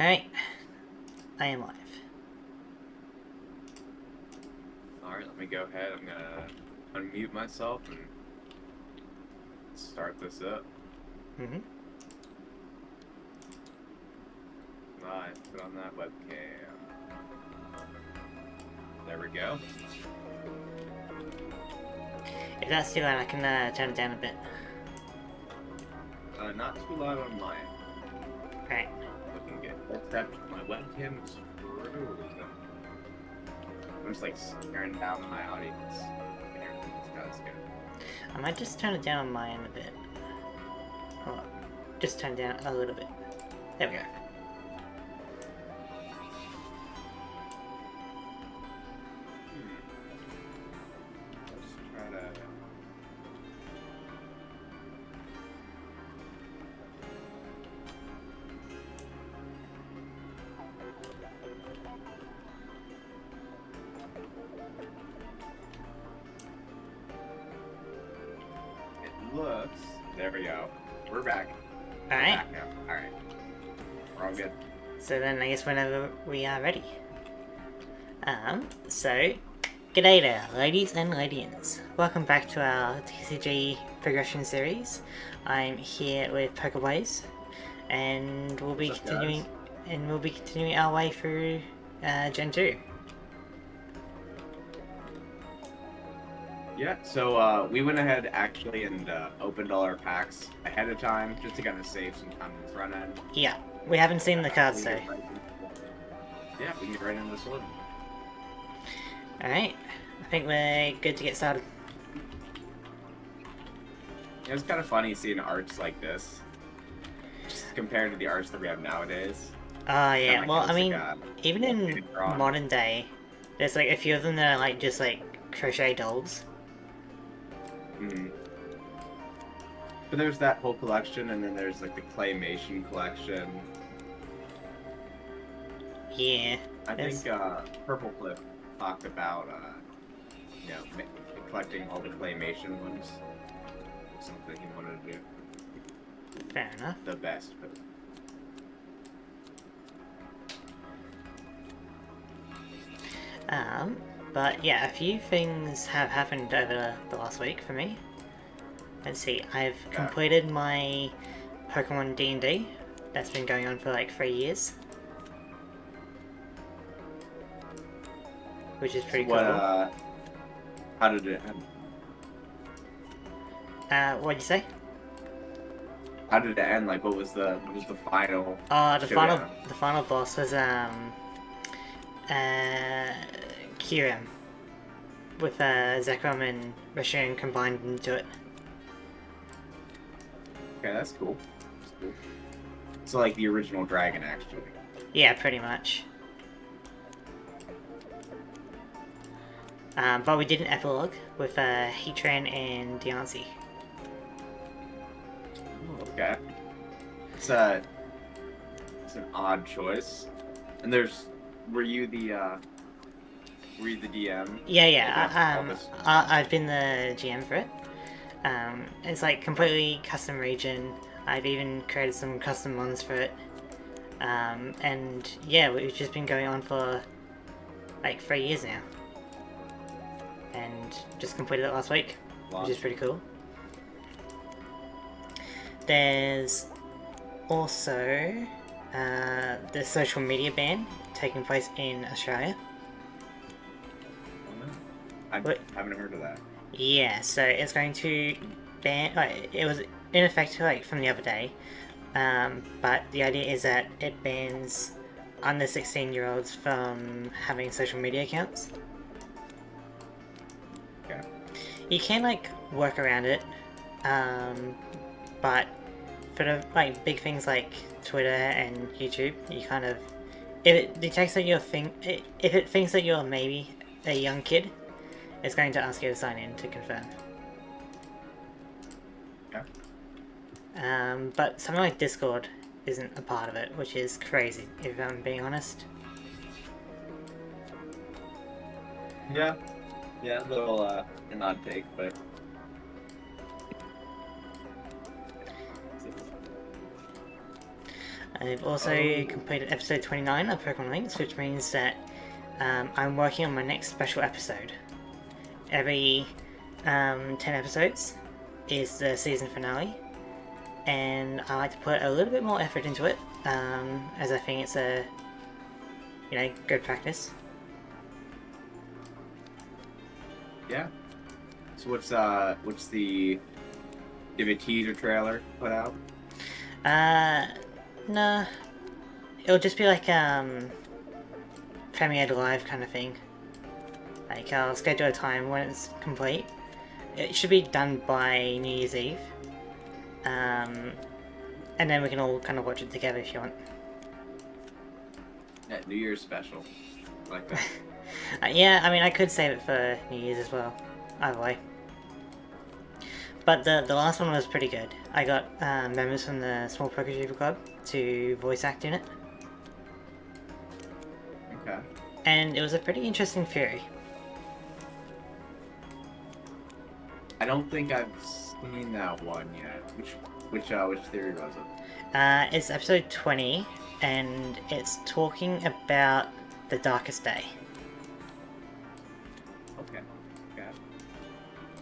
Alright, I am live. Alright, let me go ahead. I'm gonna unmute myself and start this up. Nice, put on that webcam. There we go. If that's too loud, I can turn it down a bit. Not too loud on mine. Alright. Looking good. Except my webcam is screwed. I'm just like staring down my audience. That's good. I might just turn it down on mine a bit. Hold on. Just turn it down a little bit. There we go. Let's try to... It looks... There we go. We're back. Alright. Alright. We're all good. So then I guess whenever we are ready. So, g'day there, ladies and ledians. Welcome back to our PTCG progression series. I'm here with PokeBlaze, and we'll be continuing our way through Gen 2. Yeah, so we went ahead actually and opened all our packs ahead of time just to kind of save some time on the front end. Yeah, we haven't seen the cards though. Yeah, we can get right into this one. Alright, I think we're good to get started. Yeah, it's kind of funny seeing arts like this, just compared to the arts that we have nowadays. Oh yeah, Kinda well like I mean, it's even in drawn. modern day, there's like a few of them that are like just like crochet dolls. Mm-hmm. But there's that whole collection, and then there's like the claymation collection. Yeah. I think Purple Cliff talked about collecting all the claymation ones. Something he wanted to do. Fair enough. The best, but But yeah, a few things have happened over the last week for me. Let's see, I've completed my Pokemon D&D. That's been going on for like 3 years. Which is pretty cool. How did it end? What'd you say? How did it end? Like, what was the final? The showdown? final boss was Kyurem with Zekrom and Rashun combined into it. Okay, that's cool. That's cool. So like the original dragon, actually. Yeah, pretty much. But we did an epilogue with Heatran and Diancie. Okay. It's an odd choice. And were you the DM? Yeah. I've been the GM for it. It's like completely custom region. I've even created some custom ones for it. And yeah, we've just been going on for like 3 years now. And just completed it last week, which is pretty cool. There's also the social media ban taking place in Australia. I haven't heard of that. Yeah, so it's going to ban. It was in effect like from the other day, but the idea is that it bans under 16-year-olds from having social media accounts. Okay. You can like work around it, but for the like big things like Twitter and YouTube, you kind of if it detects that if it thinks that you're maybe a young kid, it's going to ask you to sign in to confirm. Yeah. But something like Discord isn't a part of it, which is crazy if I'm being honest. Yeah. Yeah, a little an odd take, but I've also completed episode 29 of Pokemon Links, which means that I'm working on my next special episode. Every 10 episodes is the season finale, and I like to put a little bit more effort into it, as I think it's a, good practice. Yeah. So what's the give a teaser trailer put out? Nah. It'll just be like premiered live kind of thing. Like I'll schedule a time when it's complete. It should be done by New Year's Eve. And then we can all kind of watch it together if you want. Yeah, New Year's special. I like that. Yeah, I mean I could save it for New Year's as well. Either way. But the last one was pretty good. I got members from the Small PokeTuber Club to voice act in it. Okay. And it was a pretty interesting theory. I don't think I've seen that one yet. Which theory was it? It's episode 20, and it's talking about the darkest day. Okay.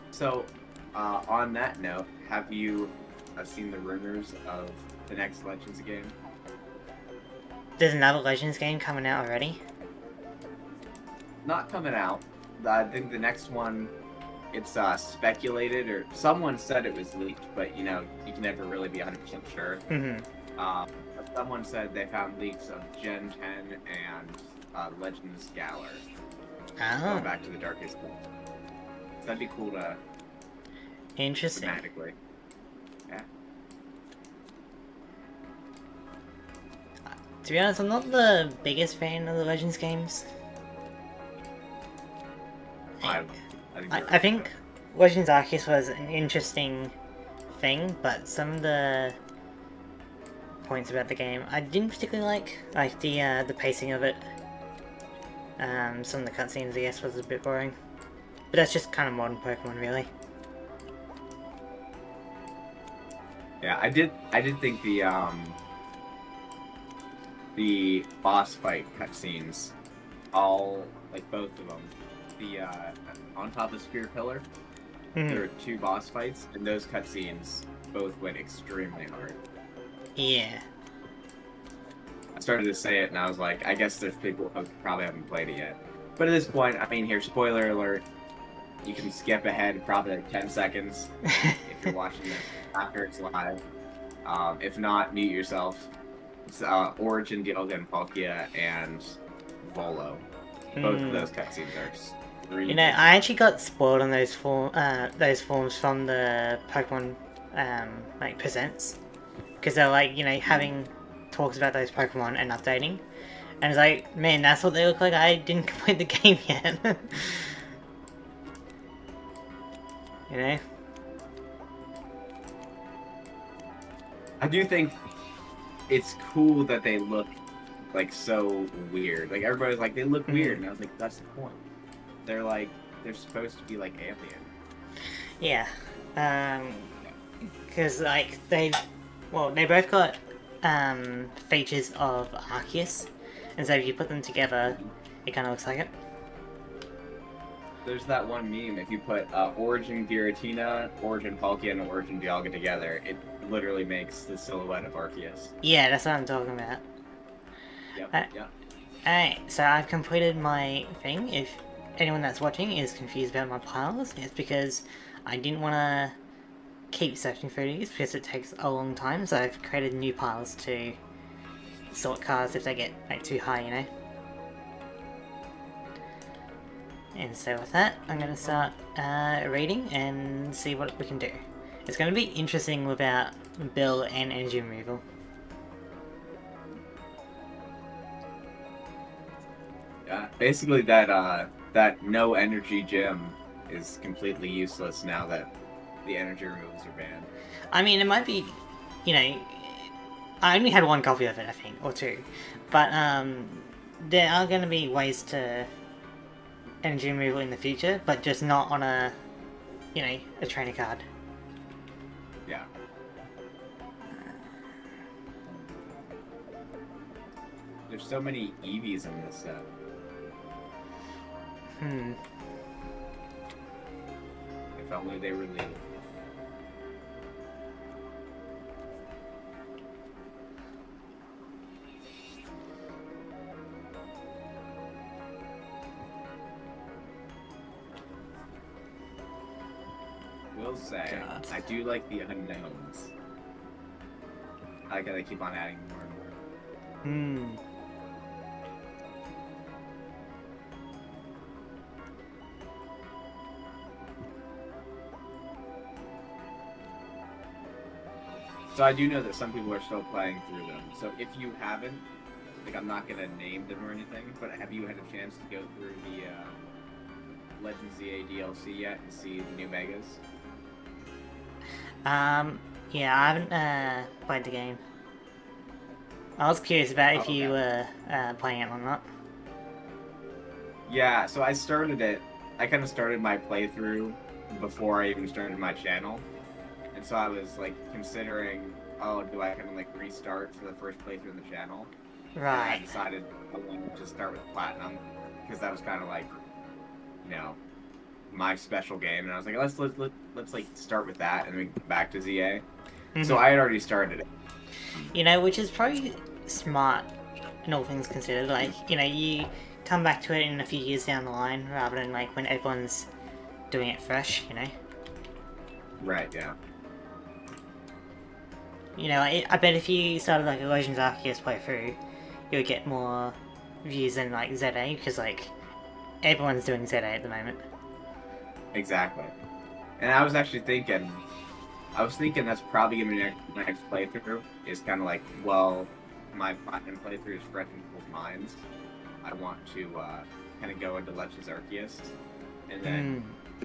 So, on that note, have you seen the rumors of the next Legends game? There's another Legends game coming out already? Not coming out. I think the next one, it's speculated, or someone said it was leaked, but you can never really be 100% sure. Mm-hmm. Someone said they found leaks of Gen 10 and Legends Galar. Going back to the darkest day. So that'd be cool to... Interesting. Dramatically. Yeah. To be honest, I'm not the biggest fan of the Legends games. I think Legends Arceus was an interesting thing, but some of the points about the game I didn't particularly like the pacing of it. Some of the cutscenes, I guess, was a bit boring. But that's just kind of modern Pokemon, really. Yeah, I did think the boss fight cutscenes, all both of them, on top of Spear Pillar, there were 2 boss fights, and those cutscenes both went extremely hard. Yeah. I started to say it, and I was like, I guess there's people who probably haven't played it yet. But at this point, I mean, here, spoiler alert, you can skip ahead probably 10 seconds if you're watching it after it's live. If not, mute yourself. It's Origin, Dialga, Palkia, and Volo. Both of those cutscenes are extremely... I actually got spoiled on those forms from the Pokemon Presents. Because they're having talks about those Pokemon and updating. And it's like, man, that's what they look like. I didn't complete the game yet. I do think it's cool that they look so weird. Everybody's like, they look weird, and I was like, that's the point. They're supposed to be alien. Yeah. Because they both got features of Arceus, and so if you put them together, it kind of looks like it. There's that one meme, if you put Origin Giratina, Origin Palkia, and Origin Dialga together, it literally makes the silhouette of Arceus. Yeah, that's what I'm talking about. Yep. Alright, so I've completed my thing. If anyone that's watching is confused about my piles, it's because I didn't want to keep searching for these because it takes a long time, so I've created new piles to sort cards if they get too high, And so with that, I'm going to start reading and see what we can do. It's going to be interesting without Bill and energy removal. Yeah, basically that no energy gym is completely useless now that the energy removals are banned. I mean, it might be, I only had 1 copy of it, I think, or 2. But there are going to be ways to energy removal in the future, but just not on a trainer card. Yeah. There's so many Eevees in this set. If only they were legal. Will say, God. I do like the unknowns. I like how they keep on adding more and more. So I do know that some people are still playing through them. So if you haven't, like, I'm not gonna name them or anything, but have you had a chance to go through the Legends ZA DLC yet and see the new megas? Yeah, I haven't played the game. I was curious about if you were playing it or not. Yeah, so I started it. I kind of started my playthrough before I even started my channel. And so I was like considering, oh, do I kind of like restart for the first playthrough of the channel? Right. And I decided I wanted to start with Platinum because that was kind of like, you know, my special game. And I was like, let's like start with that and then come back to ZA. So I had already started it. You know, which is probably smart in all things considered. Like, you know, you come back to it in a few years down the line rather than like when everyone's doing it fresh, you know? Right, yeah. You know, I bet if you started like a Legends Arceus playthrough, you would get more views than like ZA, because like everyone's doing ZA at the moment. Exactly. And I was actually thinking, that's probably gonna be my next playthrough. Is kind of like, well, my Platinum playthrough is fresh in people's minds. I want to kind of go into Legends Arceus, and then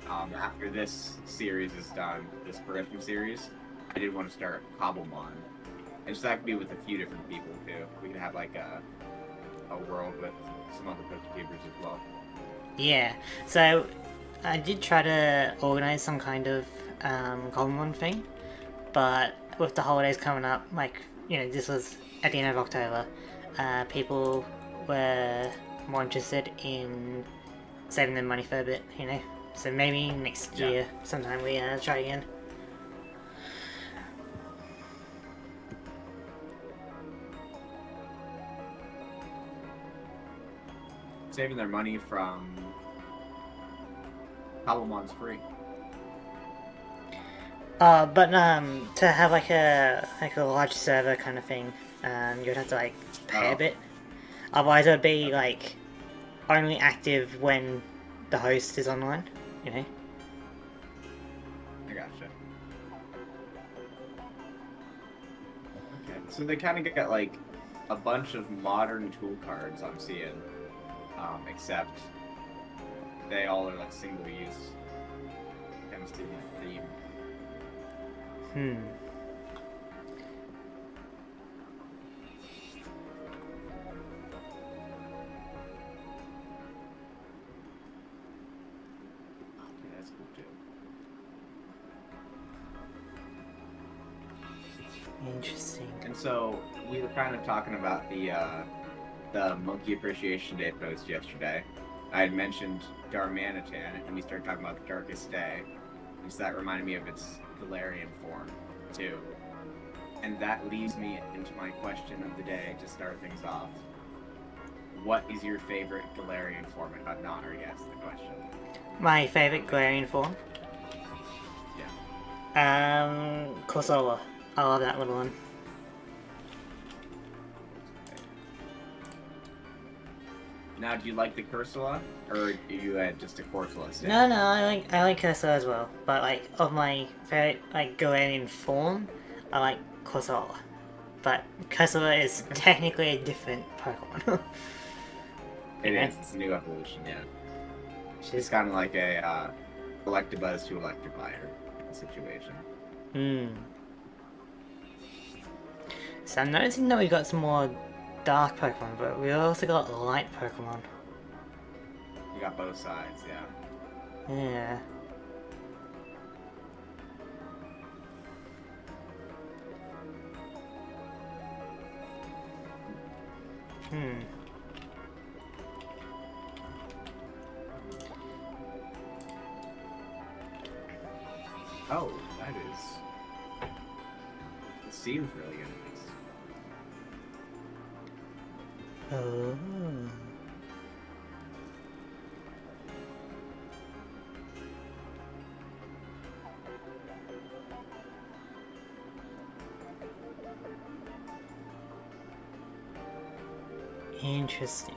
after this series is done, this progression series, I did want to start Cobblemon, and so that could be with a few different people too. We could have like a world with some other PokeTubers as well. Yeah, so I did try to organize some kind of Common thing, but with the holidays coming up, like, you know, this was at the end of October, people were more interested in saving their money for a bit, you know? So maybe next year, sometime we try again. Saving their money from Cobblemon's free. But to have like a large server kind of thing, you'd have to like pay a bit. Otherwise, it would be like only active when the host is online. You know. I gotcha. Okay, so they kind of get like a bunch of modern tool cards I'm seeing, except they all are like single use. Kind of stealing that theme. Okay, that's cool too. Interesting. And so we were kind of talking about the Monkey Appreciation Day post yesterday. I had mentioned Darmanitan, and we started talking about the Darkest Day, and so that reminded me of its Galarian form too. And that leads me into my question of the day to start things off. What is your favorite Galarian form? And I've not already asked the question. My favorite Galarian form? Yeah. Corsola. I love that little one. Now, do you like the Cursula, or do you had just a Corsola stand? No, I like Corsola as well. But like of my favorite like Galarian form, I like Corsola. But Corsola is technically a different Pokemon. It is. It's a new evolution, yeah. It's kind of like a Electabuzz to Electivire situation. So I'm noticing that we got some more dark Pokemon, but we also got light Pokemon. You got both sides, yeah. Yeah. Hmm. Oh, that is. It seems really good. Oh. Interesting.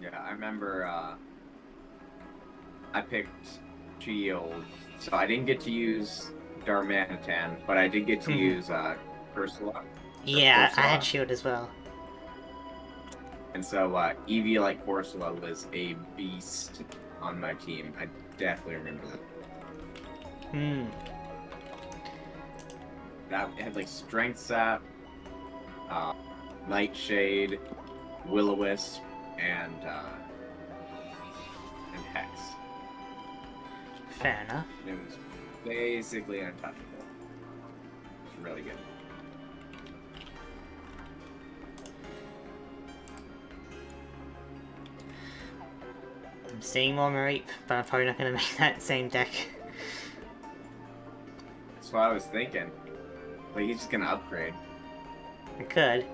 Yeah, I remember I picked Shield, so I didn't get to use Darmanitan, but I did get to use Ursula. Yeah, I had Corsola. shield as well. And so Eevee like Corsola was a beast on my team. I definitely remember that. Hmm. That it had like Strength Sap, Nightshade, Will-O-Wisp, and Hex. Fair enough. It was basically untouchable. It's really good. I'm seeing more Mareep, but I'm probably not going to make that same deck. That's what I was thinking. Like he's just gonna upgrade. I could.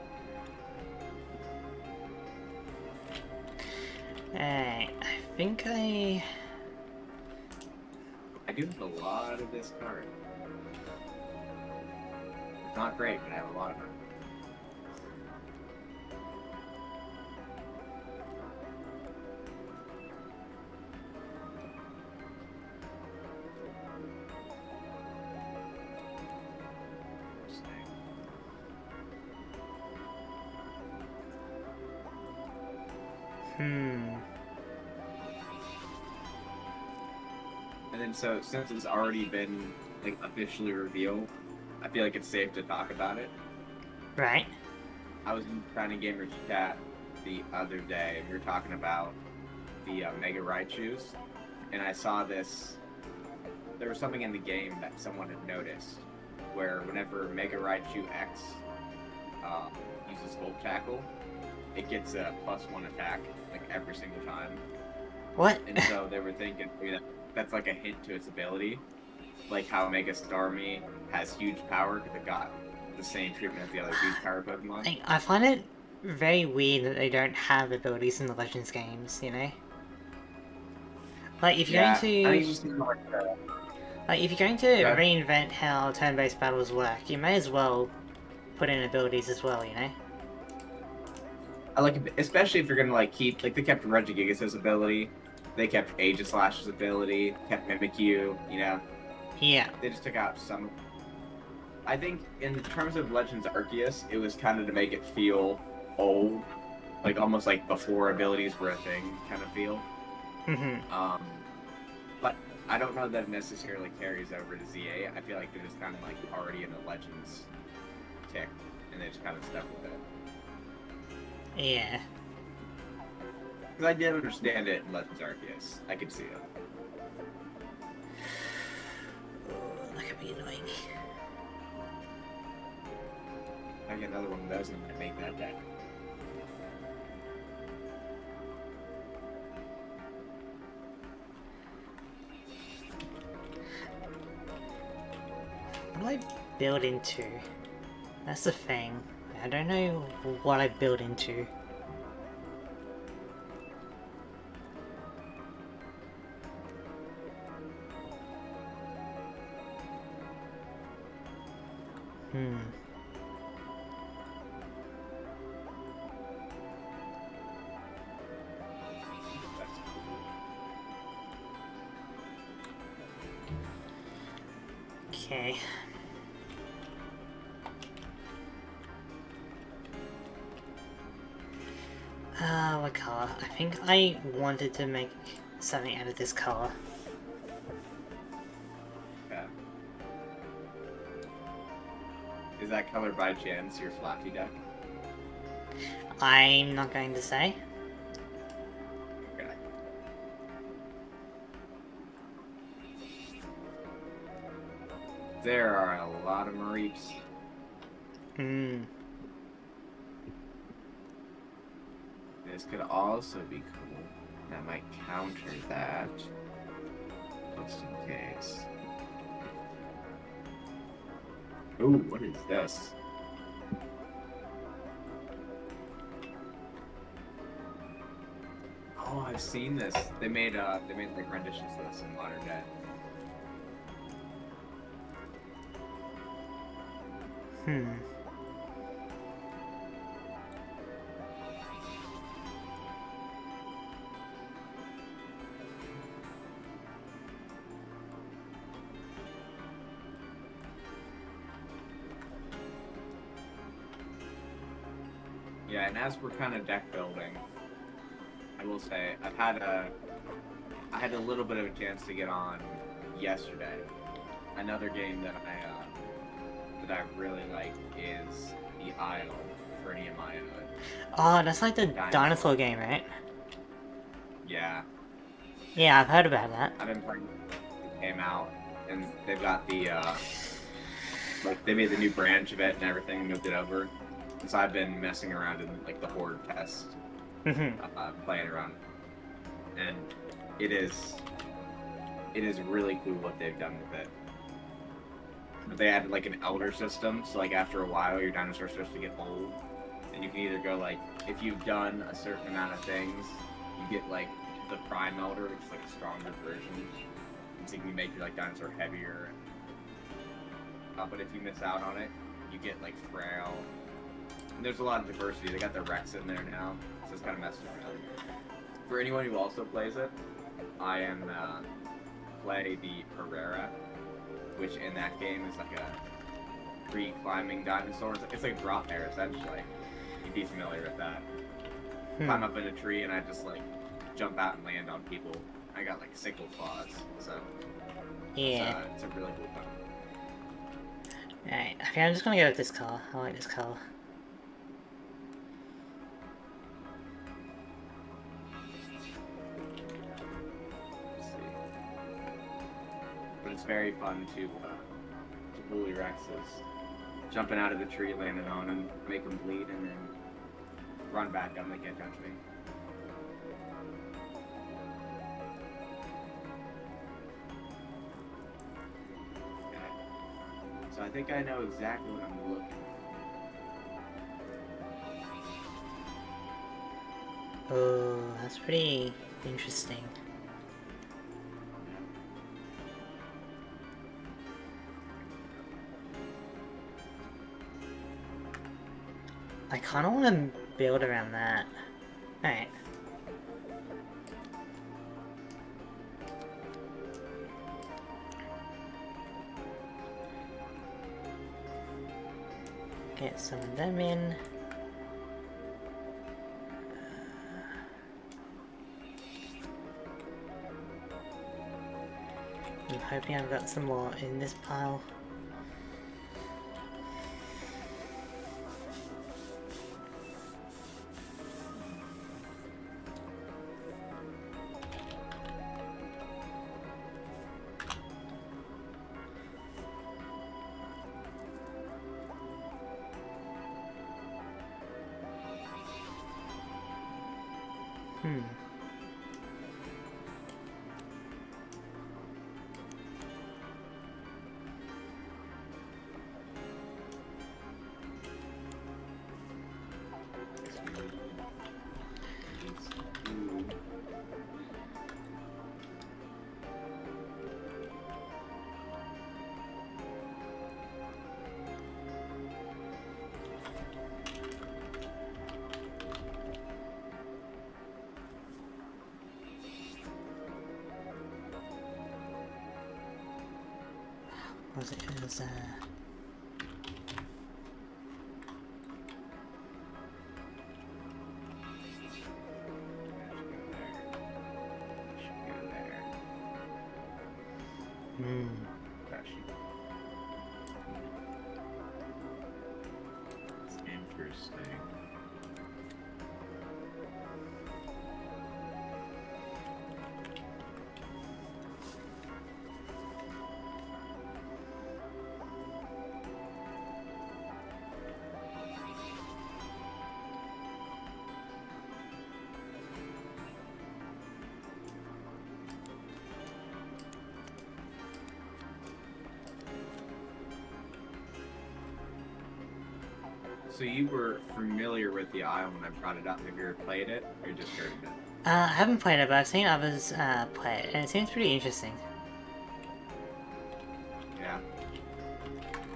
Alright, I think I do have a lot of this card. It's not great, but I have a lot of it. And then so since it's already been like officially revealed, I feel like it's safe to talk about it. Right. I was in Grinding Gamers chat the other day, and we were talking about the Mega Raichus, and I saw this. There was something in the game that someone had noticed, where whenever Mega Raichu X uses Volt Tackle, it gets a +1 attack like every single time. What? And so they were thinking maybe that's like a hint to its ability, like how Mega Starmie has huge power because it got the same treatment as the other huge power Pokemon. I find it very weird that they don't have abilities in the Legends games, you know? Like, if you're Yeah, going I to... think it's just Like, if you're going to reinvent how turn-based battles work, you may as well put in abilities as well, you know? I like it, especially if you're gonna like keep like they kept Regigigas' ability, they kept Aegislash's ability, kept Mimikyu, you know. Yeah. They just took out some. I think in terms of Legends Arceus, it was kind of to make it feel old, like almost like before abilities were a thing kind of feel. But I don't know that it necessarily carries over to ZA. I feel like they're just kind of like already in the Legends tick, and they just kind of stuck with it. Yeah. Because I did understand it in Legends Arceus. I could see it. Oh, that could be annoying. I get another one of those and I'm gonna make that deck. What do I build into? That's the thing. I don't know what I build into. Okay. What color? I think I wanted to make something out of this color. Yeah. Is that color by chance your Flaffy Duck? I'm not going to say. Okay. There are a lot of Mareeps. Hmm. This could also be cool. That might counter that. Just in case. Ooh, what is this? Oh, I've seen this. They made like renditions of this in modern day. Hmm. Yeah, and as we're kind of deck building, I will say I had a little bit of a chance to get on yesterday. Another game that I really like is the Isle for Nehemiah Hood. Oh, that's like the Dinosaur. dinosaur game, right? Yeah, Yeah, I've heard about that. I've been playing. It came out, and they've got the like they made the new branch of it and everything, moved it over. And so I've been messing around in like the Horde test, Mm-hmm. playing around, and it is really cool what they've done with it. They added like an elder system, so like after a while your dinosaur starts to get old, and you can either go like if you've done a certain amount of things, you get like the prime elder, which is like a stronger version, so you can make your like dinosaur heavier. But if you miss out on it, you get like frail. And there's a lot of diversity. They got the Rex in there now, so it's kind of messing around. For anyone who also plays it, I am play the Herrera, which in that game is like a tree-climbing dinosaur. It's like a drop bear, essentially. You'd be familiar with that. Climb up in a tree and I just like jump out and land on people. I got like sickle claws, so Yeah. it's a really cool one. Alright, okay, I'm just gonna go with this color. I like this color. But it's very fun to bully Rexes. Jumping out of the tree, landing on them, make them bleed, and then run back up. They can't touch me. Okay. So I think I know exactly what I'm looking for. Oh, that's pretty interesting. I kind of want to build around that. Alright. Get some of them in. I'm hoping I've got some more in this pile. Was it? It was Interesting. So you were familiar with the Isle when I brought it up. Have you ever played it, or just heard of it? I haven't played it, but I've seen others play it, and it seems pretty interesting. Yeah.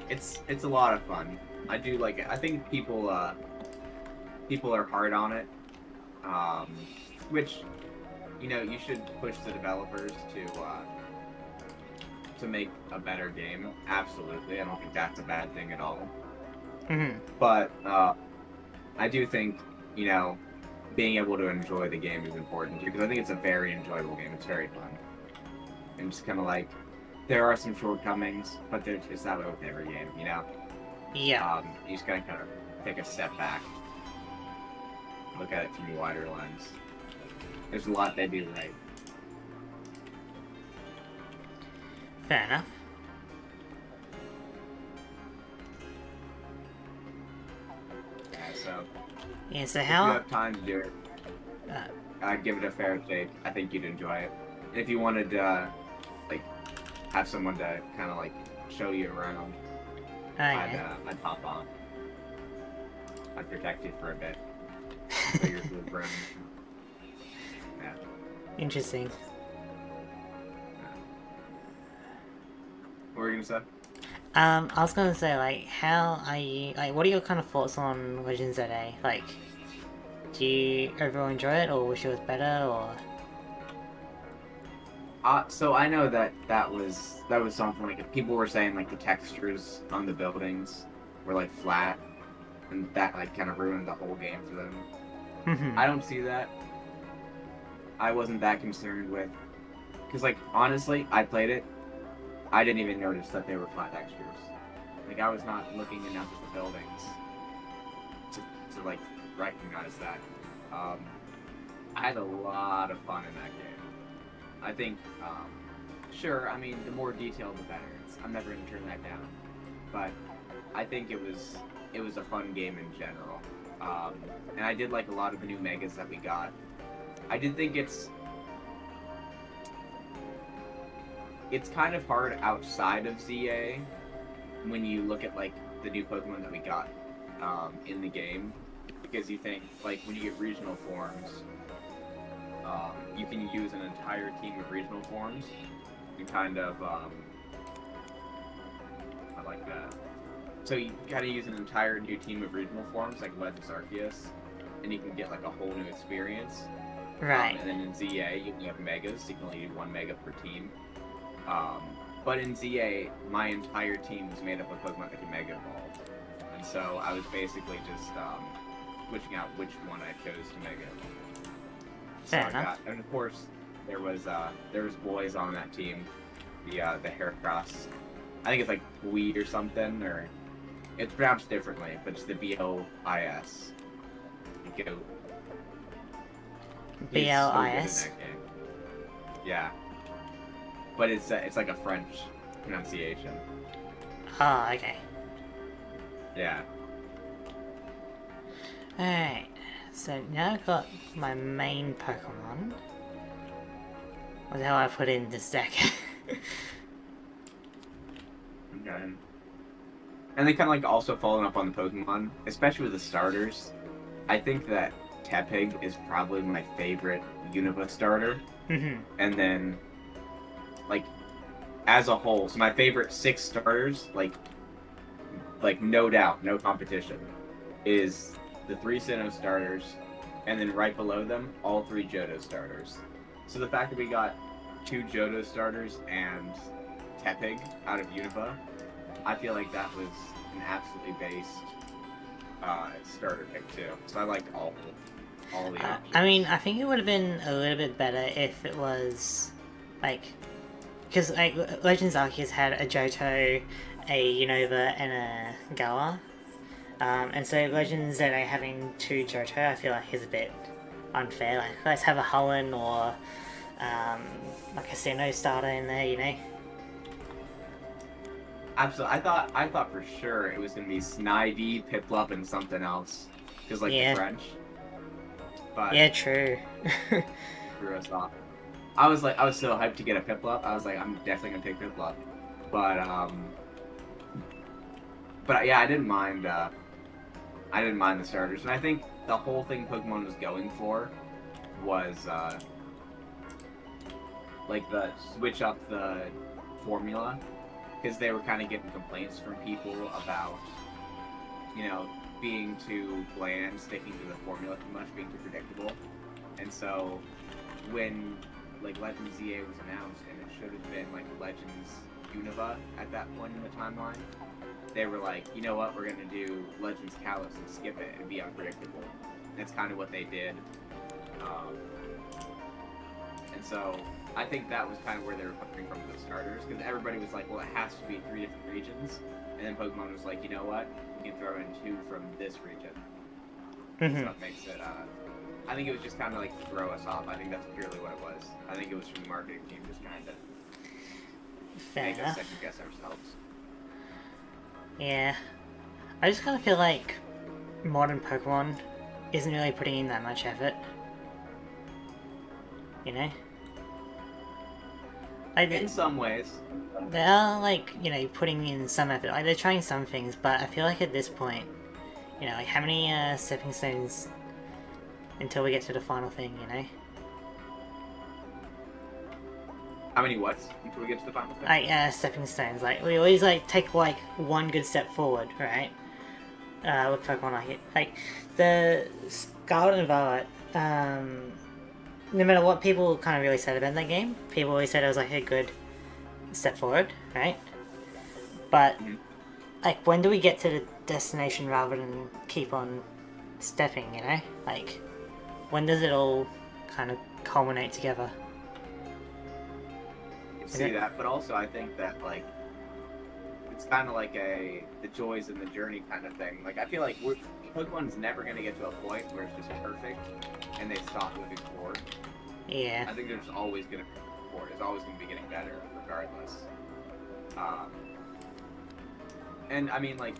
It's a lot of fun. I do like it. I think people are hard on it, which you should push the developers to make a better game. Absolutely, I don't think that's a bad thing at all. Mm-hmm. But I do think being able to enjoy the game is important too, because I think it's a very enjoyable game. It's very fun, and just kind of like there are some shortcomings, but it's that way with every game, Yeah. You just gotta kind of take a step back, look at it from a wider lens. There's a lot they do right. Fair enough. Yeah, so If you have time to do it, I'd give it a fair shake. I think you'd enjoy it. And if you wanted to, have someone to kind of show you around, I'd hop on. I'd protect you for a bit. So you're through the brim. Yeah. Interesting. What were you gonna say? I was gonna say, how are you, what are your kind of thoughts on Legends of A? Do you overall enjoy it, or wish it was better, or? So I know that was something people were saying the textures on the buildings were flat, and that kind of ruined the whole game for them. Mm-hmm. I don't see that. I wasn't that concerned with, because honestly, I played it. I didn't even notice that they were flat textures. I was not looking enough at the buildings to recognize that. I had a lot of fun in that game. I think, sure, I mean, the more detailed, the better. I'm never going to turn that down. But I think it was a fun game in general. And I did like a lot of the new megas that we got. I did think it's kind of hard outside of ZA when you look at the new Pokemon that we got in the game, because you think when you get regional forms, you can use an entire team of regional forms and kind of I like that. So you gotta use an entire new team of regional forms like Legends Arceus, and you can get a whole new experience. Right. And then in ZA you can have megas, so you can only do 1 mega per team. But in ZA, my entire team was made up of Pokemon that can Mega Evolve. And so I was basically just switching out which one I chose to Mega Evolve. Fair enough. And of course, there was boys on that team, the Heracross. I think it's Weed or something, or it's pronounced differently, but it's the BLIS. The Goat. He's so good in BLIS? that game. Yeah. But it's a French pronunciation. Oh, okay. Yeah. Alright, so now I've got my main Pokemon. What the hell I put in this deck? Okay. And they kind of also following up on the Pokemon, especially with the starters. I think that Tepig is probably my favorite Unova starter. Mm-hmm. And then, as a whole, so my favorite 6 starters, no doubt, no competition, is the 3 Sinnoh starters, and then right below them, all 3 Johto starters. So the fact that we got 2 Johto starters and Tepig out of Unova, I feel like that was an absolutely based starter pick too. So I liked all the options. I mean, I think it would have been a little bit better if it was, because Legends Arceus had a Johto, a Unova, and a Galar. And so Legends that are having 2 Johto, I feel like is a bit unfair. Like, let's have a Hullen or like a Sinnoh starter in there, you know? Absolutely. I thought for sure it was gonna be Snivy, Piplup, and something else, because like Yeah. the French. But Yeah, true. threw us off. I was so hyped to get a Piplup. I was like, I'm definitely gonna take Piplup. But yeah, I didn't mind. I didn't mind the starters, and I think the whole thing Pokemon was going for was like the switch up the formula, because they were kind of getting complaints from people about, you know, being too bland, sticking to the formula too much, being too predictable. And so when like Legends ZA was announced, and it should have been like Legends Unova at that point in the timeline, they were like, you know what, we're gonna do Legends Kalos and skip it and be unpredictable. And that's kind of what they did. And so I think that was kind of where they were coming from with the starters, because everybody was like, well, it has to be 3 different regions. And then Pokemon was like, you know what, we can throw in 2 from this region. So it makes it, I think it was just kind of like throw us off. I think that's purely what it was. I think it was from the marketing team just kind of make us second guess ourselves. Yeah. I just kind of feel like modern Pokemon isn't really putting in that much effort. You know? Like, in some ways. they are, like, you know, putting in some effort. Like, they're trying some things, but I feel like at this point, you know, like, how many stepping stones until we get to the final thing, you know? How many what's until we get to the final thing? Like, stepping stones. Like, we always, like, take, like, one good step forward, right? With Pokemon like it. Like, the Scarlet and Violet, no matter what people kind of really said about that game, people always said it was, like, a good step forward, right? But, like, when do we get to the destination rather than keep on stepping, you know? Like, when does it all kind of culminate together? See that, but also I think that, like, it's kind of like the joys in the journey kind of thing. Like, I feel like Pokemon's never going to get to a point where it's just perfect and they stop moving forward. Yeah. I think there's always going to be forward. It's always going to be getting better regardless. And I mean, like,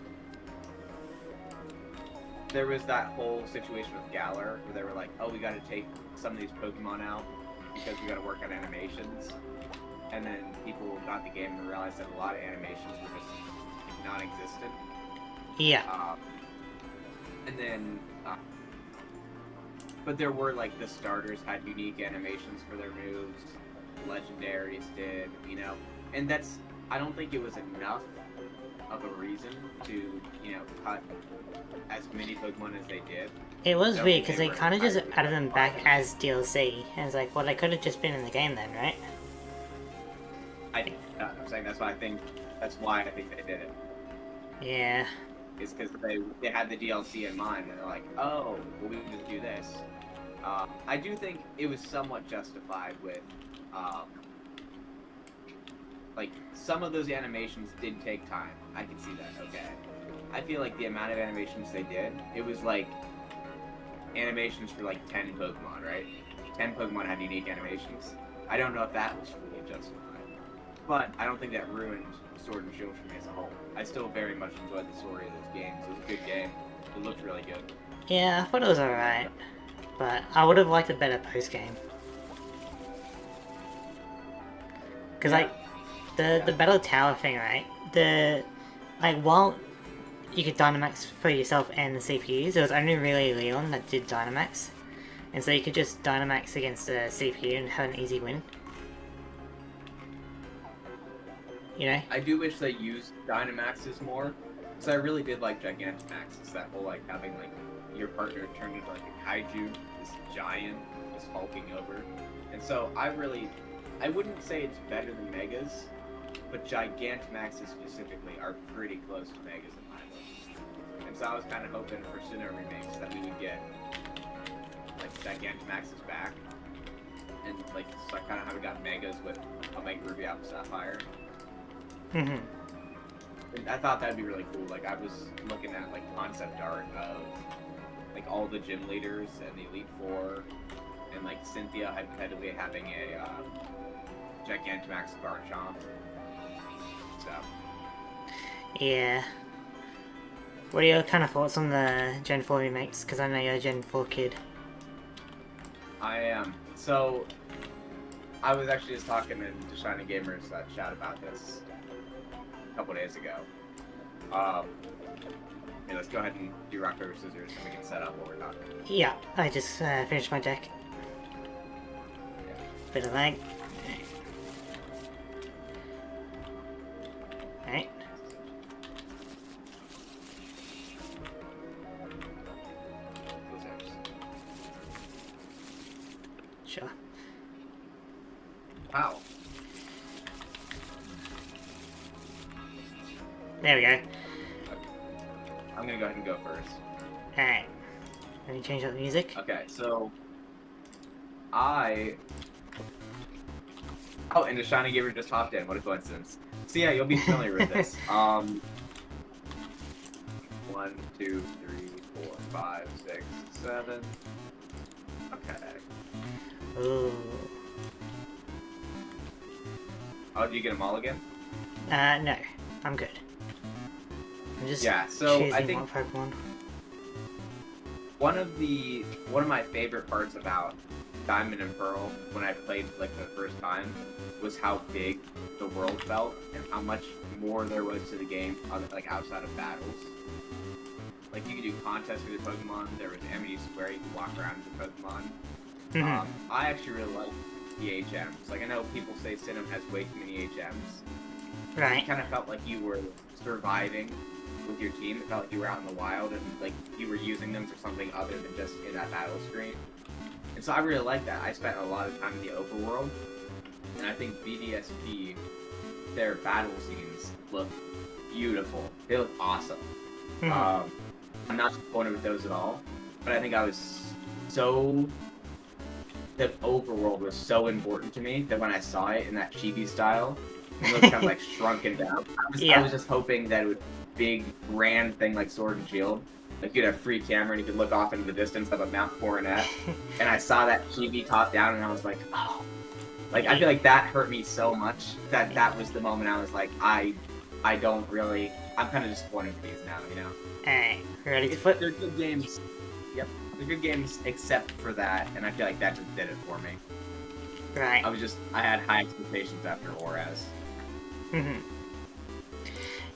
there was that whole situation with Galar where they were like, oh, we got to take some of these Pokemon out because we got to work on animations. And then people got the game and realized that a lot of animations were just non-existent. Yeah. And then, but there were, like, the starters had unique animations for their moves. Legendaries did, you know. And that's, I don't think it was enough of a reason to, you know, cut as many Pokemon as they did. It was weird because they kind of just added them back as DLC. And it's like, well, they could have just been in the game then, right? I'm saying that's why I think they did it. Yeah. It's because they had the DLC in mind, and they're like, oh, well, we can just do this. I do think it was somewhat justified with, like, some of those animations did take time. I can see that, okay. I feel like the amount of animations they did, it was like animations for like 10 Pokemon, right? 10 Pokemon had unique animations. I don't know if that was fully justified. But I don't think that ruined Sword and Shield for me as a whole. I still very much enjoyed the story of those games. It was a good game. It looked really good. Yeah, I thought it was alright. But I would have liked a better post-game. Because, like, the Battle Tower thing, right? Like, while you could Dynamax for yourself and the CPUs, there was only really Leon that did Dynamax. And so you could just Dynamax against the CPU and have an easy win. You know? I do wish they used Dynamaxes more, because I really did like Gigantamaxes, that whole, like, having, like, your partner turn into, like, a kaiju, this giant, just hulking over. And so I wouldn't say it's better than Megas, but Gigantamaxes specifically are pretty close to Megas in my book. And so I was kind of hoping for Sinnoh remakes that we would get, like, Gigantamaxes back, and, like, so kind of how we got Megas with Omega Ruby Alpha Sapphire. And I thought that'd be really cool. Like I was looking at like concept art of like all the gym leaders and the Elite Four, and like Cynthia hypothetically having a Gigantamax Garchomp. So. Yeah. What are your kind of thoughts on the Gen 4 remakes? Because I know you're a Gen 4 kid. I am. So, I was actually just talking in the Shining Gamers chat about this a couple days ago. Yeah, let's go ahead and do rock, paper, scissors so we can set up what we're talking about. Yeah, I just finished my deck. Yeah. Bit of lag. Alright. Sure. Wow. There we go. I'm gonna go ahead and go first. Alright. Let me change up the music. Okay, so Oh, and the Shining Gamer just hopped in. What a coincidence. So yeah, you'll be familiar with this. 1, 2, 3, 4, 5, 6, 7. Okay. Ooh. Oh, do you get them all again? No. I'm good. I'm just so I choosing think what Pokemon. one of my favorite parts about Diamond and Pearl when I played like the first time was how big the world felt and how much more there was to the game like outside of battles. Like you could do contests with your Pokemon. There was Amity Square, you could walk around with your Pokemon. Mm-hmm. I actually really like the HMs. Like I know people say Sinnoh has way too many HMs. Right. It kind of felt like you were surviving with your team. It felt like you were out in the wild and like you were using them for something other than just in that battle screen. And so I really like that. I spent a lot of time in the overworld, and I think BDSP, their battle scenes look beautiful. They look awesome. Mm-hmm. I'm not disappointed with those at all, but I think the overworld was so important to me that when I saw it in that chibi style, it looked kind of like shrunken down. I was just hoping that it would be a big, grand thing like Sword and Shield. Like you'd have free camera and you could look off into the distance of a Mount Coronet. And I saw that chibi top down and I was like, oh. Like I feel like that hurt me so much that was the moment I was like, I'm kind of disappointed with these now, you know? Alright, ready to flip? They're good games. Yep. They're good games except for that, and I feel like that just did it for me. Right. I had high expectations after Oraz. Mm-hmm.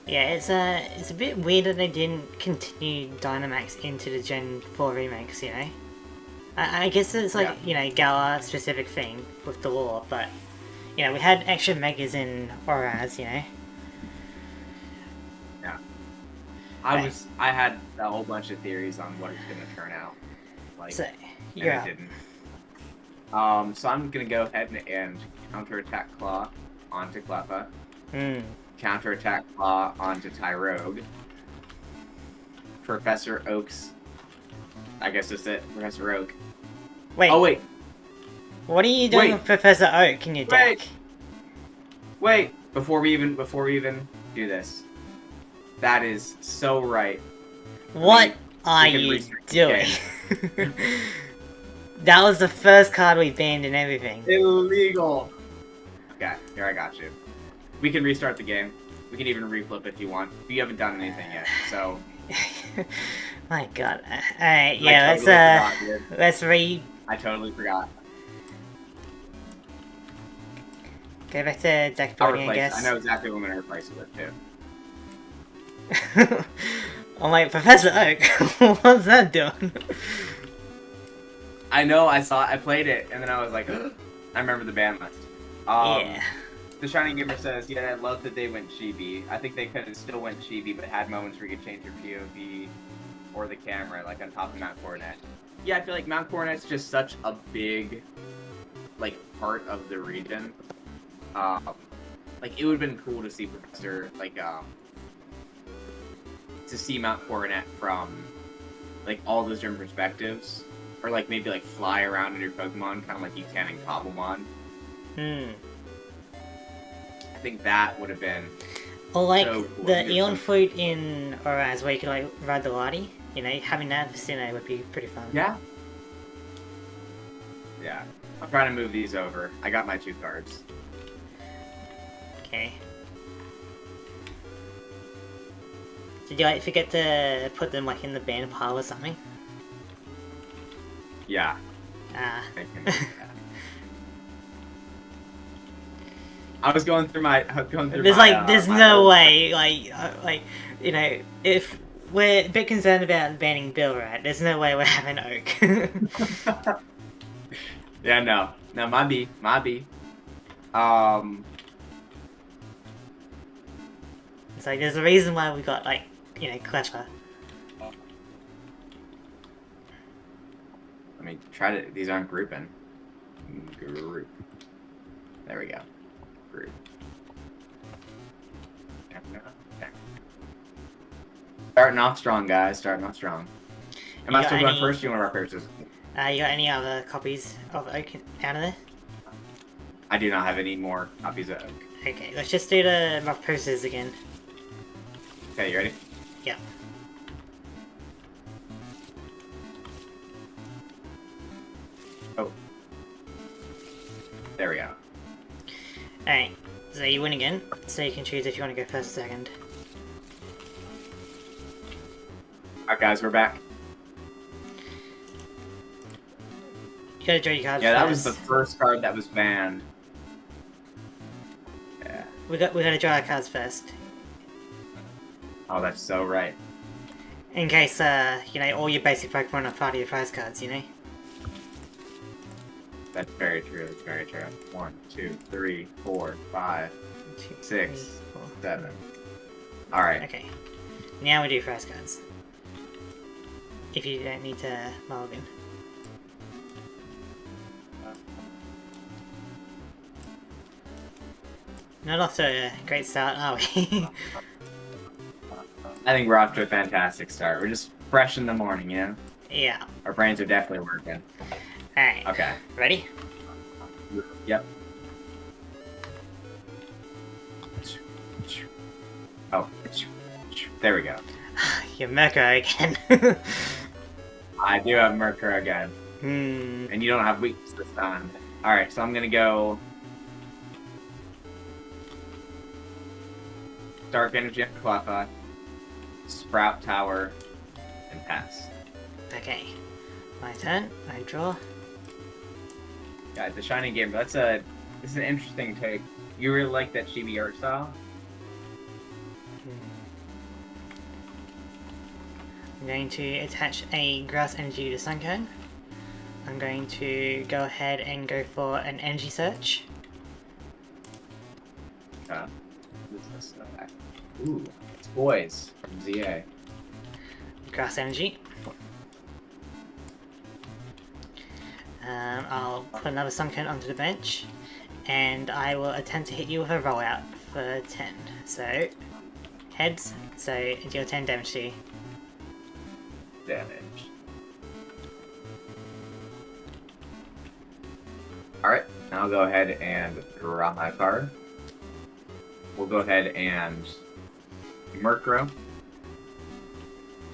Yeah, it's a bit weird that they didn't continue Dynamax into the Gen 4 remakes, you know? I guess it's like, you know, Gala specific thing with the lore, but, you know, we had extra Megas in Oraz, you know? Yeah. I had a whole bunch of theories on what it's gonna turn out. Like, so, and it didn't. So I'm gonna go ahead and counterattack Claw onto Cleffa. Counterattack Claw onto Tyrogue. Professor Oak's. I guess that's it. Professor Oak. Wait. Oh wait. What are you doing with Professor Oak in your deck? Wait. Before we even do this, that is so right. What are you doing? That was the first card we banned and everything. Illegal. Okay, here I got you. We can restart the game. We can even reflip if you want. You haven't done anything yet, so. My God. Alright, yeah, let's read. I totally forgot. Go back to deck building, I guess. I know exactly what I'm gonna replace it with too. I'm like, Professor Oak, what's that doing? I know, I played it, and then I was like, I remember the ban list. Yeah. The Shining Gamer says, yeah, I love that they went chibi. I think they could have still went chibi, but had moments where you could change your POV or the camera, like on top of Mount Coronet. Yeah, I feel like Mount Coronet's just such a big, like, part of the region. Like, it would have been cool to see Professor, like, to see Mount Coronet from, like, all those different perspectives. Or, like, maybe, like, fly around in your Pokemon, kind of like you can in Cobblemon. I think that would have been Or like So cool. the Get Eon some- flute in Oraz where you could like ride the Ladi. You know, having that for Sinnoh would be pretty fun. Yeah. Yeah. I'm trying to move these over. I got my 2 cards. Okay. Did you like forget to put them like in the band pile or something? Yeah. Ah. I can do that. I was going through my. There's my no old- way, like, you know, if we're a bit concerned about banning Bill, right? There's no way we're having Oak. Yeah, no. No, my B. My B. Um. It's like, there's a reason why we got, like, you know, Clever. Let me try to. These aren't grouping. Group. There we go. Group. Okay. Starting off strong, guys. Starting off strong. Am You I got still going any- first? You want to rock, paper, scissors? You got any other copies of Oak out of there? I do not have any more copies of Oak. Okay, let's just do the rock paper scissors again. Okay, you ready? Yeah. Oh. There we go. Alright, so you win again, so you can choose if you want to go first or second. Alright, guys, we're back. You gotta draw your cards Yeah, that first. was the first card that was banned. Yeah. We gotta draw our cards first. Oh, that's so right. In case, you know, all your basic Pokemon are part of your prize cards, you know? That's very true. That's very true. 1, 2, 3, 4, 5, 2, 6, 3, 4. 7. Alright. Okay. Now we do prize cards. If you don't need to mulligan. Not off to a great start, are we? I think we're off to a fantastic start. We're just fresh in the morning, you know? Yeah. Our brains are definitely working. Alright. Okay. Ready? Yep. Oh. There we go. You're Mercury again. I do have Mercury again. Hmm. And you don't have weakness this time. Alright, so I'm gonna go... Dark Energy and Cleffa, Sprout Tower, and Pass. Okay. My turn. I draw. Yeah, the Shining Game, this is an interesting take. You really like that chibi art style? I'm going to attach a Grass Energy to Suncone. I'm going to go ahead and go for an Energy Search. What's this? Ooh, it's Boys from ZA. Grass Energy. I'll put another Suncone onto the bench, and I will attempt to hit you with a rollout for 10. So, heads, so deal 10 damage to you. Damage. Alright, now I'll go ahead and draw my card. We'll go ahead and Murkrow.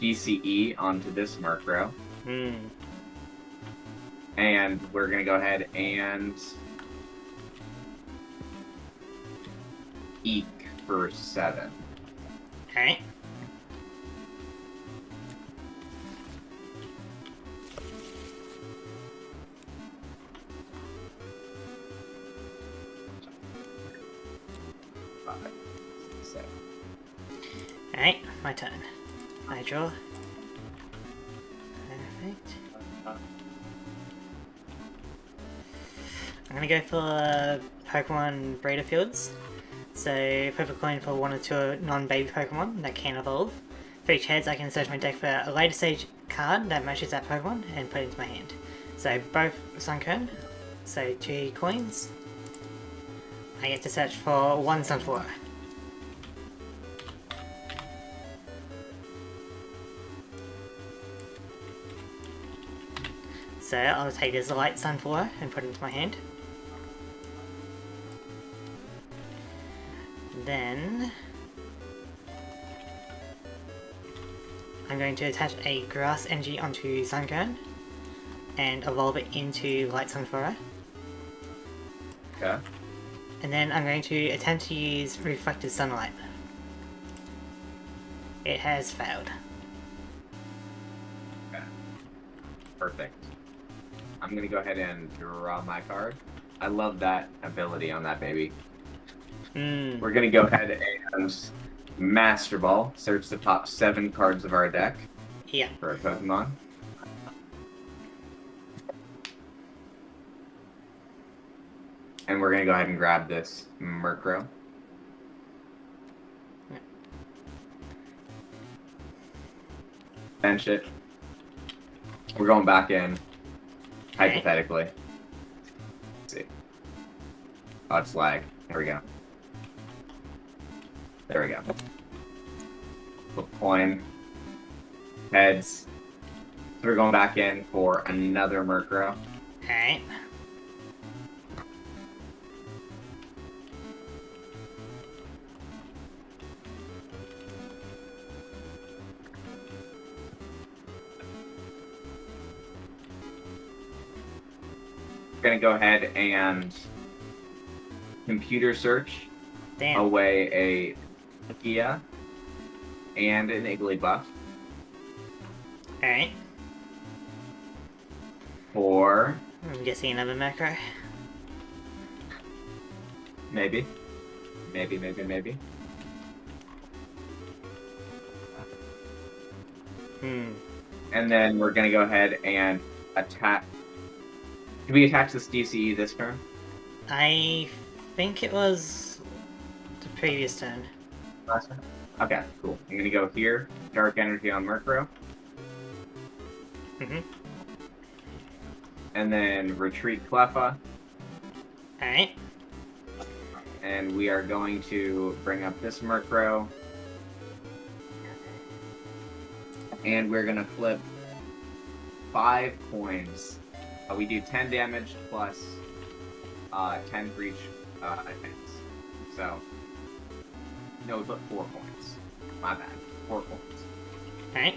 DCE onto this Murkrow. Hmm. And we're gonna go ahead and Eek for 7. Alright. Alright, my turn. I draw. Perfect. I'm gonna go for Pokemon Breeder Fields. So, flip a coin for 1 or 2 non-baby Pokemon that can evolve. For each heads, I can search my deck for a later stage card that matches that Pokemon and put it into my hand. So, both Sunkern. So, 2 coins. I get to search for 1 Sunflower. So I'll take this light Sunflower and put it into my hand. Then I'm going to attach a grass energy onto Sunkern and evolve it into Light Sunflower. Okay. And then I'm going to attempt to use Reflected Sunlight. It has failed. Okay. Perfect. I'm going to go ahead and draw my card. I love that ability on that baby. We're going to go ahead and Master Ball. Search the top 7 cards of our deck. Yeah. For a Pokemon. And we're going to go ahead and grab this Murkrow. Bench it. We're going back in, hypothetically. Let's see. Oh, it's lag. There we go. There we go. Flip coin. Heads. So we're going back in for another Murkrow. Alright. We're going to go ahead and computer search Damn. away a Kia and an Igglybuff Alright. for I'm guessing another macro. maybe. And then we're going to go ahead and attack. Did we attach this DCE this turn? I think it was the previous turn. Last turn? Okay, cool. I'm going to go here. Dark Energy on Murkrow. And then Retreat Cleffa. Alright. And we are going to bring up this Murkrow. And we're going to flip 5 coins. We do 10 damage plus 10 for each advance. So, no, we flip 4 coins. My bad. 4 coins. Alright.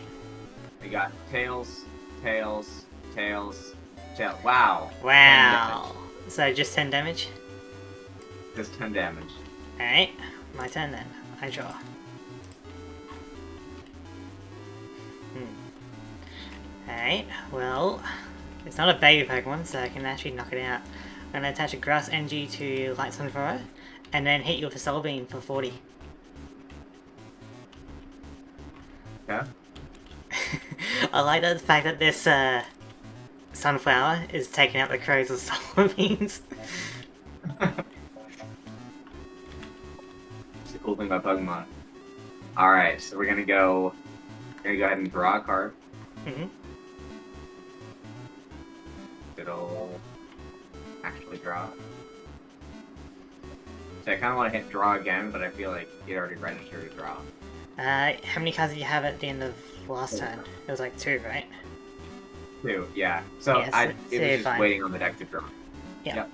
We got tails, tails, tails, tails. Wow. Wow. So just 10 damage? Just 10 damage. Alright. My turn then. I draw. Alright, well, it's not a baby Pokemon, so I can actually knock it out. I'm going to attach a Grass Energy to Light Sunflower, and then hit you with a Soul Beam for 40. Yeah. I like the fact that this Sunflower is taking out the crows of Soul Beams. It's the cool thing about Pokemon. Alright, so we're going to go ahead and draw a card. It'll actually draw. So I kind of want to hit draw again, but I feel like it already registered a draw. How many cards did you have at the end of last turn? It was like 2, right? 2, yeah. So Yes, it was just fine. waiting on the deck to draw. Yep.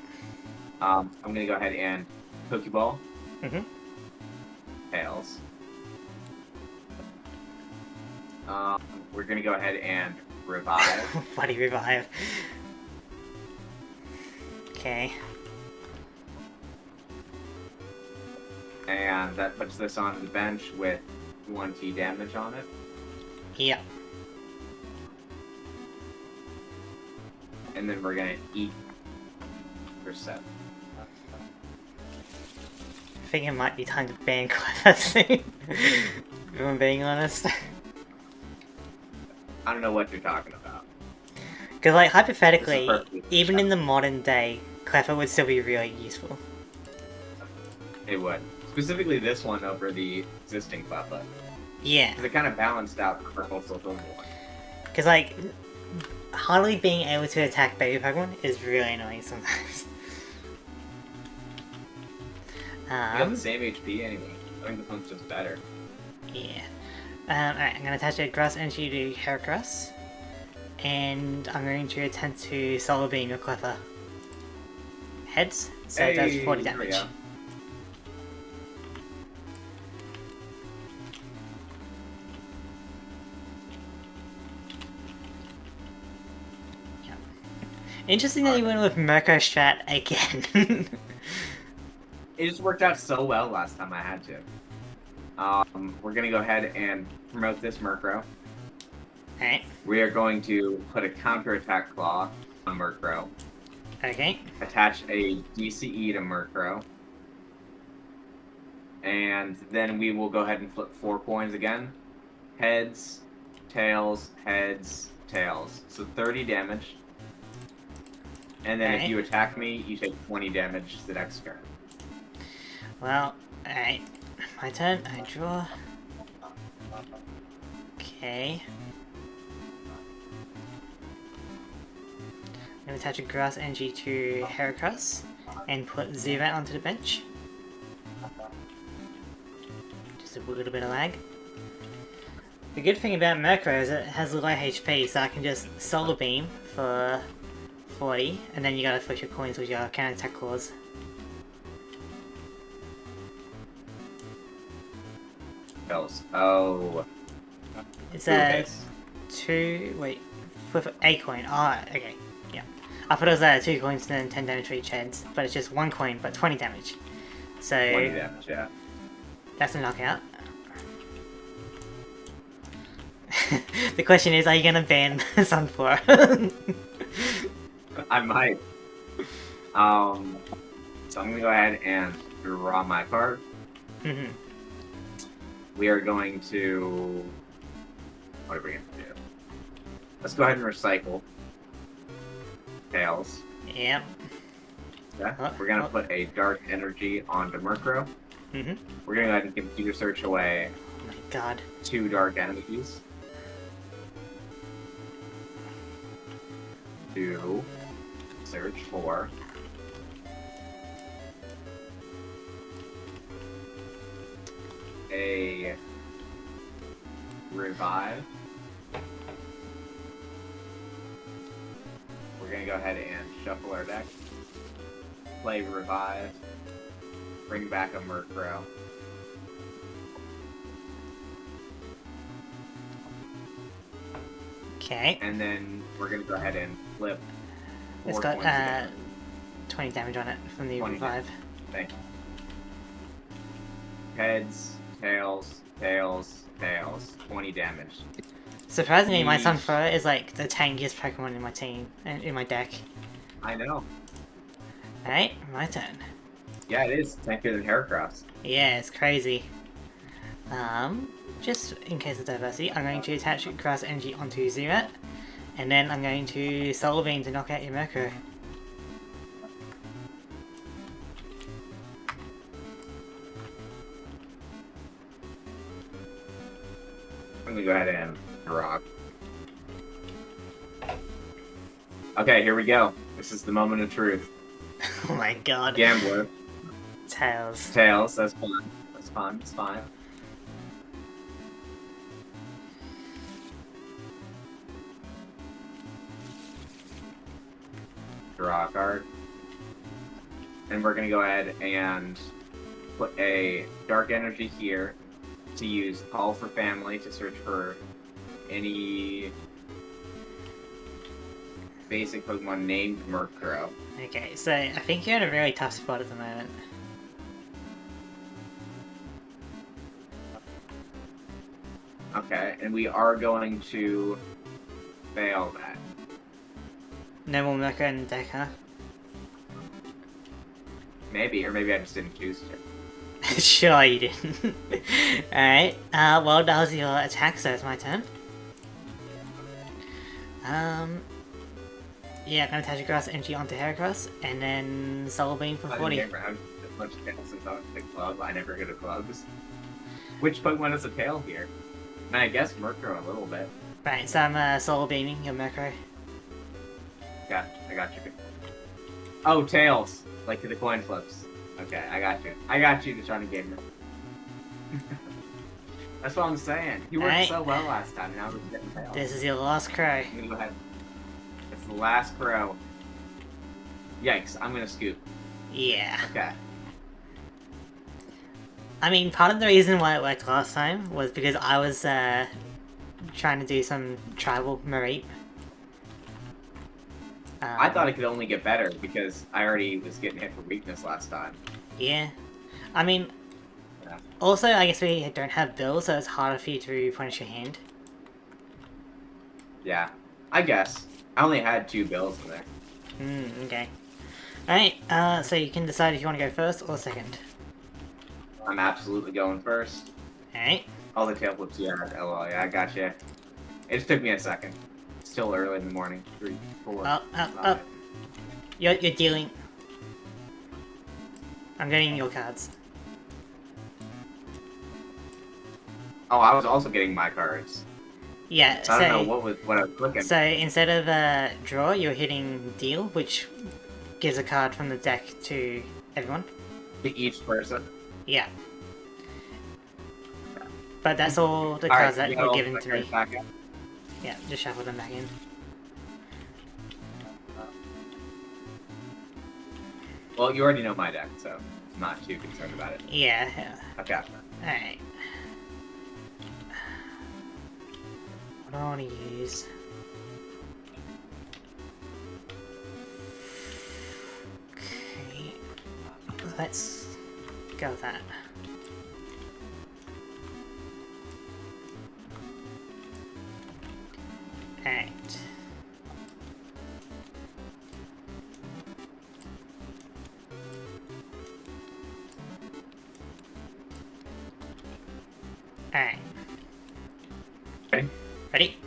I'm going to go ahead and Pokeball. Tails. We're going to go ahead and revive. Bloody revive. Okay. And that puts this on the bench with 1T damage on it. Yep. And then we're gonna eat for 7. I think it might be time to ban Cleffa soon. If I'm being honest. I don't know what you're talking about. Because, like, hypothetically, This is perfect. even in the modern day, Cleffa would still be really useful. It would. Specifically this one over the existing Cleffa. Yeah. Because it kind of balanced out the purple social one. Because, like, hardly being able to attack baby Pokemon is really annoying sometimes. You have the same HP anyway. I think this one's just better. Yeah. Alright, I'm going to attach a Grass Energy to Heracross. And I'm going to attempt to Solar Beam your Cleffa. Heads, so it does 40 there we damage. go. Interesting that you went with Mirko strat again. It just worked out so well last time I had to. We're gonna go ahead and promote this Murkrow. Alright. We are going to put a counterattack claw on Murkrow. Okay. Attach a DCE to Murkrow. And then we will go ahead and flip 4 coins again. Heads, tails, heads, tails. So 30 damage. And then if you attack me, you take 20 damage the next turn. Well, alright. My turn. I draw. Okay. I'm going to attach a grass energy to Heracross and put Zubat onto the bench. Just a little bit of lag. The good thing about Murkrow is it has low HP, so I can just Solar Beam for 40, and then you gotta flip your coins with your counter attack claws. Oh. It's a 2. Wait, flip a coin. Oh, okay. Yeah. I thought it was 2 coins and then 10 damage for each heads, but it's just 1 coin, but 20 damage. So. 20 damage, yeah. That's a knockout. The question is, are you gonna ban Sunflower? I might. So I'm gonna go ahead and draw my card. Mm-hmm. We are going to... What are we going to do? Let's go ahead and recycle. Tails. Yep. Yeah. We're going to put a Dark Energy onto Murkrow. Mm-hmm. We're going to go ahead and computer search away Oh my god. 2 Dark Energies. To search for... a revive. We're gonna go ahead and shuffle our deck. Play revive. Bring back a Murkrow. Okay. And then we're gonna go ahead and flip. It's got 20 damage on it from the revive. Thank you. Heads, tails, tails, tails. 20 damage. Surprisingly, my Sunflower is like the tankiest Pokemon in my team, in my deck. I know. Alright, my turn. Yeah, it is tankier than Heracross. Yeah, it's crazy. Just in case of diversity, I'm going to attach Grass Energy onto Zubat, and then I'm going to Solar Beam to knock out your Murkrow. I'm gonna go ahead and rock. Okay, here we go. This is the moment of truth. Oh my god. Gambler. Tails. Tails, that's fine. That's fine, that's fine. Draw a card. And we're gonna go ahead and put a Dark Energy here to use Call for Family to search for any basic Pokemon named Murkrow. Okay, so I think you're in a really tough spot at the moment. Okay, and we are going to fail that. No more Murkrow in the deck, huh? Maybe, or maybe I just didn't choose to. Sure you didn't. Alright, well that was your attack, so it's my turn. Yeah, I'm gonna attach a Grass Energy onto Heracross, and then Solar Beam for 40. I never had as much tails as the club. I never go to clubs. Which Pokemon has a tail here? I mean, I guess Murkrow a little bit. Right, so I'm Solar Beaming your Murkrow. Yeah, I got you. Oh, tails! Like to the coin flips. Okay, I got you. I got you, Johnny Gamer. That's what I'm saying. You worked so well last time, now we're getting tails. This is your last crow. I'm gonna go ahead. It's the last crow. Yikes, I'm gonna scoop. Yeah. Okay. I mean, part of the reason why it worked last time was because I was trying to do some tribal Mareep. I thought it could only get better because I already was getting hit for weakness last time. Yeah. I mean, Yeah. also, I guess we don't have bills, so it's harder for you to replenish your hand. Yeah, I guess. I only had 2 bills in there. Okay. Alright, so you can decide if you want to go first or second. I'm absolutely going first. Alright. All the tail flips, yeah, LOL, yeah, I gotcha. It just took me a second. It's still early in the morning. 3, 4, Up. 5. You're dealing. I'm getting your cards. Oh, I was also getting my cards. Yeah, So I don't know what I was clicking. So instead of draw, you're hitting deal, which gives a card from the deck to everyone. To each person. Yeah. But that's all the All cards right, that you were got given all to my me. cards back up? Yeah, just shuffle them back in. Well, you already know my deck, so I'm not too concerned about it. Yeah. Okay. Alright. What do I want to use? Okay. Let's go with that. Alright. Alright. Ready? Ready?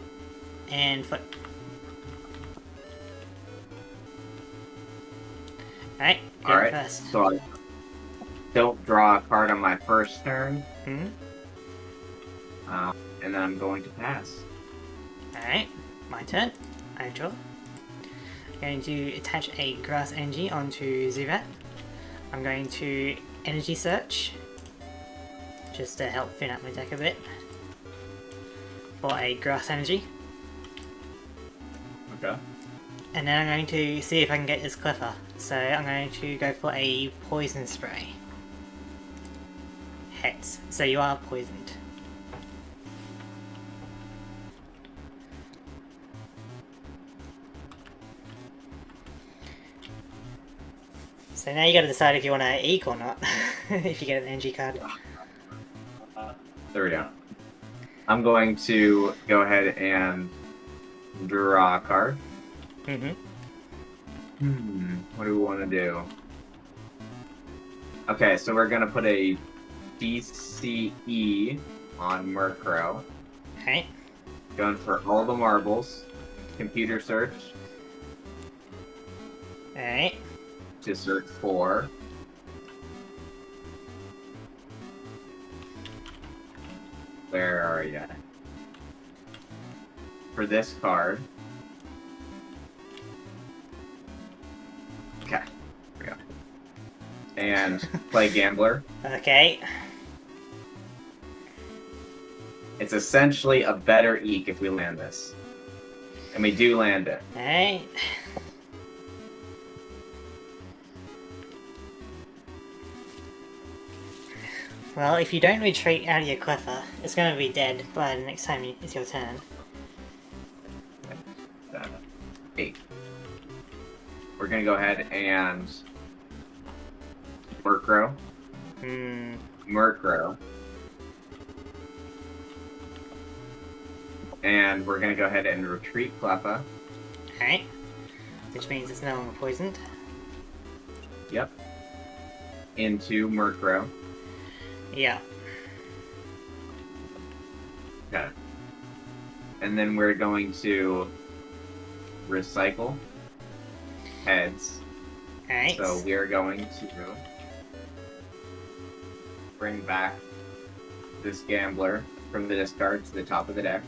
And flip. Alright, go All right. first. So I don't draw a card on my first turn, Hmm? and then I'm going to pass. Alright, my turn. I draw. I'm going to attach a grass energy onto Zubat. I'm going to energy search, just to help thin out my deck a bit, for a grass energy. Okay. And then I'm going to see if I can get this Clipper. So I'm going to go for a poison spray. Hex. So you are poisoned. So now you gotta decide if you want to eke or not. If you get an energy card. There we go. I'm going to go ahead and draw a card. What do we want to do? Okay, so we're gonna put a DCE on Murkrow. Okay. Going for all the marbles. Computer search Alright. to search for. Where are you? For this card. Okay. Here we go. And play Gambler. Okay. It's essentially a better Eek if we land this. And we do land it. Alright. Well, if you don't retreat out of your Clipper, it's going to be dead by the next time it's your turn. 8. We're gonna go ahead and Murkrow. Murkrow. And we're gonna go ahead and retreat Cleffa. Alright. Which means it's no longer poisoned. Yep. Into Murkrow. Yeah. Okay. And then we're going to recycle heads. Alright. So we are going to bring back this Gambler from the discard to the top of the deck.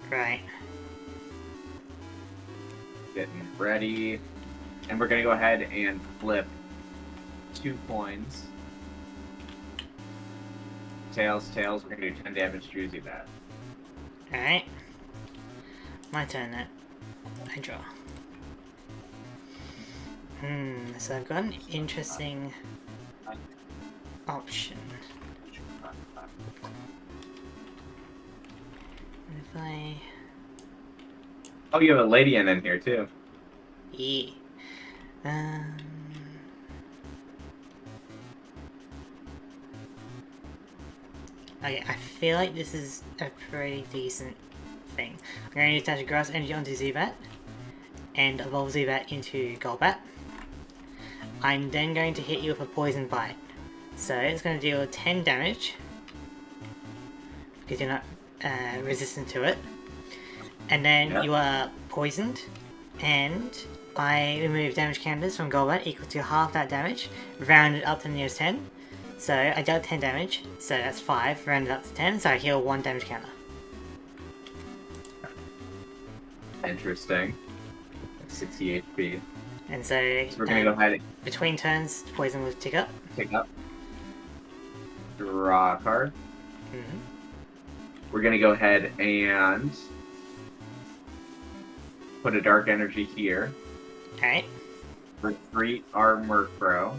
Right. Getting ready. And we're going to go ahead and flip 2 coins. Tails, tails. We're going to do 10 damage to Juicy that. Alright. My turn then. I draw. So I've got an interesting option. If I... Oh, you have a Ledian in here too. Yeah. Um, okay, I feel like this is a pretty decent thing. I'm going to use Dash Grass Energy onto Zubat and evolve Zubat into Golbat. I'm then going to hit you with a Poison Bite. So it's going to deal 10 damage because you're not resistant to it. And then you are poisoned, and I remove damage counters from Golbat equal to half that damage, rounded up to the nearest 10. So I dealt 10 damage, so that's 5, rounded up to 10, so I heal 1 damage counter. Interesting. 60 HP. And so we're gonna go ahead. Between turns, poison will tick up. Tick up. Draw a card. Mm-hmm. We're gonna go ahead and put a dark energy here. Alright. Retreat our Murkrow.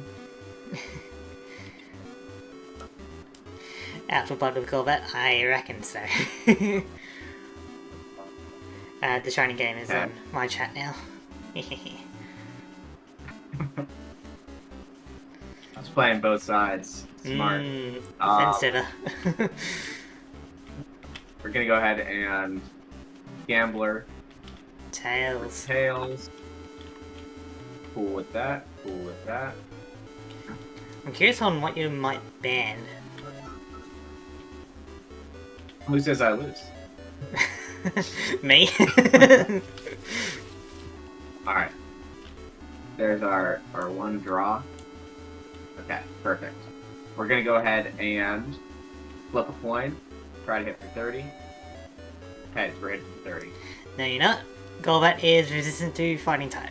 Out for blood with Golbat? I reckon so. The Shining Game is on my chat now. I was playing both sides. Smart. Fence-sitter. We're gonna go ahead and Gambler. Tails. Tails. Cool with that. Cool with that. I'm curious on what you might ban. Who says I lose? Me? Alright. There's our one draw. Okay, perfect. We're gonna go ahead and flip a coin. Try to hit for 30. Heads, we're hitting for 30. No, you're not. Golbat is resistant to fighting type.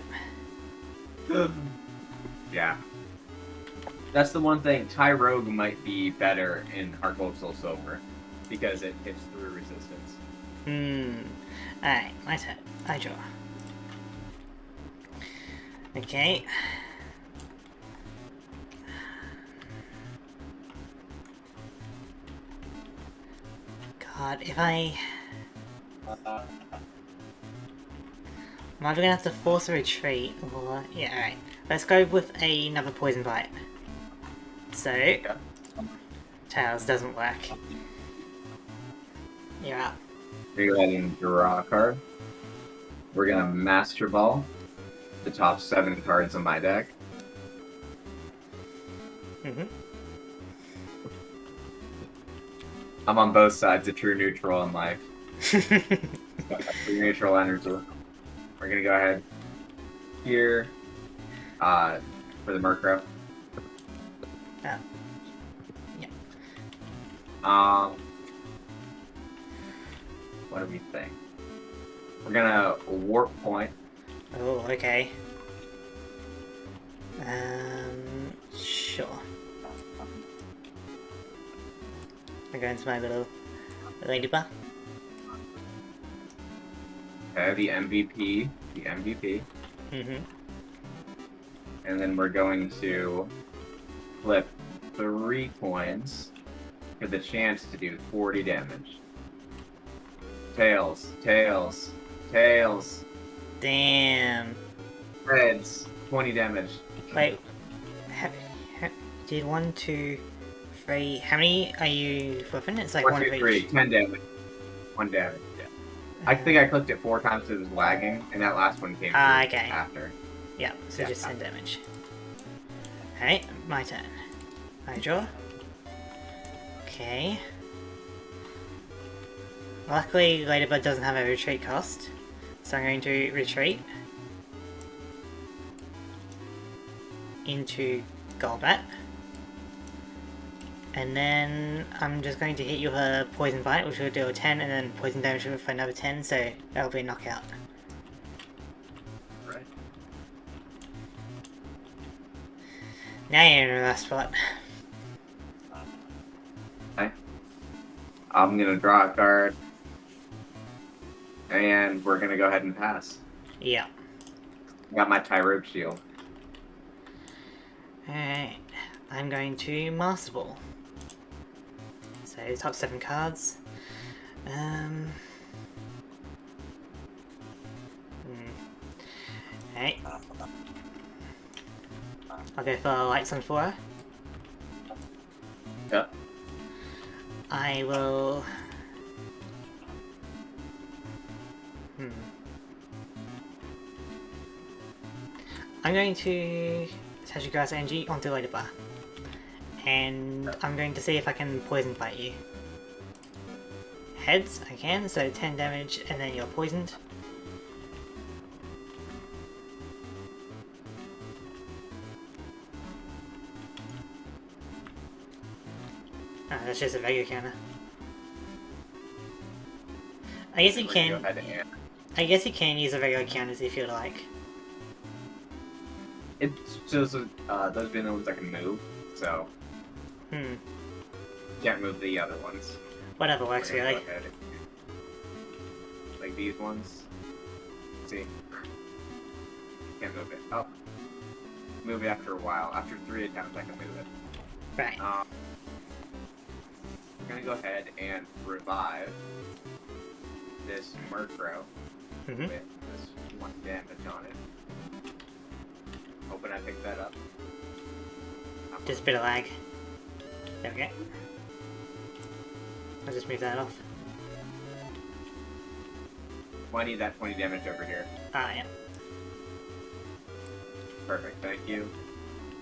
Yeah. That's the one thing. Tyrogue might be better in Heart Gold Soul Silver because it hits through resistance. Alright, my turn. I draw. Okay. God, if I... I'm either gonna have to force a retreat, or... Yeah, alright. Let's go with another Poison Bite. So... Tails doesn't work. You're up. We're going to go ahead and draw a card. We're going to Master Ball the top 7 cards on my deck. I'm on both sides, a true neutral in life. True neutral energy. We're going to go ahead here for the Murkrow. Oh. Yeah. What do we think? We're gonna Warp Point. Oh, okay. Sure. I go into my little ladybug. Okay, the MVP. The MVP. And then we're going to flip 3 coins for the chance to do 40 damage. Tails, tails, tails. Damn. Heads, 20 damage. Wait. Did 1, 2, 3. How many are you flipping? It's like 1, 1 2, of 3. each. 10 damage. 1 damage, yeah. I think I clicked it 4 times, it was lagging, and that last one came through okay. after. Yeah, so just 10 damage. Alright, my turn. I draw. Okay. Luckily, Ladybird doesn't have a retreat cost, so I'm going to retreat into Golbat. And then I'm just going to hit you with a Poison Bite, which will do a 10, and then Poison damage for another 10, so that'll be a knockout. Right. Now you're in a rough spot. Okay. I'm gonna draw a card. And we're gonna go ahead and pass. Yeah. Got my Tyrogue Shield. Alright. I'm going to Master Ball. So, top 7 cards. Alright. I'll go for Light Sunflower. Yeah. I will... I'm going to attach a grass energy onto the bar. And I'm going to see if I can poison bite you. Heads, I can, so 10 damage and then you're poisoned. Ah, that's just a regular counter. I guess you can. I guess you can use a regular counters if you like. It's just those being the ones I can move, so can't move the other ones. Whatever works, really. Like these ones. See, can't move it. Oh, move it after a while. After 3 attempts, I can move it. Right. We're gonna go ahead and revive this Murkrow with this 1 damage on it. Hoping I pick that up. Just a bit of lag. There we go. I'll just move that off. Well, I need that 20 damage over here. Ah, yeah. Perfect, thank you.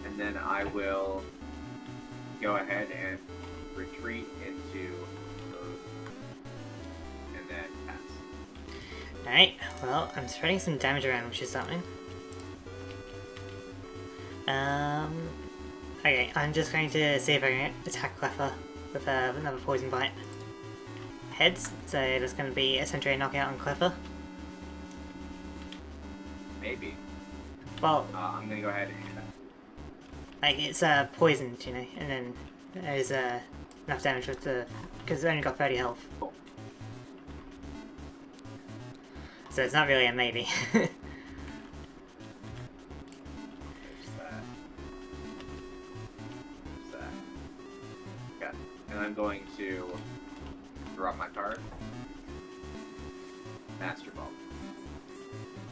And then I will go ahead and retreat into mode. And then pass. Alright, well, I'm spreading some damage around, which is something. Okay, I'm just going to see if I can attack Cleffa with another poison bite. Heads, so there's going to be essentially a knockout on Cleffa. Maybe. Well, I'm gonna go ahead and like it's poisoned, you know, and then there's enough damage with the because it's only got 30 health. Cool. So it's not really a maybe. And I'm going to drop my card. Master Ball.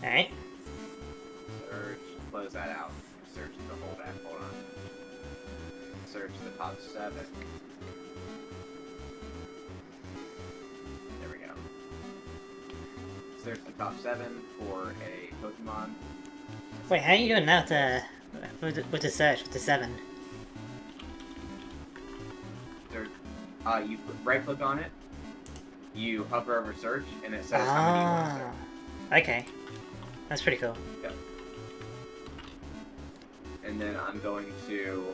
Alright. Search, close that out. Search the whole back, hold on. Search the top 7. There we go. Search the top 7 for a Pokemon. Wait, how are you doing that with the search, with the 7? You right click on it, you hover over search, and it says how many you want to search. Okay. That's pretty cool. Yep. And then I'm going to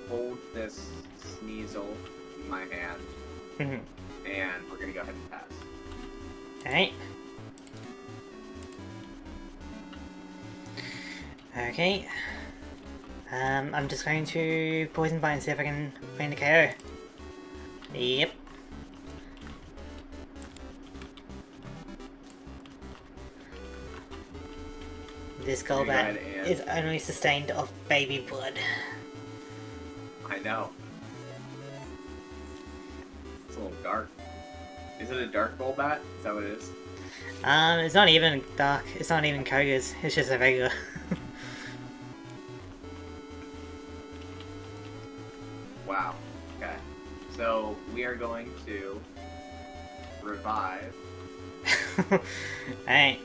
hold this Sneasel in my hand, and we're going to go ahead and pass. Alright. Okay. I'm just going to poison bite and see if I can find a KO. Yep. This Golbat is only sustained off baby blood. I know. It's a little dark. Is it a dark Golbat? Is that what it is? It's not even dark. It's not even Koga's. It's just a regular. Wow. Okay. So we are going to revive. Alright.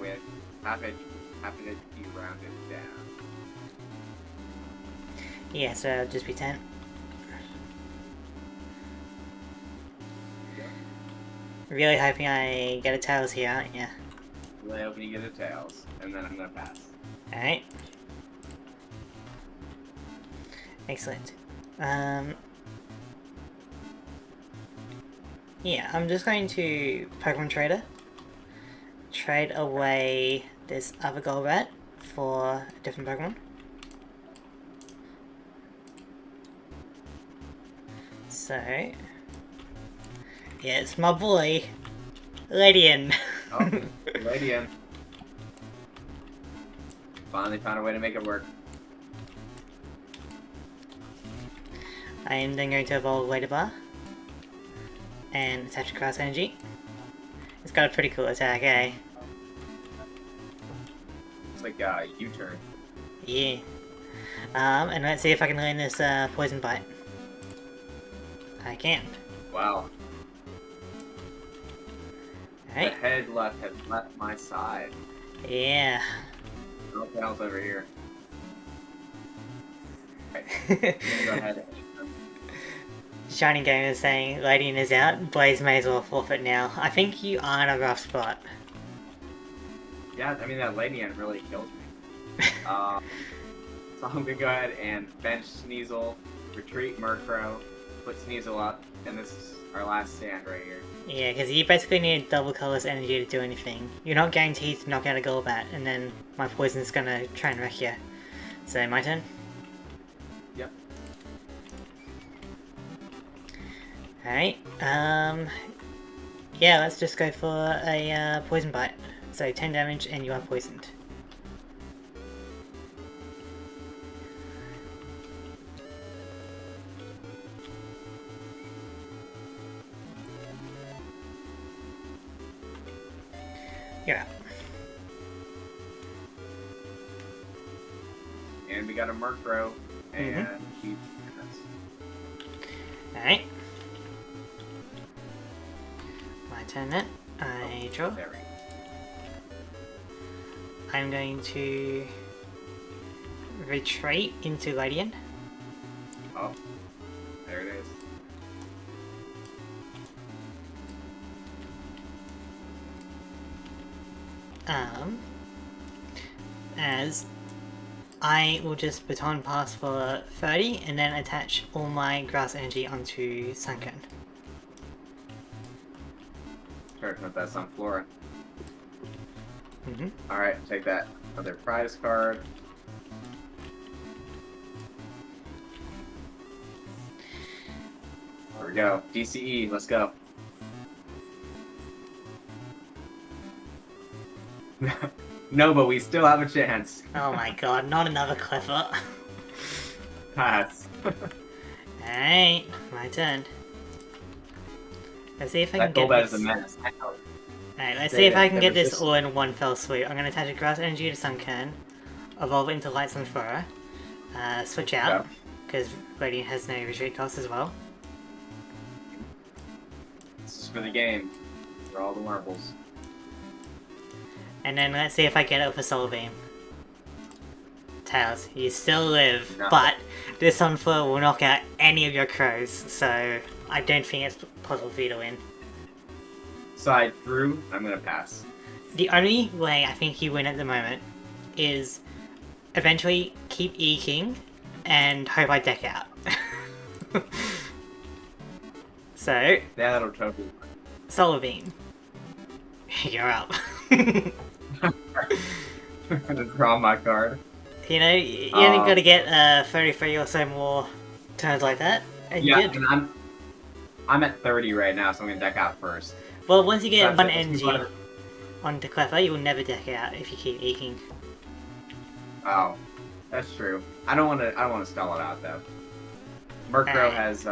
With half HP rounded down. Yeah, so it'll just be 10. Yeah. Really hoping I get a Tails here, aren't ya? Really hoping you get a Tails, and then I'm gonna pass. Alright. Excellent. Yeah, I'm just going to Pokemon Trader. Trade away this other Golbat for a different Pokemon. So, yeah, it's my boy, Ledian. Oh, Ledian. Finally found a way to make it work. I am then going to evolve Bar and attach a Grass Energy. got a pretty cool attack, eh? It's like a U-turn. Yeah. And let's see if I can learn this poison bite. I can. Wow. Alright. The head left has left my side. Yeah. Nothing else over here. Right. I'm gonna go ahead and Shining Gamer is saying, Ledian is out, Blaze may as well forfeit now. I think you are in a rough spot. yeah, I mean that ledian really kills me. So I'm gonna go ahead and bench Sneasel, retreat Murkrow, put Sneasel up, and this is our last stand right here. Yeah, because you basically need double colorless energy to do anything. You're not guaranteed to knock out a Golbat, and then my poison's gonna try and wreck you. So, my turn? Yep. Alright, yeah, let's just go for a poison bite. So 10 damage and you are poisoned. You're up. And we got a Murkrow, and he. Alright. My turn then. I draw. There we go. I'm going to retreat into Ledian. Oh, there it is. As I will just baton pass for 30 and then attach all my grass energy onto Sunken. Sure, put that Sunflora. Mm-hmm. Alright, take that other prize card. There we go. DCE, let's go. No, but we still have a chance. Oh my god, not another Clipper. Pass. Alright, my turn. Let's see if I can That get Golbat this. is a menace. Alright, let's Say see if that, I can that get was this just- all in one fell swoop. I'm going to attach a grass energy to Sunkern, evolve it into Light Sunflora, switch out, because Radiant has no retreat cost as well. This is for the game. For all the marbles. And then let's see if I get it for Solar Beam. Tails, you still live, No. but this Sunflora will knock out any of your crows, so I don't think it's possible for you to win. Side through, I'm gonna pass. The only way I think you win at the moment is eventually keep eking and hope I deck out. So, Yeah, that'll trophy. Solar Beam. You're up. I'm gonna draw my card. You know, you only gotta get 33 or so more turns like that, and Yeah, you're good. and I'm at 30 right now, so I'm gonna deck out first. Well, once you get So one that's energy what- onto Cleffa, you will never deck out if you keep eking. Oh, that's true. I don't wanna stall it out though. Murkrow has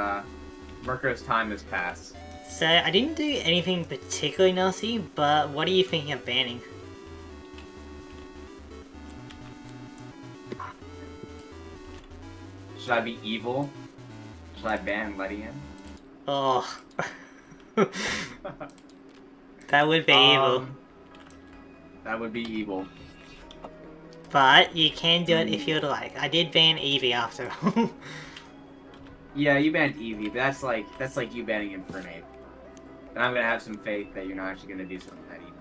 Murkrow's time has passed. So, I didn't do anything particularly nasty, but what are you thinking of banning? Should I be evil? Should I ban Ledian? Oh. That would be evil. That would be evil. But you can do it if you'd like. I did ban Eevee after all. Yeah, you banned Eevee, but that's like you banning Infernape. And I'm gonna have some faith that you're not actually gonna do something that evil.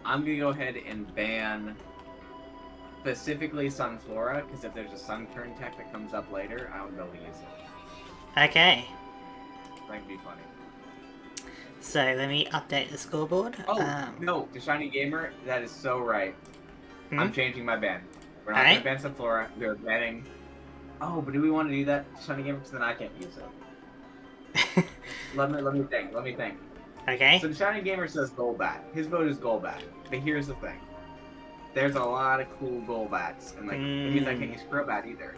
I'm gonna go ahead and ban specifically Sunflora, because if there's a Sunkern tech that comes up later, I won't be able to use it. Okay. That could be funny. So let me update the scoreboard. Oh, no, the Shiny Gamer, that is so right. I'm changing my ban. We're not Alright. going to ban Sunflora, we're banning... Oh, but do we want to do that, Shiny Gamer, because then I can't use it. Let me think. Okay. So the Shiny Gamer says Golbat. His vote is Golbat. But here's the thing. There's a lot of cool Golbats, and like, it means I can't use Crobat either.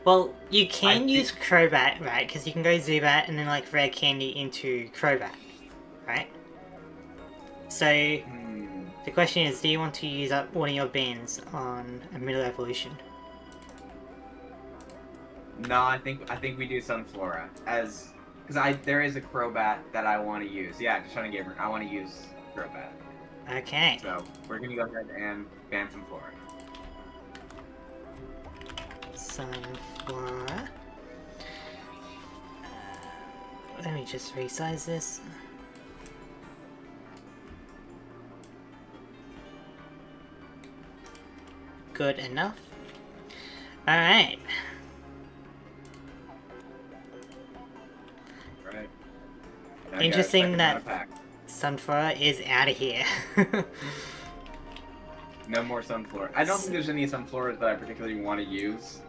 Well, you can I use Crobat, right? Because you can go Zubat and then like Rare Candy into Crobat, right? So the question is, do you want to use up one of your bands on a middle evolution? No, I think we do Sunflora as because there is a Crobat that I want to use. Yeah, just trying to gamer. I want to use Crobat. Okay. So we're gonna go ahead and ban Sunflora. Sunflora. Let me just resize this. Good enough. Alright. Right. Interesting that Sunflora is out of here. No more Sunflora. I don't think there's any Sunfloras that I particularly want to use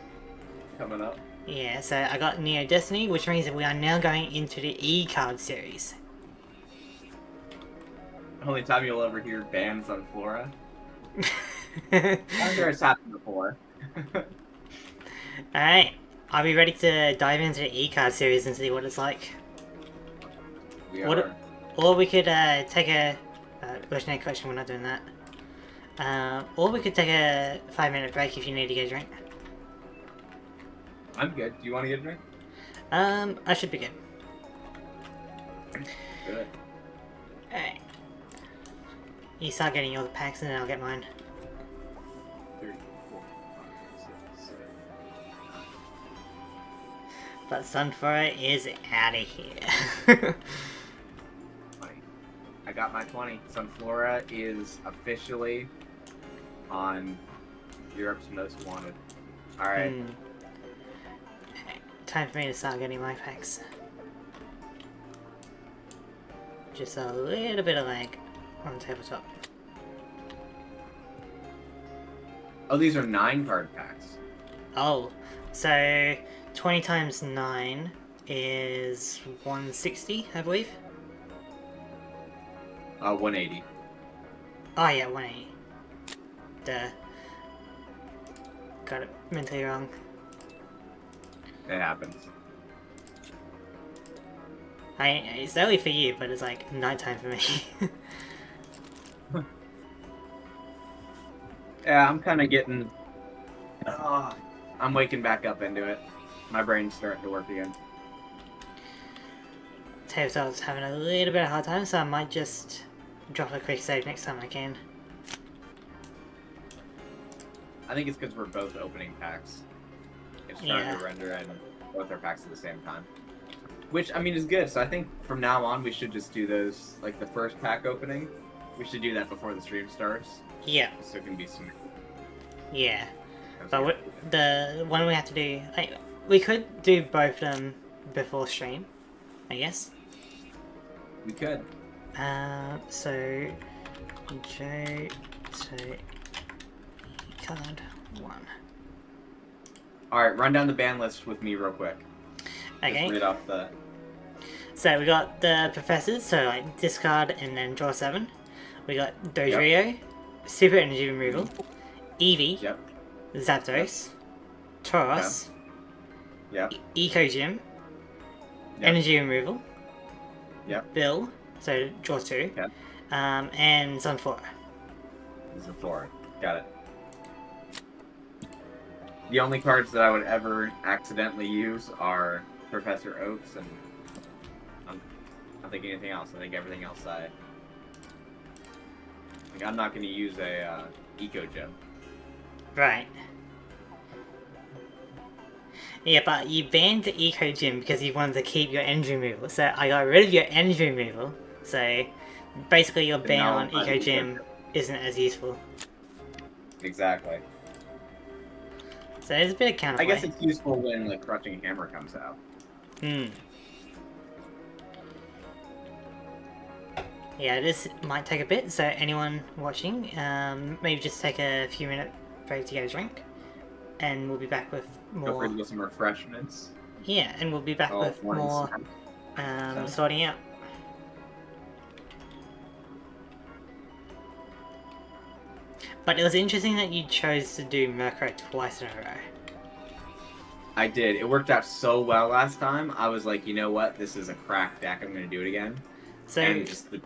coming up. Yeah, so I got Neo Destiny, which means that we are now going into the E-card series. Only time you'll ever hear ban Sunflora. I'm sure it's happened before. Alright, are we ready to dive into the E-card series and see what it's like? We are. Or we could take a... legendary collection, we're not doing that. Or we could take a 5-minute break if you need to get a drink. I'm good. Do you want to get a drink? I should be good. Good. Alright. You start getting your packs and then I'll get mine. 3, 4, 5, 6, 7. But Sunflora is out of here. 20. I got my 20. Sunflora is officially on Europe's Most Wanted. Alright. Time for me to start getting my packs. Just a little bit of lag on the tabletop. Oh, these are 9 card packs. Oh, so 20 times 9 is 160, I believe. 180. Oh yeah, 180. Duh. Got it mentally wrong. It happens. It's early for you, but it's like nighttime for me. Yeah, I'm kind of getting... I'm waking back up into it. My brain's starting to work again. Tabletop's having a little bit of a hard time, so I might just drop a quick save next time I can. I think it's because we're both opening packs. It's trying to render and both our packs at the same time. Which, I mean, is good. So I think from now on we should just do those, like the first pack opening. We should do that before the stream starts. Yeah. So it can be smooth. Yeah. But the one we have to do... we could do both of them before stream, I guess. We could. So... J... So... Card 1. Alright, run down the ban list with me real quick. Okay. Just read off the... So we got the professors, so like discard and then draw 7. We got Dodrio, Super Energy Removal, Eevee, Zapdos, Tauros, Eco Gym, Energy Removal, Bill, so draw 2, and Sunflora. Sunflora, got it. The only cards that I would ever accidentally use are Professor Oaks, and I'm not thinking anything else. I think everything else I'm not going to use a Eco Gem. Right. Yeah, but you banned the Eco Gym because you wanted to keep your energy removal. So I got rid of your energy removal. So basically your ban on Eco Gym isn't as useful. Exactly. So there's a bit of counterplay. I guess it's useful when the Crushing Hammer comes out. Yeah, this might take a bit, so anyone watching, maybe just take a few minute break to get a drink, and we'll be back with more... Go for get some refreshments. Yeah, and we'll be back with more sorting out. But it was interesting that you chose to do Murkrow twice in a row. I did. It worked out so well last time. I was like, you know what? This is a crack deck. I'm gonna do it again. So, And just the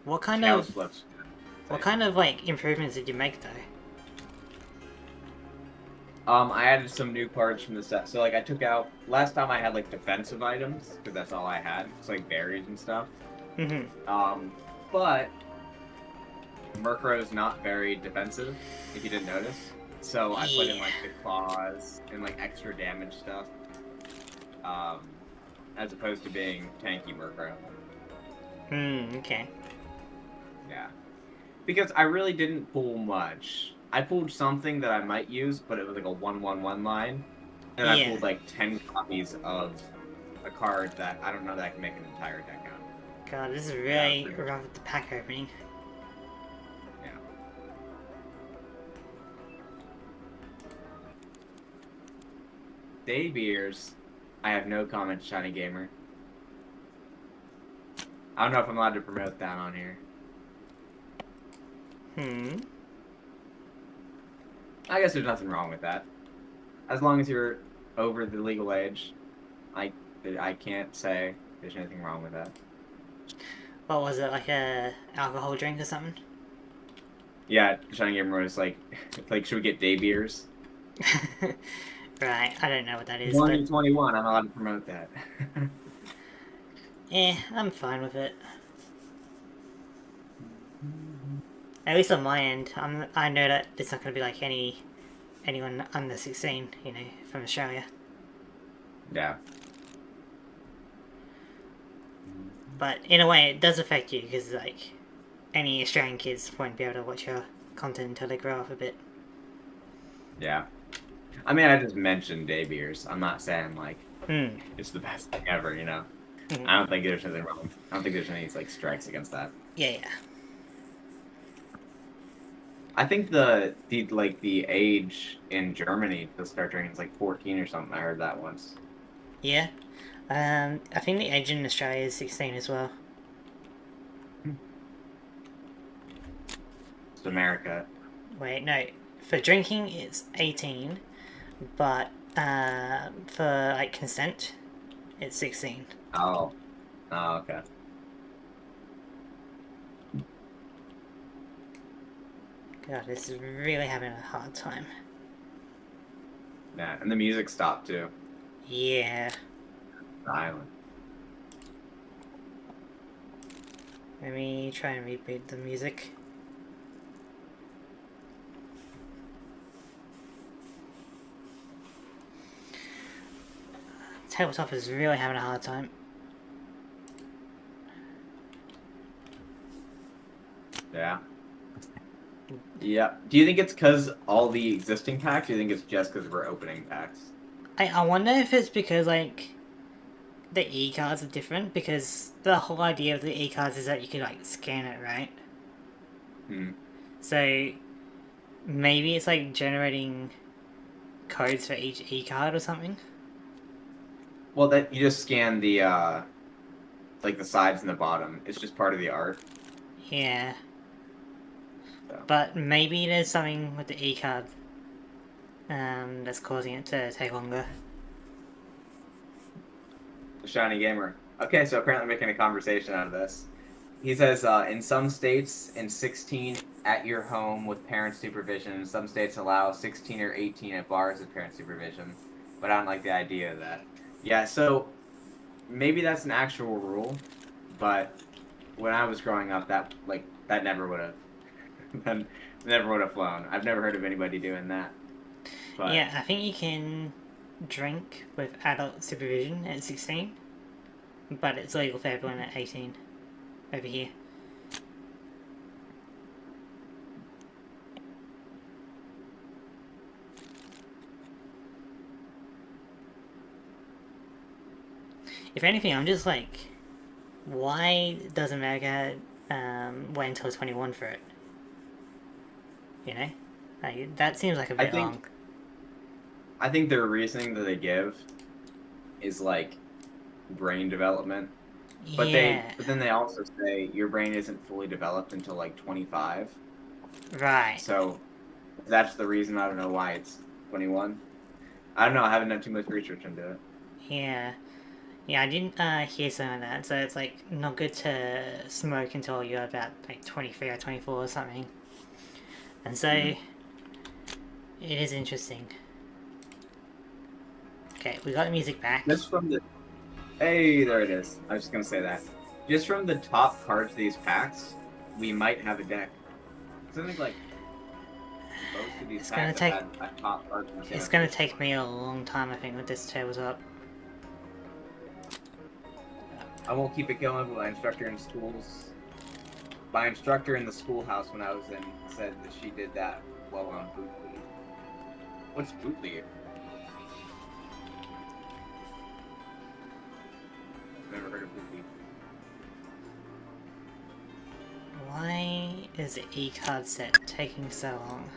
what kind tails of flips. what kind of like improvements did you make though? I added some new cards from the set. So like I took out last time I had like defensive items because that's all I had. It's like berries and stuff. Mm-hmm. But Murkrow's not very defensive, if you didn't notice. So I put in like the claws and like extra damage stuff. As opposed to being tanky Murkrow. Okay. Yeah. Because I really didn't pull much. I pulled something that I might use, but it was like a 1/1/1 line. And I Yeah. pulled like 10 copies of a card that I don't know that I can make an entire deck out of. God, this is really rough with the pack opening. Yeah. Daybeers. I have no comment, Shiny Gamer. I don't know if I'm allowed to promote that on here. I guess there's nothing wrong with that. As long as you're over the legal age, I can't say there's anything wrong with that. What was it, like a alcohol drink or something? Yeah, Shiny Gamer was like, should we get day beers? Right, I don't know what that is. 2021, I'm allowed to promote that. I'm fine with it. At least on my end, I know that it's not going to be like anyone under 16, you know, from Australia. Yeah. But in a way, it does affect you because like any Australian kids won't be able to watch your content until they grow up a bit. Yeah. I mean, I just mentioned day beers. I'm not saying like Hmm. it's the best thing ever, you know. Mhm. I don't think there's anything wrong. I don't think there's any like strikes against that. Yeah. I think the age in Germany to start drinking is like 14 or something. I heard that once. Yeah. I think the age in Australia is 16 as well. It's America. Wait, no. For drinking, it's 18, but for like consent, it's 16. Oh. Oh, okay. God, this is really having a hard time. Yeah, and the music stopped too. Yeah. The island. Let me try and reboot the music. Tabletop is really having a hard time. Yeah. Yeah. Do you think it's because all the existing packs, or do you think it's just because we're opening packs? I wonder if it's because, like, the e-cards are different, because the whole idea of the e-cards is that you can, like, scan it, right? So, maybe it's, like, generating codes for each e-card or something? Well, that you just scan the, like the sides and the bottom. It's just part of the art. Yeah. So. But maybe there's something with the e-card that's causing it to take longer. Shiny Gamer. Okay, so apparently making a conversation out of this. He says, in some states, in 16 at your home with parent supervision. Some states allow 16 or 18 at bars with parent supervision. But I don't like the idea of that. Yeah, so maybe that's an actual rule, but when I was growing up, that never would have, never would have flown. I've never heard of anybody doing that. But Yeah, I think you can drink with adult supervision at 16, but it's legal for everyone at 18 over here. If anything, I'm just like, why does America wait until 21 for it? You know? Like, that seems like a bit long. I think their reasoning that they give is like brain development. But then they also say your brain isn't fully developed until like 25. Right. So that's the reason. I don't know why it's 21. I don't know. I haven't done too much research into it. Yeah. Yeah, I didn't hear some of that, so it's like not good to smoke until you're about like 23 or 24 or something. And so Hmm. it is interesting. Okay, we got the music back. Just from the Hey, there it is. I was just gonna say that. Just from the top cards of these packs, we might have a deck. 'Cause I think like most of these It's gonna packs have take had a top card from the it's same gonna position. take me a long time, I think, with this tabletop. I won't keep it going, but my instructor in the schoolhouse when I was in said that she did that well on boot leave. What's boot leave? Never heard of boot leave. Why is the e-card set taking so long?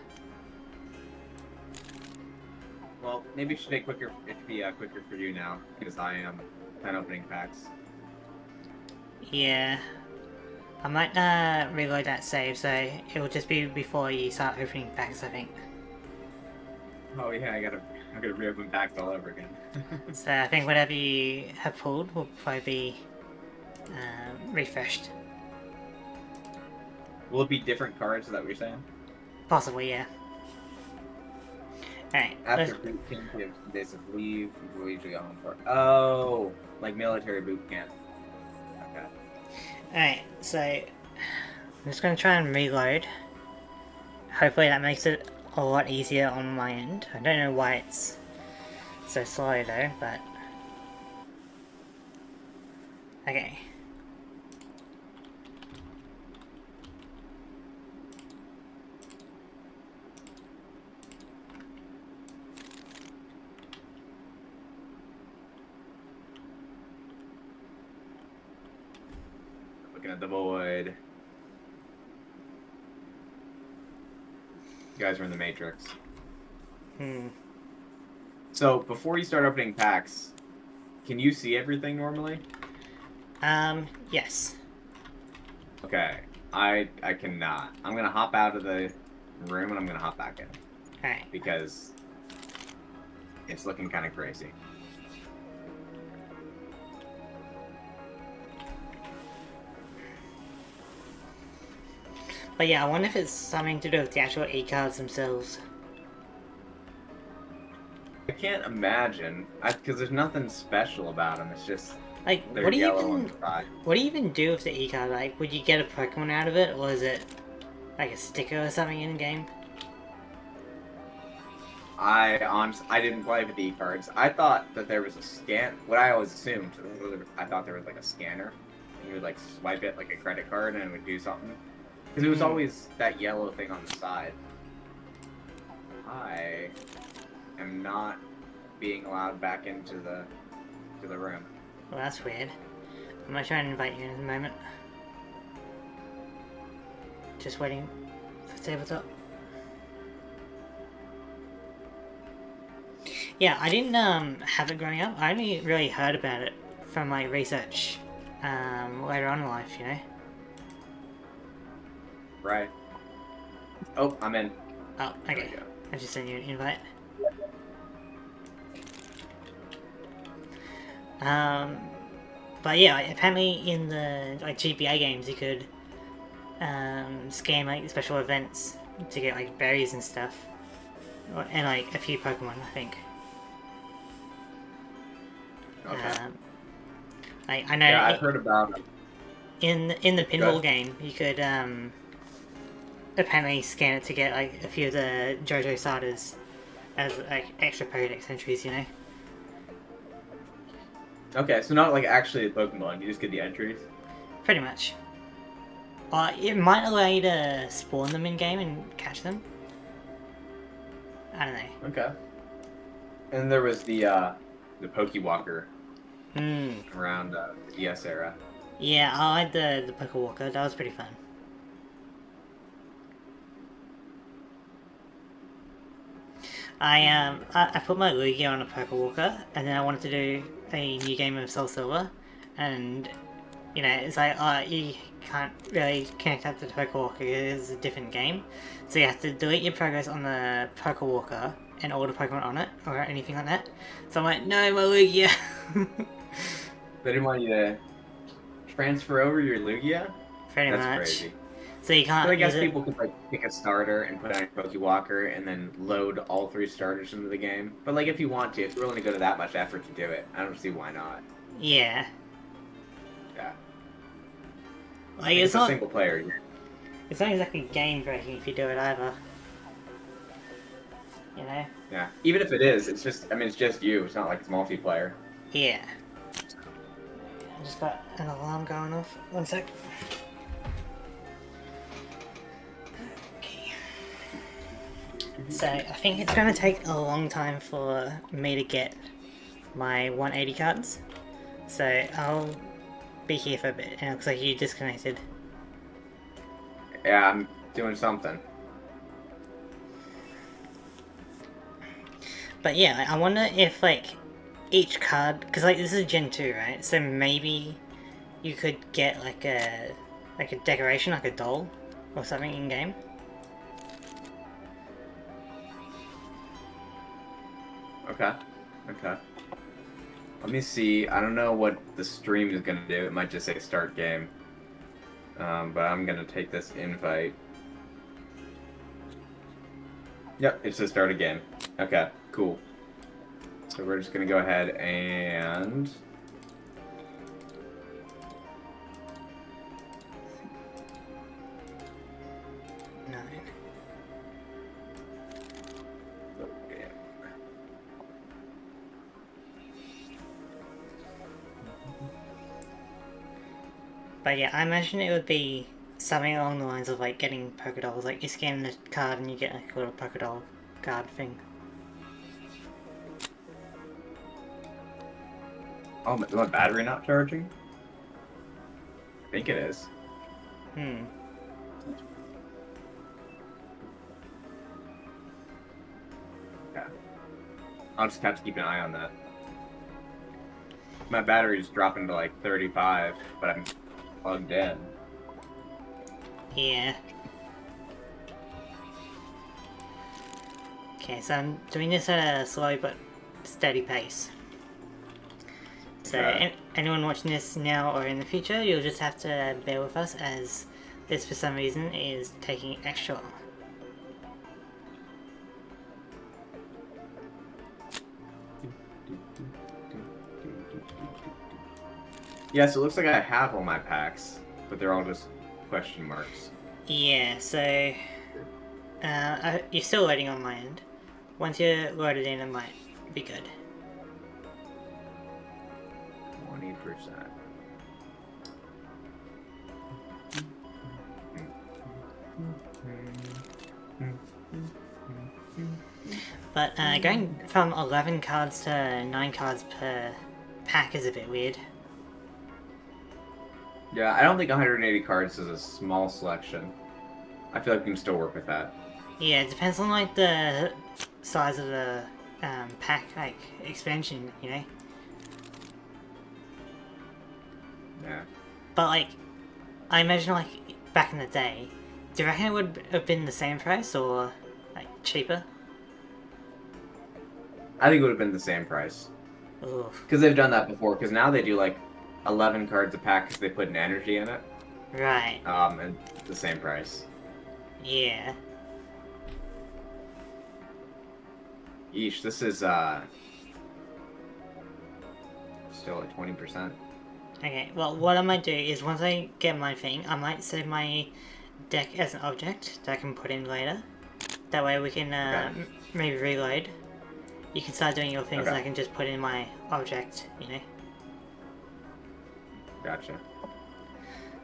Well, maybe it should take quicker. It should be quicker for you now because I am done opening packs. Yeah. I might reload that save, so it will just be before you start opening packs, I think. Oh yeah, I gotta reopen packs all over again. So I think whatever you have pulled will probably be refreshed. Will it be different cards? Is that what you're saying? Possibly, yeah. Alright, After boot camp, you have days of leave. We'll usually go home for. Oh, like military boot camp. Okay. alright, so I'm just gonna try and reload. Hopefully that makes it a lot easier on my end. I don't know why it's so slow though, but okay. Looking at the void. You guys are in the Matrix. So before you start opening packs, can you see everything normally? Yes. Okay. I cannot. I'm gonna hop out of the room and I'm gonna hop back in Alright. because it's looking kind of crazy. But yeah, I wonder if it's something to do with the actual e-cards themselves. I can't imagine, because there's nothing special about them. It's just Like, they're what do you yellow on even the side. what do you even do with the e-card? Like, would you get a Pokemon out of it, or is it like a sticker or something in game? I didn't play with the e-cards. I thought that there was a scan. What I always assumed, I thought there was like a scanner, and you would like swipe it like a credit card, and it would do something. Because it was always that yellow thing on the side. I am not being allowed back into the room. Well, that's weird. I'm gonna try and invite you in a moment. Just waiting for tabletop. Yeah, I didn't have it growing up. I only really heard about it from like research later on in life, you know. Right. Oh, I'm in. Oh, There okay. we go. I just sent you an invite. But yeah, apparently in the like GBA games you could scan like special events to get like berries and stuff, and like a few Pokemon, I think. Okay. Like I know Yeah, I've heard about them. in the pinball Good. game you could apparently scan it to get like a few of the JoJo starters as like extra Pokedex entries, you know. Okay, so not like actually a Pokemon. You just get the entries. Pretty much. It might allow you to spawn them in game and catch them. I don't know. Okay. And there was the Pokewalker around the DS era. Yeah, I like the Pokewalker. That was pretty fun. I put my Lugia on a Pokewalker, and then I wanted to do a new game of Soul Silver, and you know it's like you can't really connect up to the Pokewalker. It's a different game, so you have to delete your progress on the Pokewalker, and all the Pokemon on it or anything like that. So I'm like, no, my Lugia. They didn't want you to transfer over your Lugia? Pretty That's much. crazy. So you But can't I guess use it. people could like pick a starter and put on your Pokewalker and then load all 3 starters into the game. But like if you want to, if you're willing to go to that much effort to do it, I don't see why not. Yeah. Yeah. Like It's it's a not. single player. It's not exactly game breaking if you do it either. You know. Yeah. Even if it is, it's just it's just you. It's not like it's multiplayer. Yeah. I just got an alarm going off. One sec. Okay. So I think it's going to take a long time for me to get my 180 cards. So I'll be here for a bit. And it looks like you disconnected. Yeah, I'm doing something. But yeah, I wonder if like each card, because like this is Gen 2, right? So maybe you could get like a decoration, like a doll or something in game. Okay. Okay. Let me see. I don't know what the stream is gonna do. It might just say start game. But I'm gonna take this invite. Yep, it says start a game. Okay, cool. So we're just gonna go ahead and But yeah, I imagine it would be something along the lines of like getting Pokedolls. Like you scan the card and you get like a little Pokedoll card thing. oh, is my battery not charging? I think it is. Hmm. Yeah. I'll just have to keep an eye on that. My battery's dropping to like 35, but I'm plugged in. Yeah. Okay, so I'm doing this at a slow but steady pace. So anyone watching this now or in the future, you'll just have to bear with us as this for some reason is taking extra long. Yes, it looks like I have all my packs, but they're all just question marks. Yeah, so you're still loading on my end. Once you're loaded in, it might be good. 20%. But going from 11 cards to 9 cards per pack is a bit weird. Yeah, I don't think 180 cards is a small selection. I feel like we can still work with that. Yeah, it depends on like the size of the pack, like expansion, you know. Yeah. But like, I imagine like back in the day, do you reckon it would have been the same price or like cheaper? I think it would have been the same price. Oof. Because they've done that before. Because now they do like 11 cards a pack because they put an energy in it. Right. And the same price. Yeah. Yeesh, this is still at 20%. Okay, well what I might do is once I get my thing, I might save my deck as an object that I can put in later. That way we can maybe reload. You can start doing your things and I can just put in my object, you know. Gotcha.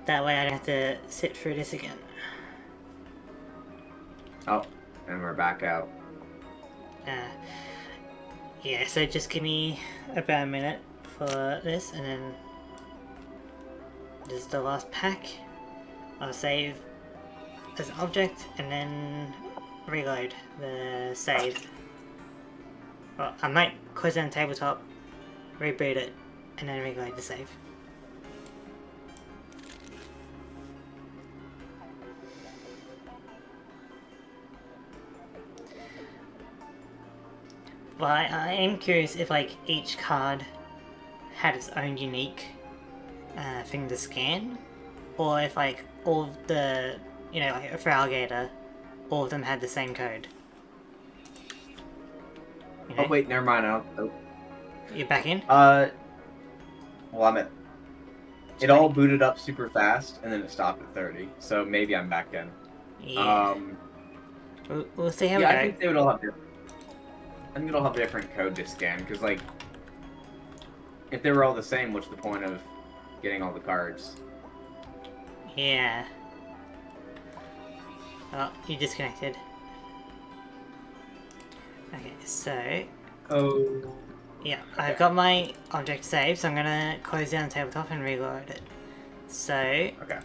That way I don't have to sit through this again. Oh, and we're back out. Yeah, so just give me about a minute for this and then this is the last pack. I'll save as an object and then reload the save. Well, I might close down tabletop, reboot it, and then reload the save. Well, I am curious if like each card had its own unique thing to scan, or if like all of the, like for Alligator, all of them had the same code. Oh wait, never mind. You're back in? Well, it all booted up super fast, and then it stopped at 30. So maybe I'm back in. Yeah. We'll see how we go. I think they would all have different. I think it'll have different code to scan, because like, if they were all the same, what's the point of getting all the cards? Yeah. Oh, you disconnected. Okay, so... Oh. Yeah, I've got my object saved, so I'm gonna close down the tabletop and reload it. So... Okay.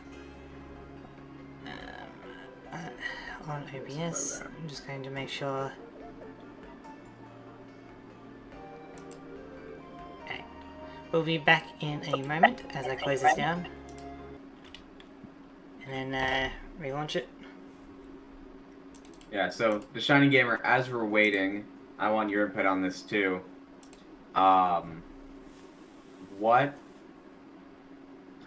On OBS, I'm just going to make sure... Okay. We'll be back in a moment as I close this down. And then relaunch it. Yeah, so the Shining Gamer, as we're waiting, I want your input on this too. What?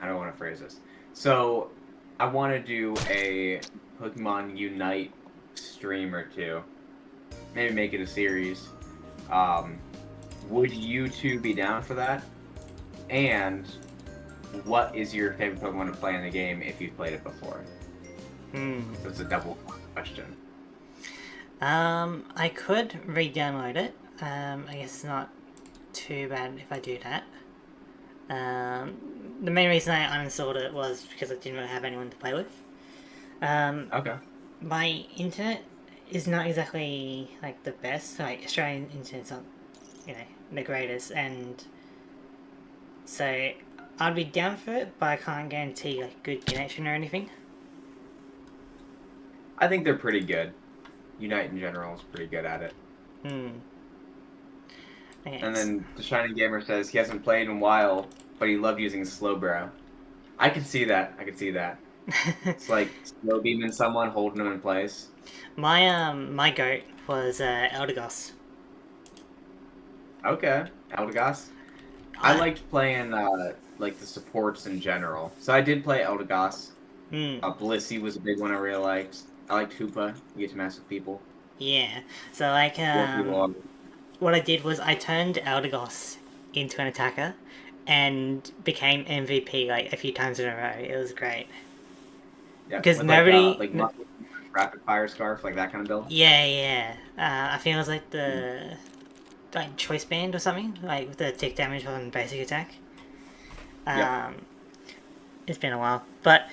I don't want to phrase this. So, I want to do a Pokemon Unite stream or two. Maybe make it a series. Would you two be down for that? And what is your favorite Pokemon to play in the game if you've played it before? So it's a double question. I could re-download it. I guess it's not too bad if I do that. The main reason I uninstalled it was because I didn't really have anyone to play with. Okay. My internet is not exactly like the best. Like Australian internet's not, the greatest, and so I'd be down for it, but I can't guarantee like good connection or anything. I think they're pretty good. Unite in general is pretty good at it. Okay, And then the Shining Gamer says he hasn't played in a while, but he loved using Slowbro. I could see that. It's like slow beaming someone, holding them in place. my goat was Eldegoss. Okay, Eldegoss. I liked playing like the supports in general. So I did play Eldegoss. Blissey was a big one I really liked. I liked Hoopa. You get to mess with people. Yeah. So like what I did was I turned Eldegoss into an attacker and became MVP like a few times in a row. It was great. Yeah, because with, nobody rapid fire scarf, like that kind of build. Yeah. I think it was like the choice band or something, like with the tick damage on basic attack. It's been a while, but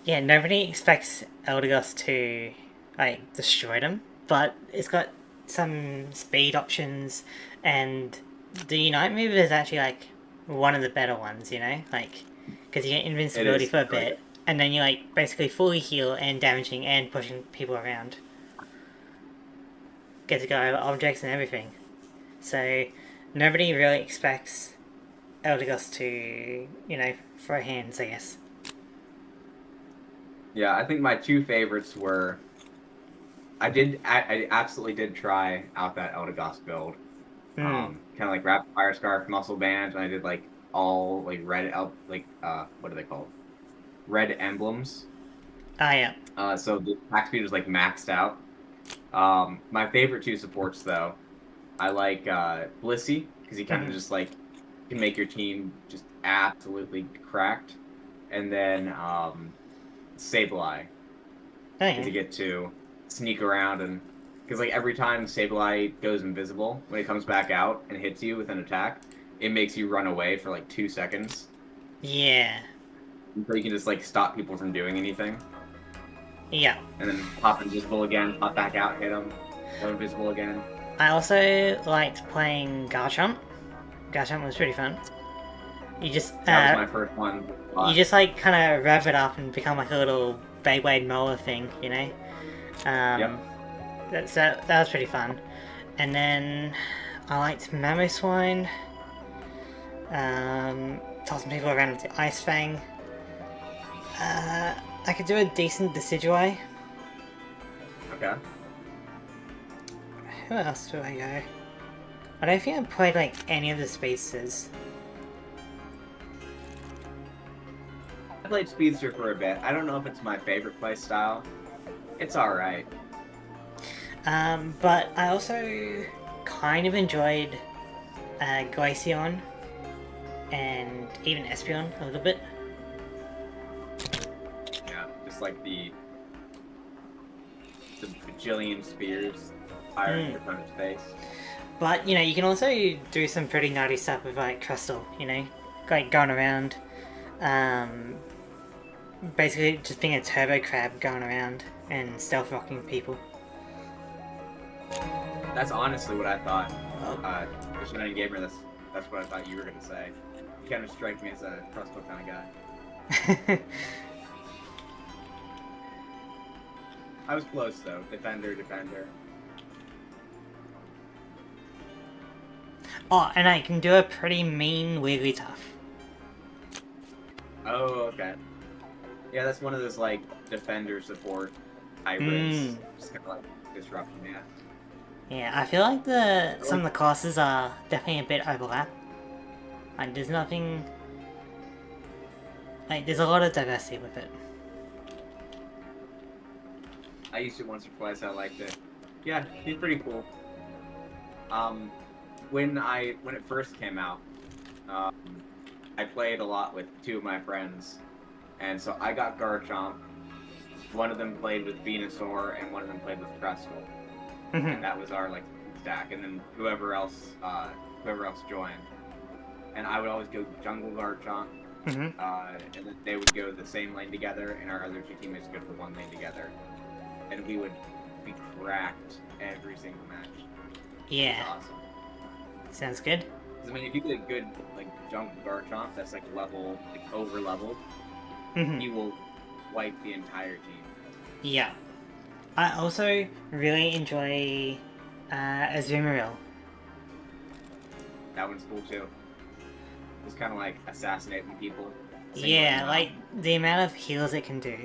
yeah, nobody expects Eldegoss to like destroy them, but it's got some speed options, and the Unite move is actually like one of the better ones, like because you get invincibility for a bit, and then you like basically fully heal and damaging and pushing people around. Get to go over objects and everything. So nobody really expects Eldegoss to, throw hands, I guess. Yeah, I think my two favorites were... I absolutely did try out that Eldegoss build. Kind of like Rapid Fire Scarf, Muscle Band, and I did like all like red, what are they called? Red emblems. Ah, yeah. So the attack speed was like maxed out. My favorite two supports though, I like Blissey, because he kind of just like can make your team just absolutely cracked, and then Sableye, because you get to sneak around, and because like every time Sableye goes invisible, when it comes back out and hits you with an attack, it makes you run away for like 2 seconds. Yeah. So you can just like stop people from doing anything. Yeah. And then pop invisible again, pop back out, hit them, go invisible again. I also liked playing Garchomp. Garchomp was pretty fun. You just that was my first one. You just like kind of rev it up and become like a little Beyblade mower thing, Yep. That was pretty fun. And then I liked Mamoswine. Tossing people around with the Ice Fang. I could do a decent Decidueye. Okay. Who else do I go? I don't think I've played like any of the spaces. I played Speedster for a bit. I don't know if it's my favorite play style. It's alright. But I also kind of enjoyed Glaceon and even Espeon a little bit. Yeah, just like the bajillion spears firing in your opponent's face. But, you know, you can also do some pretty naughty stuff with, like, Crystal, you know? Like, going around, basically just being a turbo crab going around and stealth rocking people. That's honestly what I thought. Shining Gamer, that's what I thought you were going to say. You kind of strike me as a Crystal kind of guy. I was close, though. Defender. Oh, and I can do a pretty mean Wigglytuff. Oh, okay. Yeah, that's one of those, like, defender support hybrids. Just kind of, like, disrupting that. Yeah, I feel like some of the classes are definitely a bit overlap. Like, there's nothing... Like, there's a lot of diversity with it. I used it once or twice, I liked it. Yeah, he's pretty cool. When it first came out, I played a lot with two of my friends, and so I got Garchomp. One of them played with Venusaur, and one of them played with Crystal, and that was our like stack. And then whoever else joined, and I would always go Jungle Garchomp, and then they would go the same lane together, and our other two teammates would go the one lane together, and we would be cracked every single match. Yeah. It was awesome. Sounds good. I mean, if you get a good like Jungle Garchomp that's like over leveled, he will wipe the entire team. Yeah. I also really enjoy Azumarill. That one's cool too. It's kind of like assassinating people. Yeah, like the amount of heals it can do.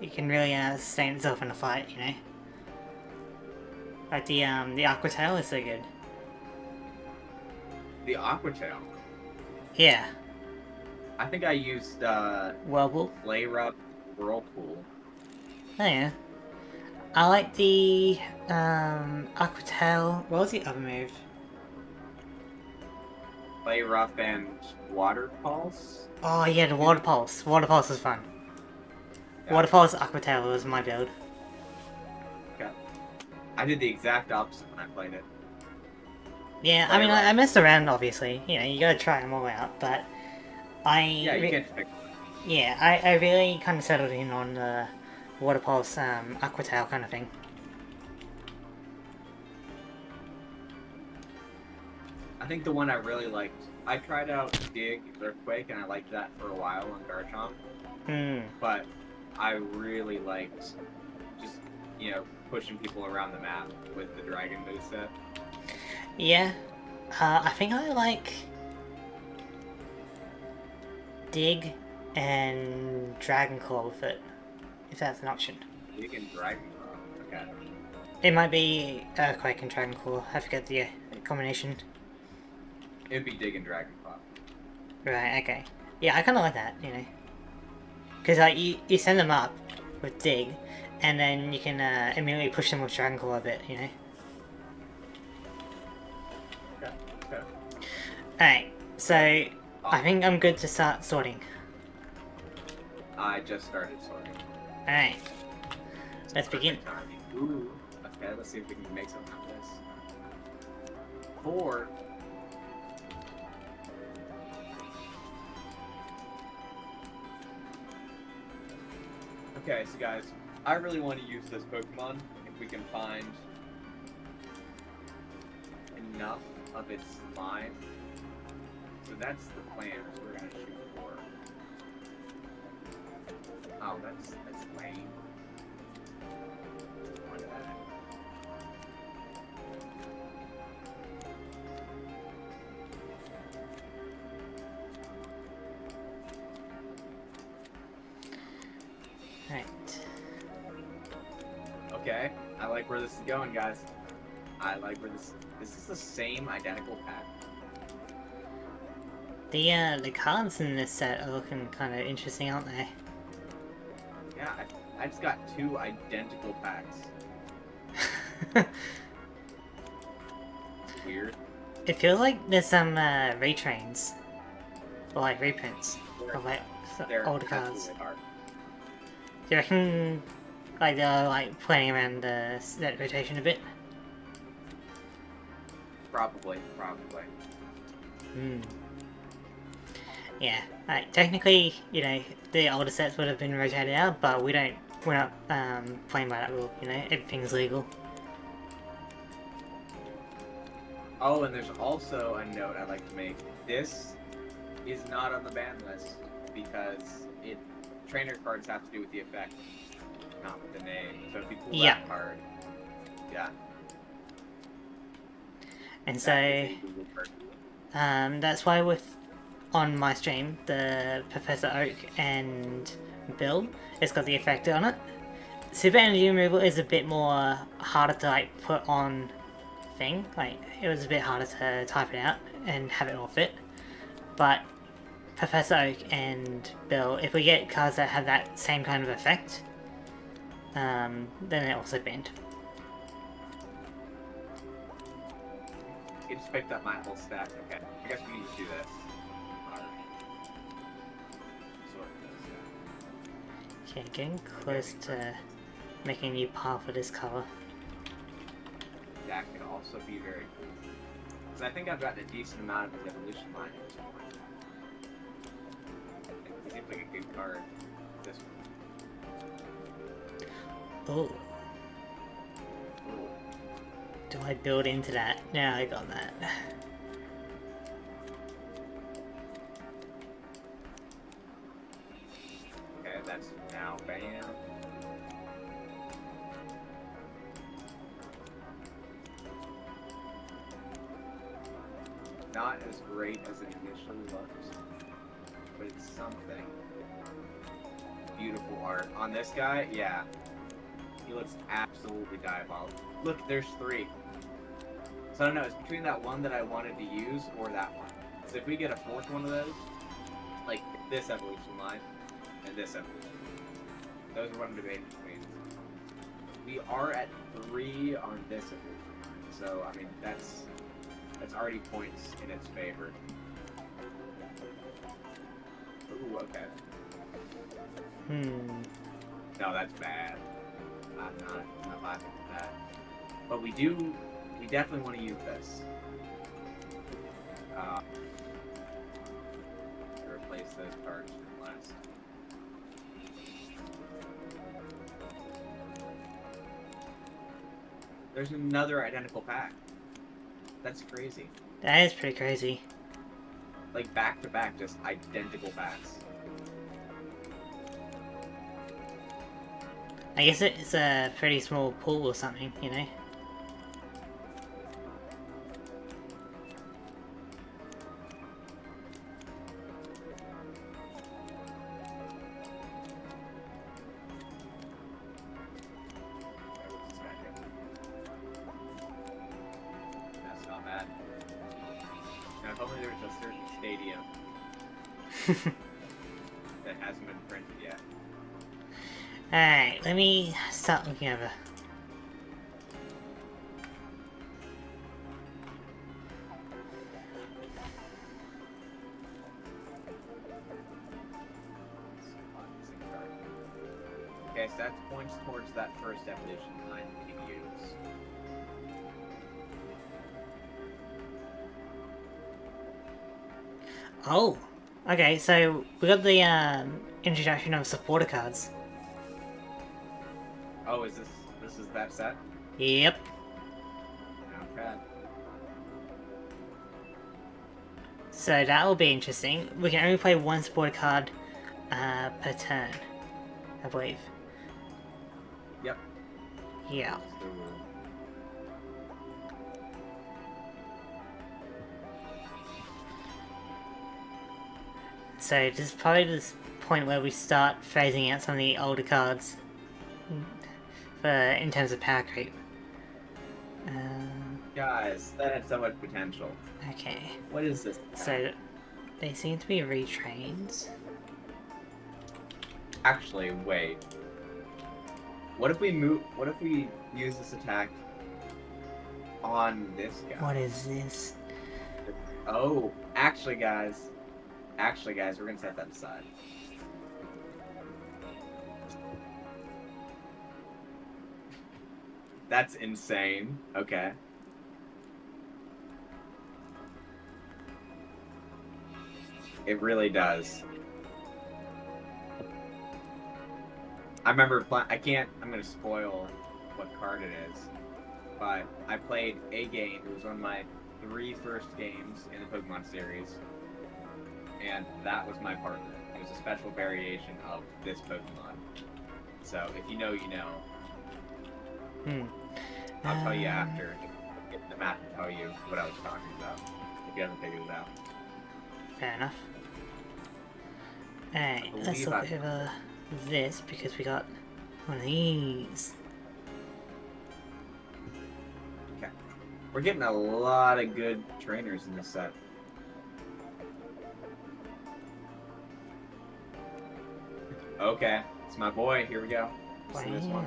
It can really sustain itself in a fight, you know? Like the Aqua Tail is so good. The Aqua Tail? Yeah. I think I used Whirlpool? Layrup Whirlpool. Oh yeah. I like the Aqua Tail. What was the other move? Layrup and Water Pulse? Oh yeah, the Water Pulse. Water Pulse was fun. Yeah. Water Pulse Aqua Tail was my build. Okay. I did the exact opposite when I played it. Yeah, I mean, I messed around, obviously. You know, you gotta try them all out, but Yeah, you can't pick. Yeah, I really kind of settled in on the Water Pulse, Aqua Tail kind of thing. I think the one I really liked, I tried out Dig Earthquake, and I liked that for a while on Garchomp. But I really liked just, you know, pushing people around the map with the Dragon moveset. Yeah, I think I like Dig and Dragon Claw with it, if that's an option. Dig and Dragon Claw, okay. It might be Earthquake and Dragon Claw, I forget the combination. It'd be Dig and Dragon Claw. Right, okay. Yeah, I kind of like that, you know. Because like, you send them up with Dig, and then you can immediately push them with Dragon Claw a bit, you know. Okay. Alright, so I think I'm good to start sorting. I just started sorting. Alright, let's begin. Ooh, okay, let's see if we can make something out of this. 4. Okay, so guys, I really want to use this Pokemon if we can find enough of its line. So that's the plan, is we're gonna shoot for. Oh, that's lame. What the heck? Right. Okay, I like where this is going, guys. I like where this is the same identical pack. The cards in this set are looking kind of interesting, aren't they? Yeah, I just got 2 identical packs. Weird. It feels like there's some retrains, or like reprints of like older cards. Hard. Do you reckon like they're like playing around the set rotation a bit? Probably. Hmm. Yeah, like technically, you know, the older sets would have been rotated out, but we're not playing by that rule. You know, everything's legal. Oh, and there's also a note I'd like to make. This is not on the ban list because trainer cards have to do with the effect, not with the name. So if you pull that card, yeah. And so, that's why on my stream, the Professor Oak and Bill, it's got the effect on it. Super energy removal is a bit more harder to like put on thing. Like it was a bit harder to type it out and have it all fit. But Professor Oak and Bill, if we get cards that have that same kind of effect, then they're also banned. You just picked up my whole stack. Okay, I guess we need to do this. Okay, getting close to making a new pile for this cover. That could also be very cool. Because I think I've gotten a decent amount of his evolution line at this point. He seems like a good card. This one. Oh. Do I build into that? No, I got that. Okay, that's now banned. Not as great as it initially looks, but it's something. Beautiful art. On this guy, yeah. He looks absolutely diabolical. Look, there's 3. So I don't know, it's between that one that I wanted to use or that one. So if we get a 4th one of those, like this evolution line and this evolution line, those are what I'm debating between. We are at 3 on this evolution line, so I mean that's already points in its favor. Ooh, okay. No, that's bad. I'm not laughing at that. But we definitely want to use this. To replace those cards from last. There's another identical pack. That's crazy. That is pretty crazy. Like back to back, just identical packs. I guess it's a pretty small pool or something, you know? That's not bad. Now, if only there was a certain stadium that hasn't been printed yet. Alright, let me start looking over. Okay, so that points towards that first evolution line we can use. Oh! Okay, so we got the introduction of supporter cards. Oh, is this is that set? Yep. Not bad. So that will be interesting. We can only play one supporter card per turn, I believe. Yep. Yeah. So this is probably this point where we start phasing out some of the older cards in terms of power creep. Guys, that had so much potential. Okay. What is this? So, they seem to be retrains. Actually, wait. What if we move? What if we use this attack on this guy? What is this? Oh, actually, guys, we're gonna set that aside. That's insane. Okay. It really does. I remember I'm gonna spoil what card it is, but I played a game. It was one of my 3 first games in the Pokemon series, and that was my partner. It was a special variation of this Pokemon. So if you know, you know. I'll tell you after. The map will tell you what I was talking about, if you haven't figured it out. Fair enough. Alright, let's look over this because we got one of these. Okay. We're getting a lot of good trainers in this set. Okay, it's my boy. Here we go. Wow. See this one?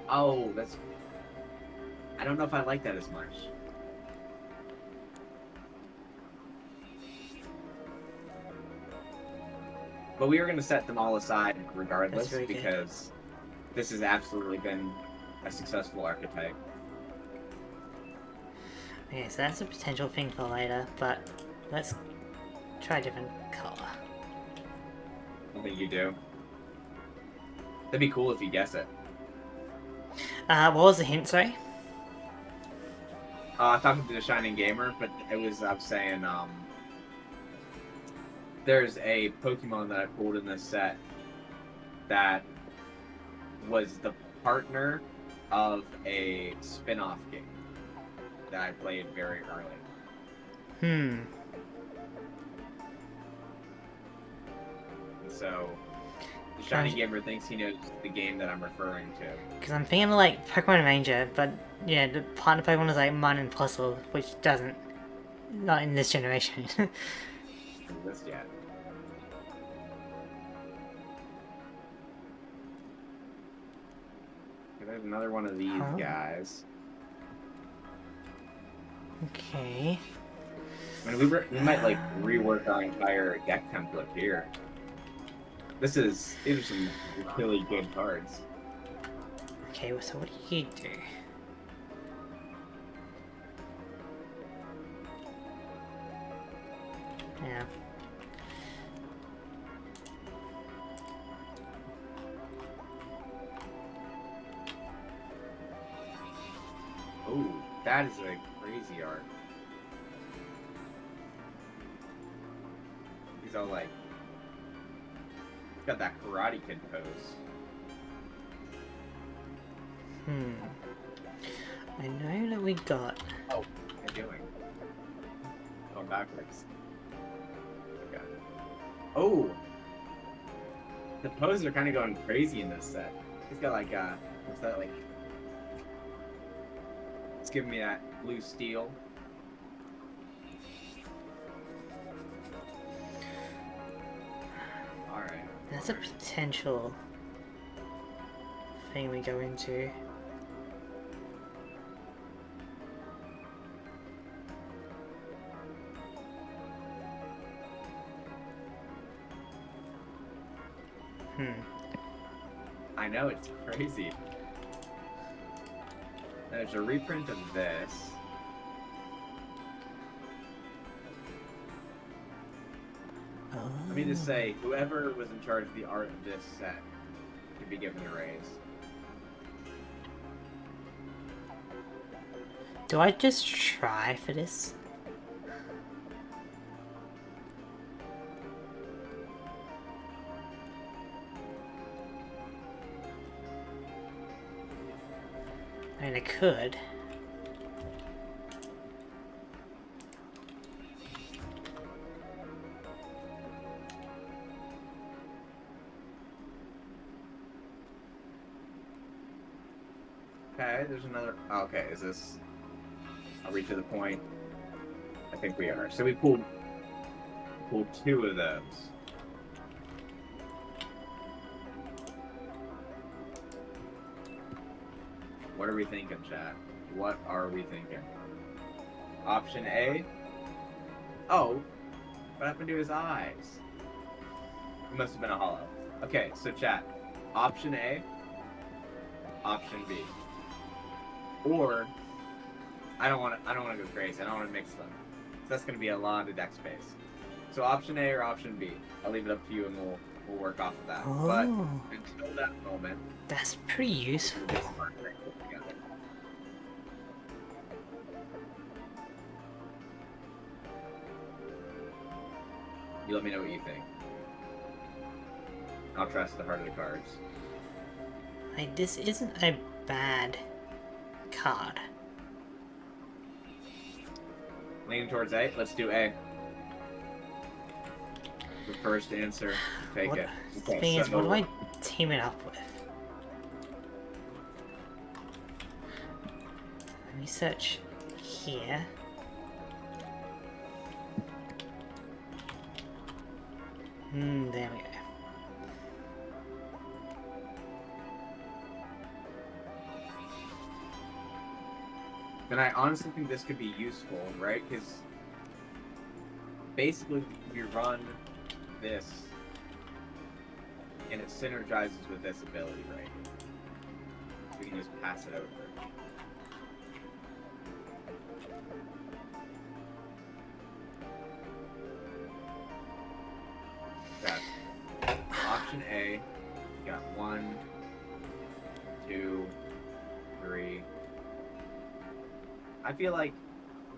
Oh, that's... I don't know if I like that as much. But we were going to set them all aside regardless really because this has absolutely been a successful archetype. Okay, so that's a potential thing for later, but let's try a different color. I think you do. That'd be cool if you guess it. What was the hint, sorry? Talking to the Shining Gamer, but I was saying, there's a Pokemon that I pulled in this set that was the partner of a spin-off game that I played very early. So, the Shiny Gamer thinks he knows the game that I'm referring to. Because I'm thinking of like Pokemon Ranger, but yeah, the partner Pokemon is like Mine Impossible, which doesn't. Not in this generation. This yet. There's another one of these guys. Okay. I mean, we might like rework our entire deck template here. These are some really good cards. Okay, so what do you do? Yeah. Oh, that is a crazy art. He's all like, he's got that Karate Kid pose. I know that we got. Oh, what are you doing? Going backwards. Okay. Oh! The poses are kind of going crazy in this set. He's got like, what's that like? It's giving me that blue steel. Alright. That's a potential thing we go into. I know, it's crazy. There's a reprint of this. Let me just say, whoever was in charge of the art of this set could be given a raise. Do I just try for this? I mean, I could. Okay. Okay, there's another. Oh, okay, is this? Are we to the point? I think we are. So we pulled 2 of those. What are we thinking, chat? What are we thinking? Option A. Oh, what happened to his eyes? It must have been a hollow. Okay, so chat. Option A. Option B. Or I don't want to go crazy. I don't want to mix them. That's going to be a lot of deck space. So option A or option B. I'll leave it up to you, and we'll work off of that. Oh. But until that moment, That's pretty useful. You let me know what you think. I'll trust the heart of the cards. Like, this isn't a bad card. Leaning towards A. Let's do A. The first answer. Take What, it. the thing is, what do I team it up with? Let me search here. There we go. And I honestly think this could be useful, right? Because basically we run this, and it synergizes with this ability, right? We can just pass it over. Okay. Option A, you got 1, 2, 3. I feel like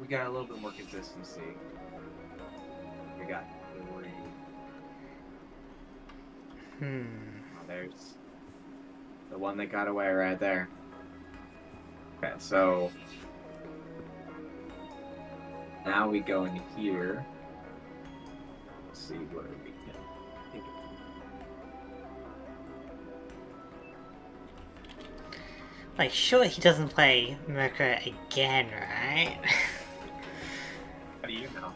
we got a little bit more consistency. We got 3. Oh, there's the one that got away right there. Okay, so now we go into here. Let's see what we can think of. Like, sure he doesn't play Mercury again, right? How do you know?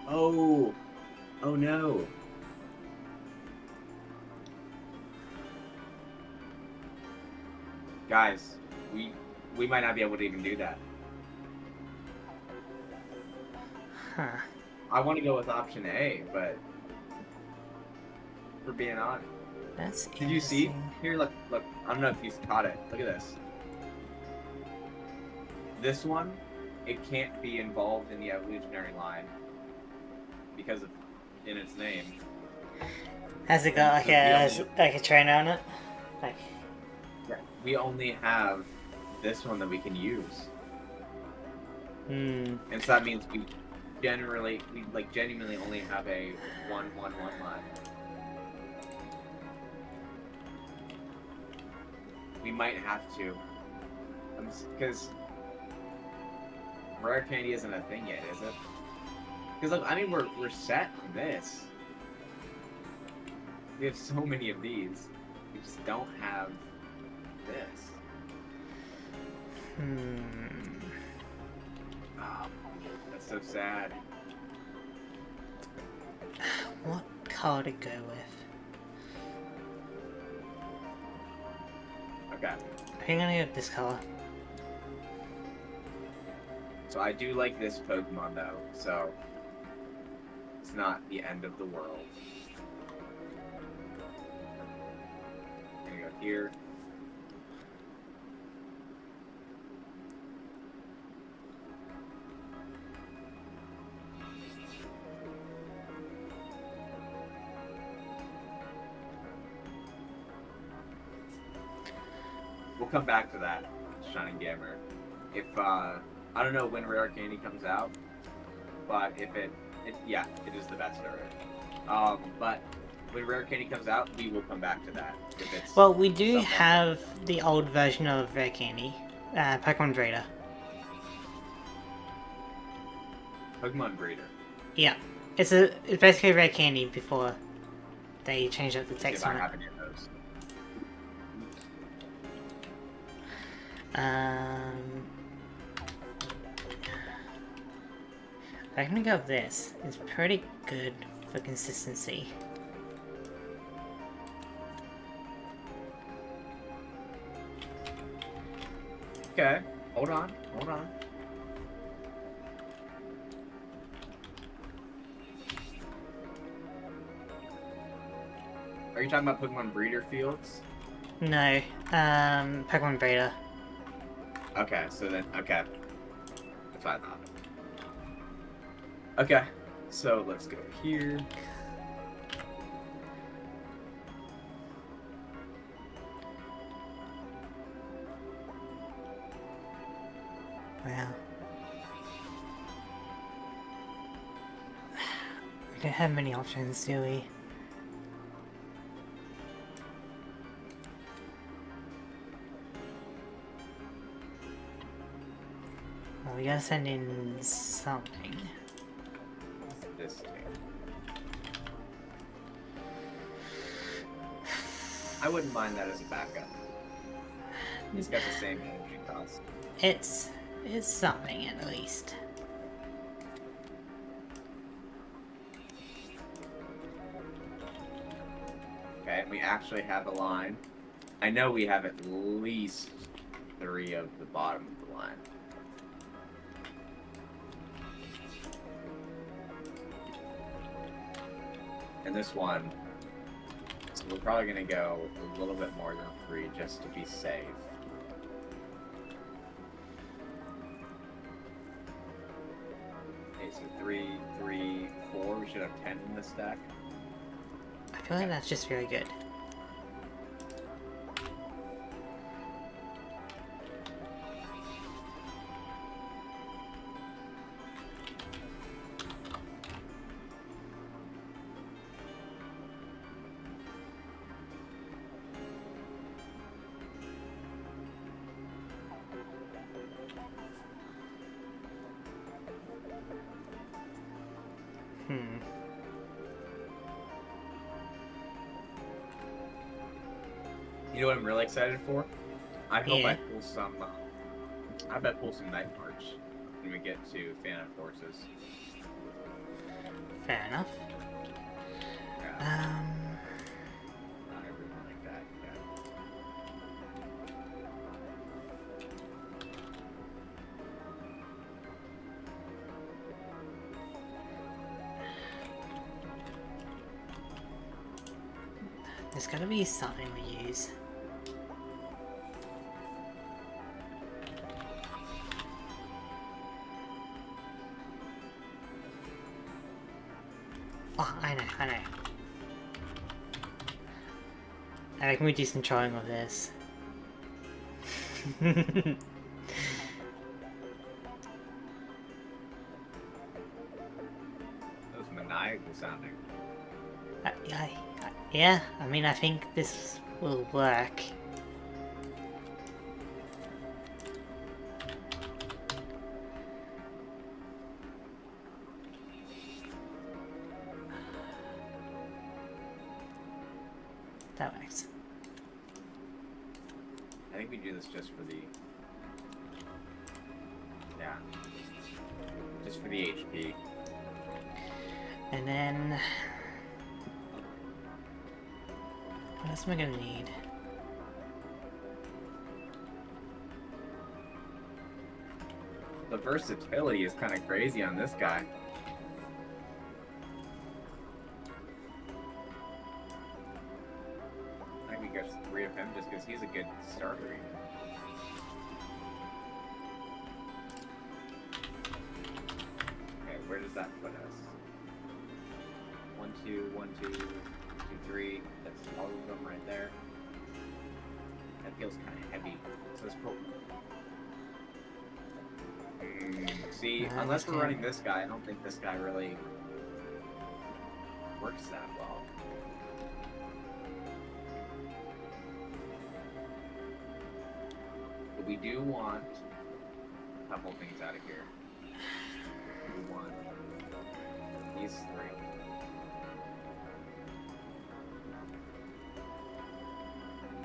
Oh. Oh no. Guys, we might not be able to even do that. Huh. I want to go with option A, but for being honest. That's Did you see? interesting. Here, look. I don't know if you caught it. Look at this. This one, it can't be involved in the evolutionary line because of in its name. Has it got like a trainer on it? Like, We only have this one that we can use, and so that means we genuinely only have a 1/1/1 line. We might have to, because rare candy isn't a thing yet, is it? Because look, I mean, we're set on this. We have so many of these. We just don't have this. Oh, that's so sad. what card to go with? Okay. I think I'm gonna go with this color. So I do like this Pokemon though, so it's not the end of the world. I'm gonna go here. We'll come back to that, Shining Gamer. If I don't know when Rare Candy comes out, but if it is the best already. But when Rare Candy comes out, we will come back to that. If it's Well, we do something. have the old version of Rare Candy, Pokemon Breeder. Pokemon Breeder. Yeah. It's basically red candy before they changed up the See text if I on it. have any of those. I'm gonna go with this. It's pretty good for consistency. Okay, hold on, hold on. Are you talking about Pokemon breeder fields? No, Pokemon Breeder. Okay, so then, okay. That's what I thought. Okay, so let's go here. Wow. We don't have many options, do we? Well, we gotta send in something. This thing. I wouldn't mind that as a backup. It's got the same energy cost. It's something at least. Okay, we actually have a line. I know we have at least 3 of the bottom of the line. And this one, so we're probably going to go a little bit more than 3 just to be safe. Okay, so 3, 3, 4. We should have 10 in this stack. I feel like that's just very good. You know what I'm really excited for? I hope Yeah. I pull some. I bet pull some Night March when we get to Phantom Forces. Fair enough. Yeah, I really like that. Yeah. There's gotta be something we use. Oh, I know. I reckon we do some trying with this. That was maniacal sounding. Yeah, I mean, I think this will work. That works. I think we do this just for the. Yeah. Just for the HP. And then... what else am I gonna need? The versatility is kind of crazy on this guy. I think we got 3 of him just because he's a good starter. Even. Okay, where does that put us? 1, 2, 1, 2, 2, 3. That's all of them right there. That feels kind of heavy. So let's put. See, unless we're running this guy, I don't think this guy really works that well. But we do want a couple things out of here. We want these three.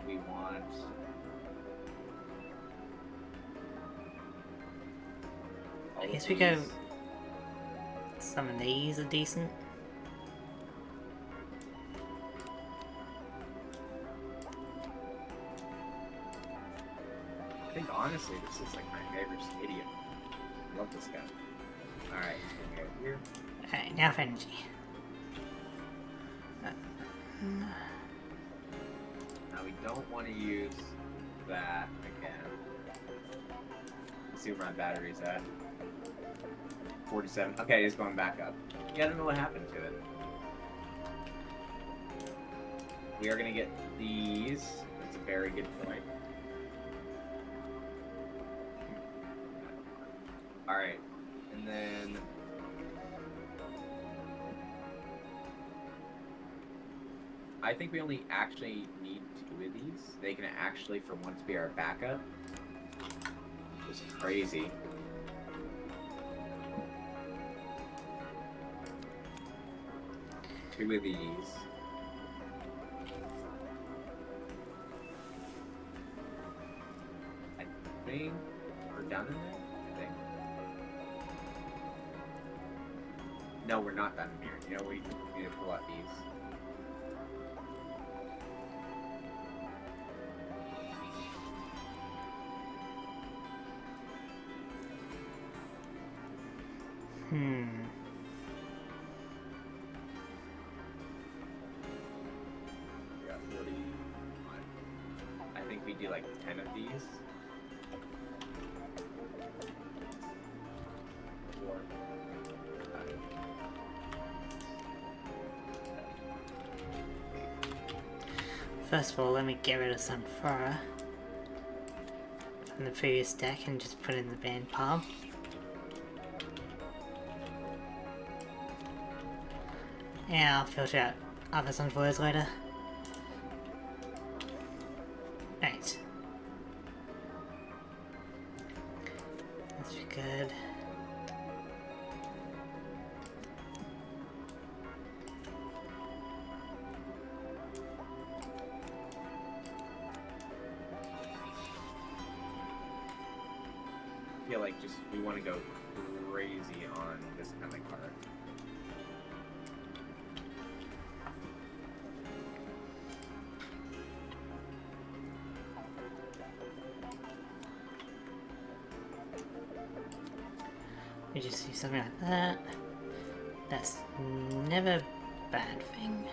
We want... I guess we go... Some of these are decent. I think honestly this is like my favorite stadium. I love this guy. Alright, he's gonna go here. Alright, now for energy. Now we don't want to use that again. Let's see where my battery's at. 47. Okay, it's going back up. Yeah, I don't know what happened to it. We are gonna get these. That's a very good point. Alright, and then... I think we only actually need 2 of these. They can actually, for once, be our backup. Which is crazy. Two of these. I think we're done in there. I think. No, we're not done in here. You know, we need to pull out these. We got 41. I think we do like 10 of these. 4, 5, 7. First of all, let me get rid of some fur from the previous deck and just put in the band palm. Yeah, I'll filter out other sunflowers later. Right. That's good. I feel like just we want to go crazy on this kind of card. We just do something like that. That's never a bad thing.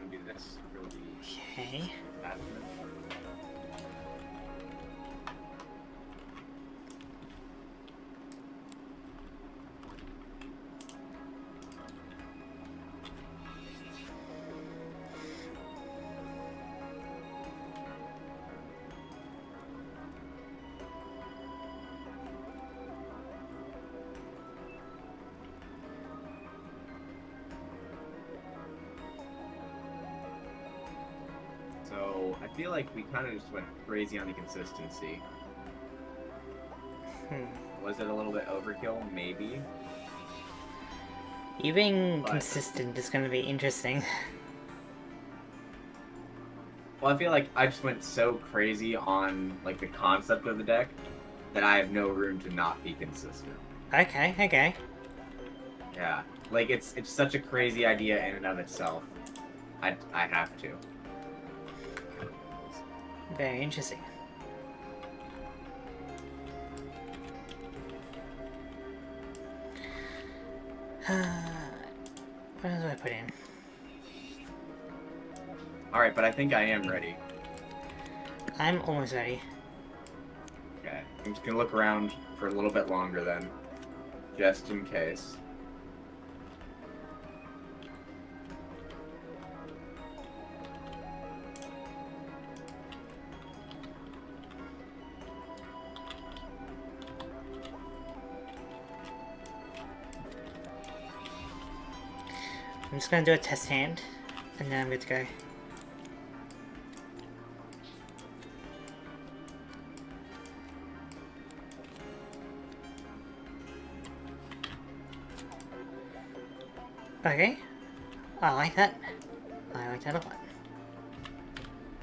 Do this really Okay. bad. So I feel like we kind of just went crazy on the consistency. Was it a little bit overkill? Maybe. You being But- consistent is going to be interesting. Well, I feel like I just went so crazy on like the concept of the deck that I have no room to not be consistent. Okay, okay. Yeah, like it's such a crazy idea in and of itself. I have to. Very interesting. What else do I put in? Alright, but I think I am ready. I'm almost ready. Okay, I'm just gonna look around for a little bit longer then, just in case. I'm just gonna do a test hand, and then I'm good to go. Okay. I like that. I like that a lot.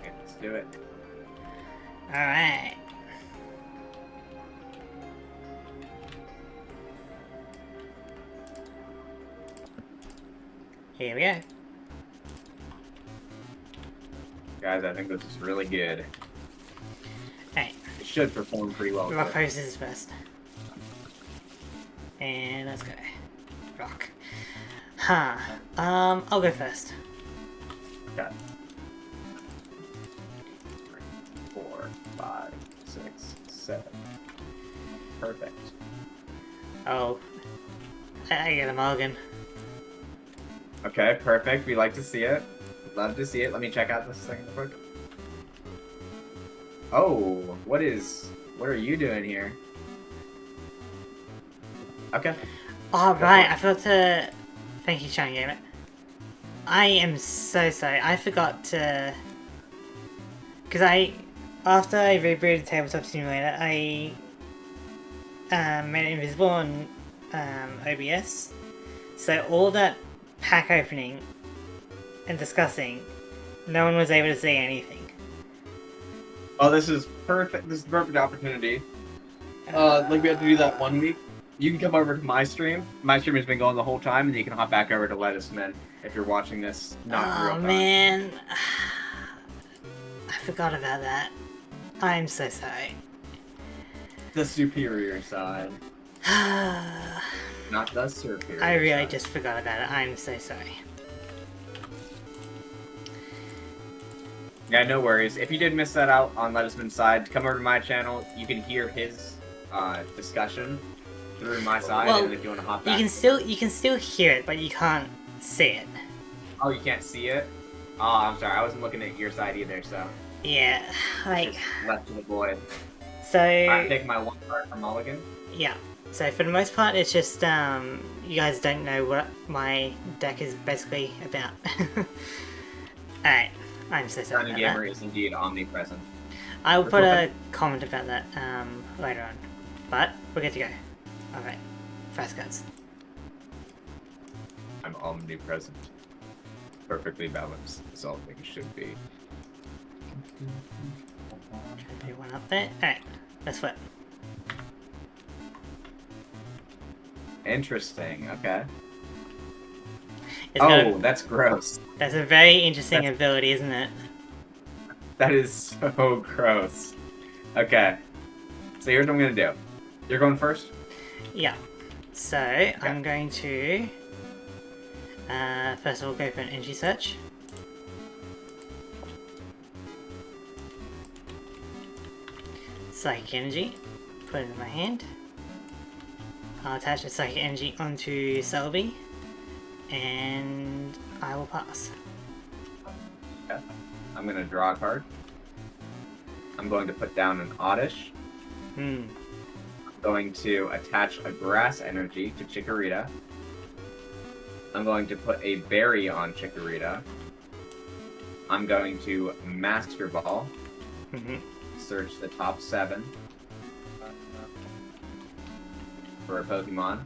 Okay, let's do it. Alright. Here we go. Guys, I think this is really good. Alright. It should perform pretty well. Rock, paper, scissors first. And let's go. Rock. Huh. I'll go first. Okay. 4, 5, 6, 7. Perfect. Oh. I get a mulligan. Okay, perfect. We like to see it. Love to see it. Let me check out this thing real quick. Oh, what are you doing here? Okay. Oh, right. I forgot to... Thank you, Shiny Gamer. I am so sorry. I forgot to... Because after I rebooted Tabletop Simulator, I made it invisible on OBS. So all that pack opening and discussing, no one was able to see anything. Oh, this is perfect. This is the perfect opportunity. Like we had to do that one week. You can come over to my stream. My stream has been going the whole time, and you can hop back over to Let Us Men if you're watching this not in real Oh time. man, I forgot about that. I'm so sorry. The superior side, not the superior. I really side. just forgot about it. I'm so sorry. Yeah, no worries. If you did miss that out on Let Us Men's side, come over to my channel. You can hear his discussion through my side, Well, and if you want to hop back. You can still hear it, but you can't see it. Oh, you can't see it? Oh, I'm sorry. I wasn't looking at your side either, so. Yeah, like Just left to the void. so. I take my one card from Mulligan. Yeah. So for the most part, it's just you guys don't know what my deck is basically about. Alright, I'm so sorry Shiny about Gamer that. is indeed omnipresent. I will We're put a flipping. comment about that later on. But we're good to go. Alright, fast cards. I'm omnipresent. Perfectly balanced, as all things should be. Do one up there. Alright, let's flip. Interesting, okay. It's got Oh, that's gross. that's a very interesting ability, isn't it? That is so gross. Okay. So here's what I'm gonna do. You're going first? Yeah. So I'm going to first of all go for an energy search. Psychic energy. Put it in my hand. I'll attach the psychic energy onto Selby, and I will pass. Okay. I'm gonna draw a card. I'm going to put down an Oddish. Hmm. I'm going to attach a Grass Energy to Chikorita. I'm going to put a Berry on Chikorita. I'm going to Master Ball. Mm-hmm. Search the top 7 for a Pokemon.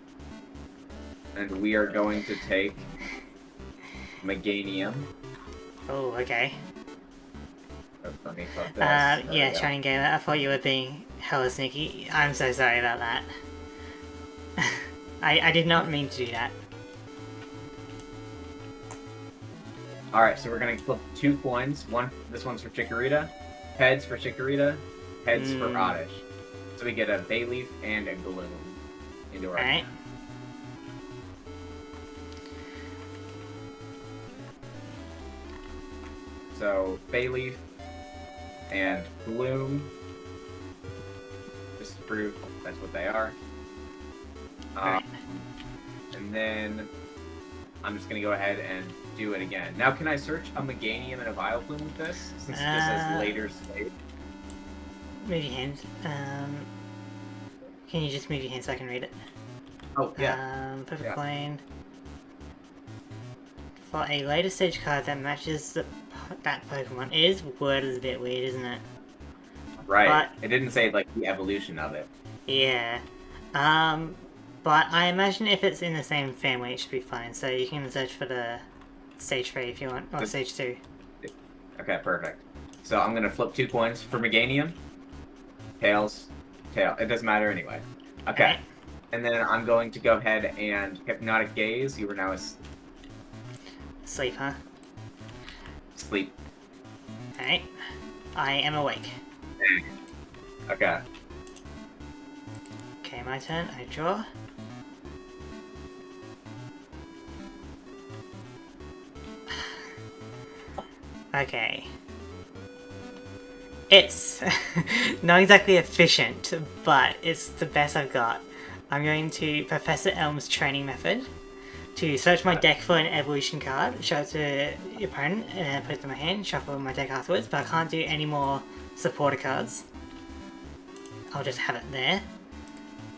And we are going to take Meganium. Oh, okay. Let me put this. Yeah, There we go. Shining Gamer, I thought you were being hella sneaky. I'm so sorry about that. I did not mean to do that. Alright, so we're gonna flip 2 coins. This one's for Chikorita. Heads for Chikorita. Heads for Oddish. So we get a Bayleaf and a Gloom into our Alright. hand. So Bayleaf and Gloom. Just to prove that's what they are. Alright. And then I'm just gonna go ahead and do it again. Now, can I search a Meganium and a Vileplume with this? Since it just says later state. Move your hand. Can you just move your hand so I can read it? Oh, yeah. Perfect Yeah. coin. For a later stage card that matches that Pokemon, it is worded a bit weird, isn't it? Right. but- It didn't say, like, the evolution of it. Yeah. But I imagine if it's in the same family, it should be fine. So you can search for the stage 3 if you want, or stage 2. Okay, perfect. So I'm gonna flip 2 coins for Meganium. Tails. Tail. It doesn't matter anyway. Okay. Alright. And then I'm going to go ahead and Hypnotic Gaze. You are now Sleep, huh? asleep. Alright. I am awake. Okay. Okay, my turn. I draw. Okay. It's not exactly efficient, but it's the best I've got. I'm going to Professor Elm's training method to search my deck for an evolution card, show it to your opponent, and then put it in my hand, shuffle my deck afterwards, but I can't do any more supporter cards. I'll just have it there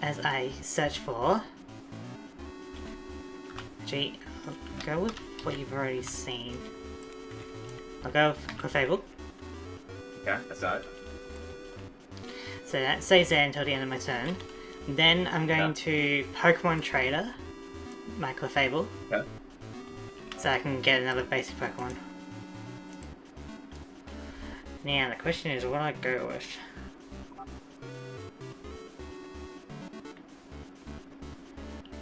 as I search for... Actually, I'll go with what you've already seen. I'll go with Clefable. Okay, that's it. So that stays there until the end of my turn. Then I'm going to Pokemon Trader my Clefable. Okay. So I can get another basic Pokemon. Now the question is what I go with.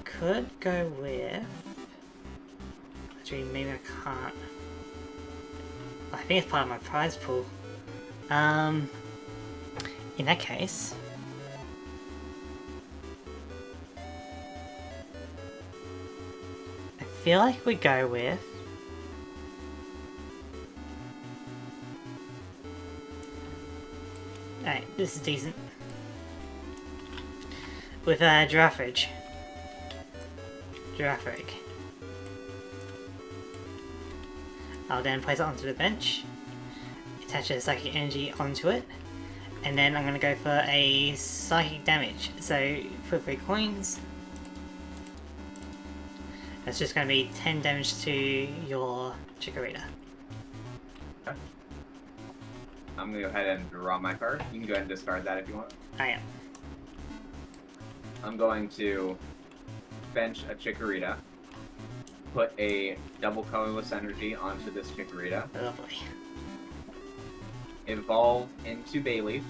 Could go with... Actually, maybe I can't. I think it's part of my prize pool. In that case... I feel like we go with... Alright, this is decent. With Giraffridge. Giraffrig. I'll then place it onto the bench, attach a Psychic Energy onto it, and then I'm going to go for a Psychic Damage. So, for 3 coins, that's just going to be 10 damage to your Chikorita. Okay. I'm going to go ahead and draw my card. You can go ahead and discard that if you want. I am. I'm going to bench a Chikorita, put a double colorless energy onto this Chikorita, Lovely. evolve into Bayleaf,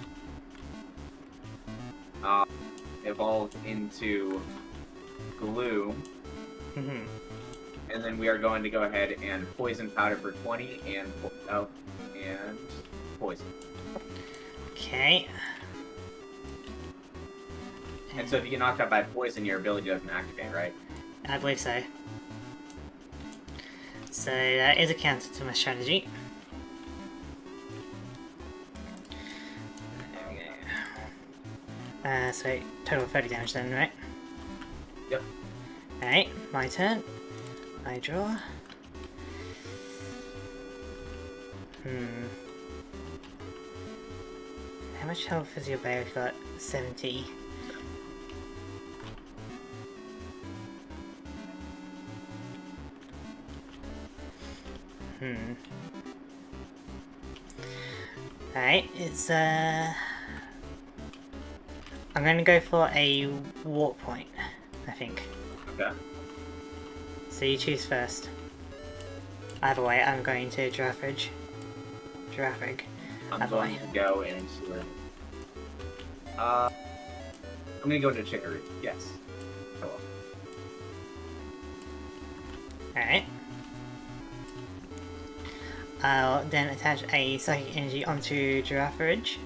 evolve into Glue, and then we are going to go ahead and Poison Powder for 20 and Poison. Okay. And so if you get knocked out by Poison, your ability doesn't activate, right? I believe so. So that is a counter to my strategy. There we go. So total of 30 damage then, right? Yep. Alright, my turn. I draw. How much health has your bear got? 70. Alright, it's I'm gonna go for a warp point, I think. Okay. So you choose first. Either way, I'm going to Giraffrig. I'm going to go into it. I'm gonna go into Chicory. Yes. Hello. Alright. I'll then attach a Psychic Energy onto Giraffrig.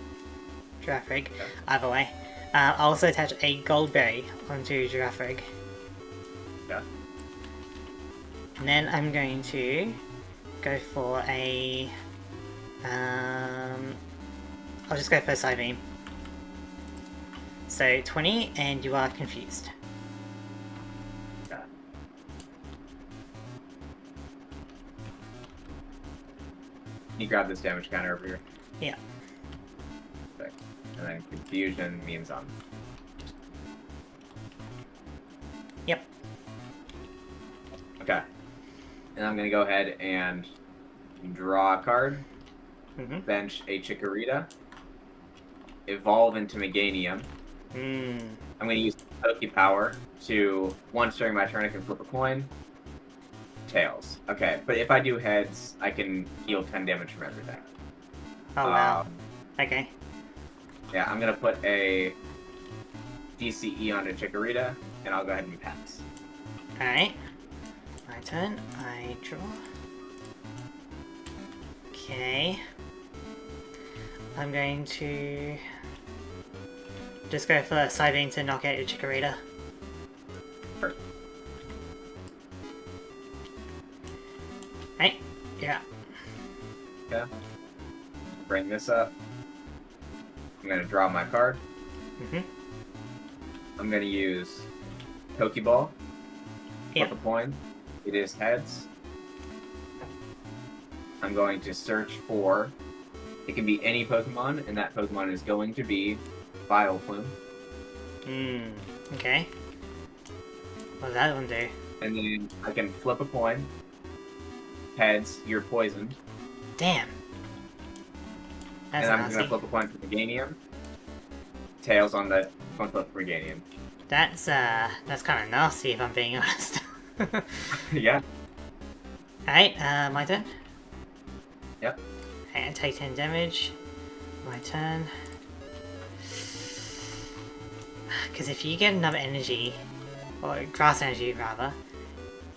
Okay. Either way. I'll also attach a Goldberry onto Giraffrig. Okay. And then I'm going to go for a... I'll just go for a Psybeam. So 20 and you are confused. Okay. Can you grab this damage counter over here? Yeah. Okay. And then confusion means Yep. Okay. And I'm gonna go ahead and draw a card. Bench a Chikorita. Evolve into Meganium. Hmm. I'm going to use Poke Power to, once during my turn, I can flip a coin. Tails. Okay, but if I do heads, I can heal 10 damage from everything. Oh wow. Okay. Yeah, I'm going to put a DCE on a Chikorita, and I'll go ahead and pass. Alright. My turn. I draw. Okay. I'm going to just go for a side beam to knock out your Chikorita. Sure. Hey, yeah. Okay. Bring this up. I'm going to draw my card. I'm going to use Pokeball. Yeah. Flip a coin. It is heads. I'm going to search for... It can be any Pokemon, and that Pokemon is going to be Vileplume. Okay. What does that one do? And then I can flip a coin. Heads, you're poisoned. Damn. That's and I'm nasty. going to flip a coin for Meganium. Tails on the coin flip for Meganium. That's kind of nasty if I'm being honest. Yeah. Alright, my turn. Yep. And take 10 damage. My turn. Because if you get another energy, or grass energy rather,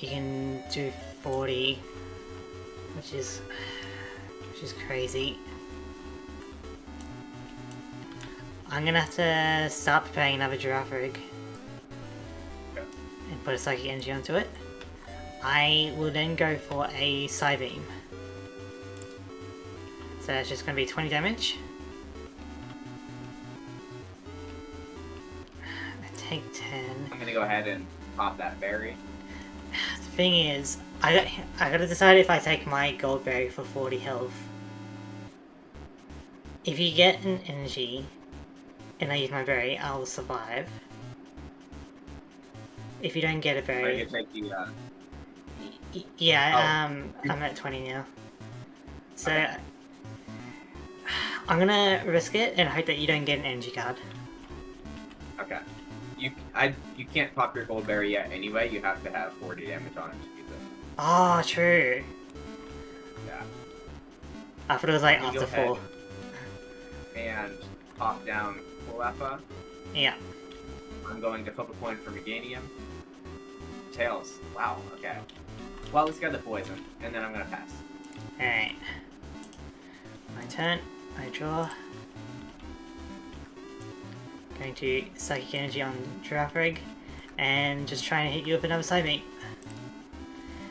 you can do 40, which is crazy. I'm gonna have to start preparing another giraffe rig and put a psychic energy onto it. I will then go for a Psybeam. So that's just going to be 20 damage. I take 10. I'm going to go ahead and pop that berry. The thing is, I gotta decide if I take my gold berry for 40 health. If you get an energy and I use my berry, I'll survive. If you don't get a berry... You take the, Yeah, I'm at 20 now. So... Okay. I'm gonna risk it and hope that you don't get an energy card. Okay. You can't pop your gold berry yet anyway. You have to have 40 damage on it to use it. Oh, true. Yeah. I thought it was like after 4. And pop down Cleffa. Yeah. I'm going to flip a coin for Meganium. Tails. Wow, okay. Well, let's get the poison, and then I'm gonna pass. Alright. My turn. I draw. Going to Psychic Energy on Giraffe Rig, and just trying to hit you with another side beam.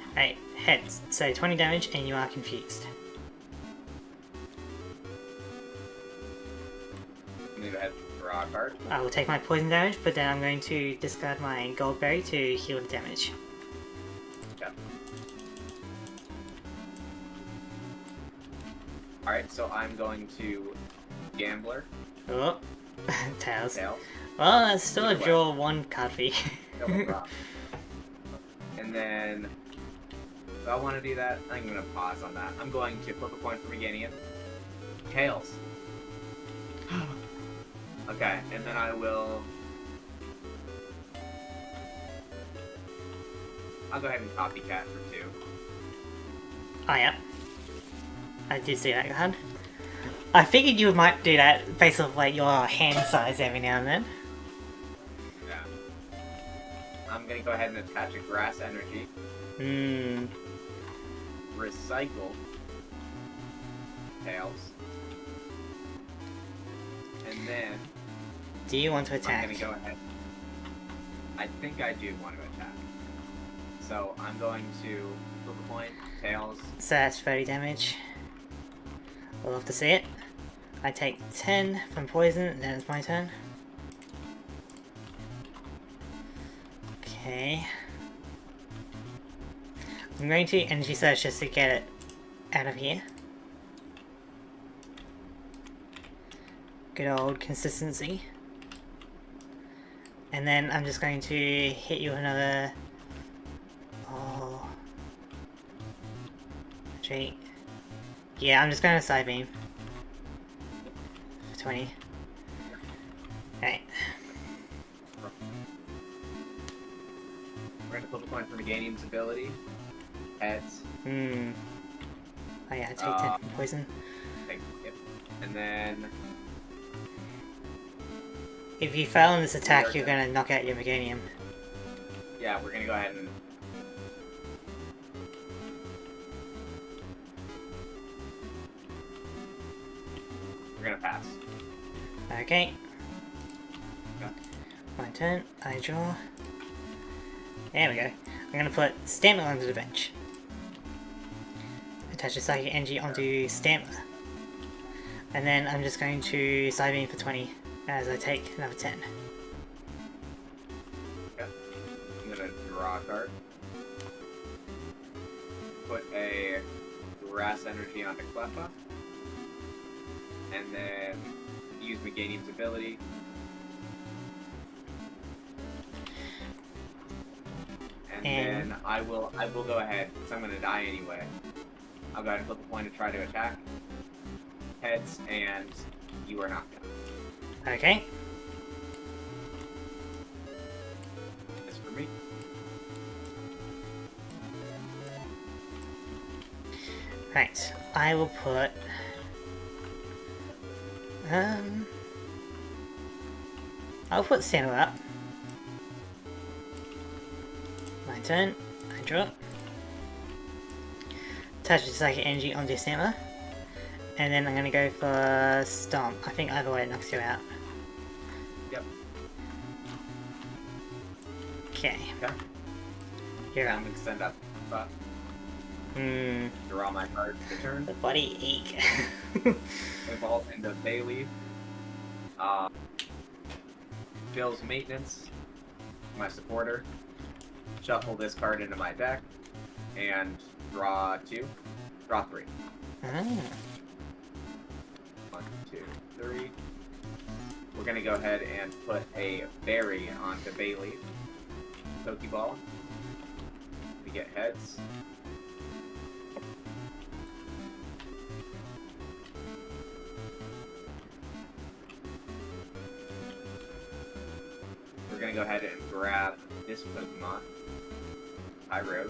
Alright, heads. So 20 damage, and you are confused. I'm gonna go ahead and draw a card. I will take my poison damage, but then I'm going to discard my gold berry to heal the damage. Okay. Alright, so I'm going to Gambler. Oh, Tails. Tails. Well, that's still a draw 1 card for you. And then, if I want to do that, I'm going to pause on that. I'm going to flip a coin for Meganium. Tails. Okay, and then I will... I'll go ahead and copycat for 2. Oh yeah. I did see that card. I figured you might do that based off like your hand size every now and then. Yeah. I'm gonna go ahead and attach a grass energy. Recycle. Tails. And then... Do you want to attack? I'm gonna go ahead. I think I do want to attack. So I'm going to flip a coin, Tails. So that's 30 damage. We'll have to see it. I take 10 from poison, and then it's my turn. Okay. I'm going to energy search just to get it out of here. Good old consistency. And then I'm just going to hit you with another... Oh... Actually... Yeah, I'm just going to side beam. For 20. Right. Flip a coin for Meganium's ability. Heads. Hmm. Oh yeah, I take 10 from poison. Yep. And then... If you fail on this attack, you're gonna knock out your Meganium. Yeah, we're gonna go ahead and... We're gonna pass. Okay. Okay. My turn. I draw. There we go. I'm gonna put Stamina onto the bench. Attach a Psychic Energy onto Stamina. And then I'm just going to side beam for 20 as I take another 10. Okay. I'm gonna draw a card. Put a Grass Energy onto Cleffa. And then use Meganium's ability. And then I will go ahead, because I'm gonna die anyway. I'll go ahead and flip a coin to try to attack. Heads, and you are knocked out. Okay. That's for me. Right. I will put... I'll put Santa up. My turn. I draw. Attach the Psychic Energy onto Santa. And then I'm gonna go for Stomp. I think either way it knocks you out. Yep. Okay. Okay. You're I'm up. gonna extend up. But draw my card for turn. The body ache. Evolve into Bayleaf. Bill's Maintenance. My supporter. Shuffle this card into my deck. And draw 2. Draw 3. Ah. 1, 2, 3. We're gonna go ahead and put a berry onto Bayleaf. Pokeball. We get heads. We're gonna go ahead and grab this Pokemon. Pyro.